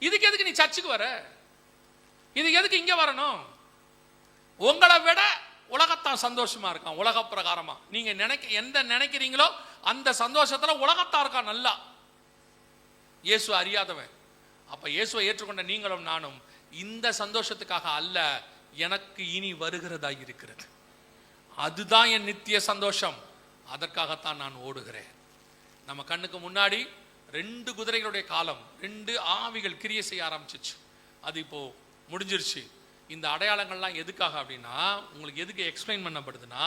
இதுக்கு எதுக்கு நீ சர்ச்சுக்கு வர? இதுக்கு எதுக்கு இங்க வரணும்? உங்களை விட உலகத்தான் சந்தோஷமா இருக்கான். உலக பிரகாரமா நீங்க எந்த நினைக்கிறீங்களோ அந்த சந்தோஷத்துல உலகத்தா இருக்கான் நல்லா. இயேசு அறியாதவன். அப்ப இயேசுவை ஏற்றுக்கொண்ட நீங்களும் நானும் இந்த சந்தோஷத்துக்காக அல்ல, எனக்கு இனி வருகிறதா இருக்கிறது, அதுதான் என் நித்திய சந்தோஷம், அதற்காகத்தான் நான் ஓடுகிறேன். நம்ம கண்ணுக்கு முன்னாடி 2 குதிரைகளுடைய காலம், 2 ஆவிகள் கிரியை செய்ய ஆரம்பிச்சிச்சு. அது இப்போ முடிஞ்சிருச்சு. இந்த அடையாளங்கள்லாம் எதுக்காக அப்படின்னா, உங்களுக்கு எதுக்கு எக்ஸ்பிளைன் பண்ணப்படுதுன்னா,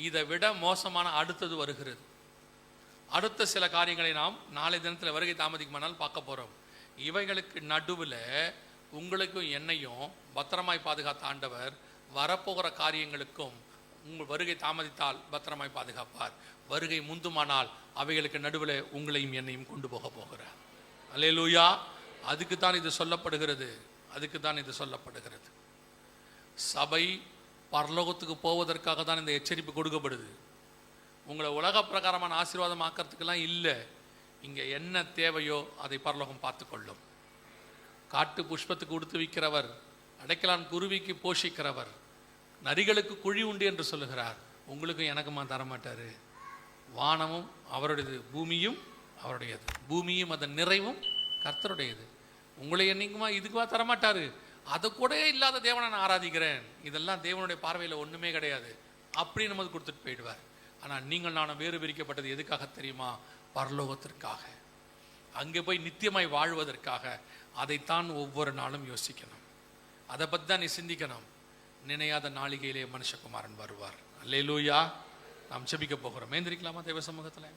இதை விட மோசமான அடுத்தது வருகிறது. அடுத்த சில காரியங்களை நாம் நாளை தினத்தில் வருகை தாமதிக்குமானால் பார்க்க போறோம். இவைகளுக்கு நடுவில் உங்களுக்கும் என்னையும் பத்திரமாய் பாதுகாத்த ஆண்டவர் வரப்போகிற காரியங்களுக்கும் உங்கள் வருகை தாமதித்தால் பத்திரமாய் பாதுகாப்பார். வருகை முந்துமானால் அவைகளுக்கு நடுவில் உங்களையும் என்னையும் கொண்டு போக போகிறார். அல்லேலூயா. அதுக்கு தான் இது சொல்லப்படுகிறது. அதுக்கு தான் இது சொல்லப்படுகிறது. சபை பரலோகத்துக்கு போவதற்காக தான் இந்த எச்சரிப்பு கொடுக்கப்படுது. உங்களை உலக பிரகாரமான ஆசீர்வாதம் ஆக்கிறதுக்கெல்லாம் இல்லை. இங்கே என்ன தேவையோ அதை பரலோகம் பார்த்து கொள்ளும். காட்டு புஷ்பத்துக்கு உடுத்து விற்கிறவர், அடைக்கலான் குருவிக்கு போஷிக்கிறவர், நரிகளுக்கு குழி உண்டு என்று சொல்லுகிறார். உங்களுக்கும் எனக்குமா தரமாட்டாரு? வானமும் அவருடையது, பூமியும் அவருடையது, பூமியும் அதன் நிறைவும் கர்த்தருடையது. உங்களை என்னைக்குமா இதுக்குமா தரமாட்டாரு? அது கூட இல்லாத தேவனை நான் ஆராதிக்கிறேன், இதெல்லாம் தேவனுடைய பார்வையில் ஒன்றுமே கிடையாது அப்படின்னு நம்ம கொடுத்துட்டு போயிடுவார். ஆனால் நீங்கள் நானும் வேறு பிரிக்கப்பட்டது எதுக்காக தெரியுமா? பரலோகத்திற்காக, அங்கே போய் நித்தியமாய் வாழ்வதற்காக. அதைத்தான் ஒவ்வொரு நாளும் யோசிக்கணும். அதை பற்றி தான் நீ சிந்திக்கணும். நினையாத நாளிகையிலே மனுஷகுமாரன் வருவார். அல்லேலூயா. நாம் ஜெபிக்க போகிறோம். ஏந்திரிக்கலாமா தேவ சமூகத்தில்?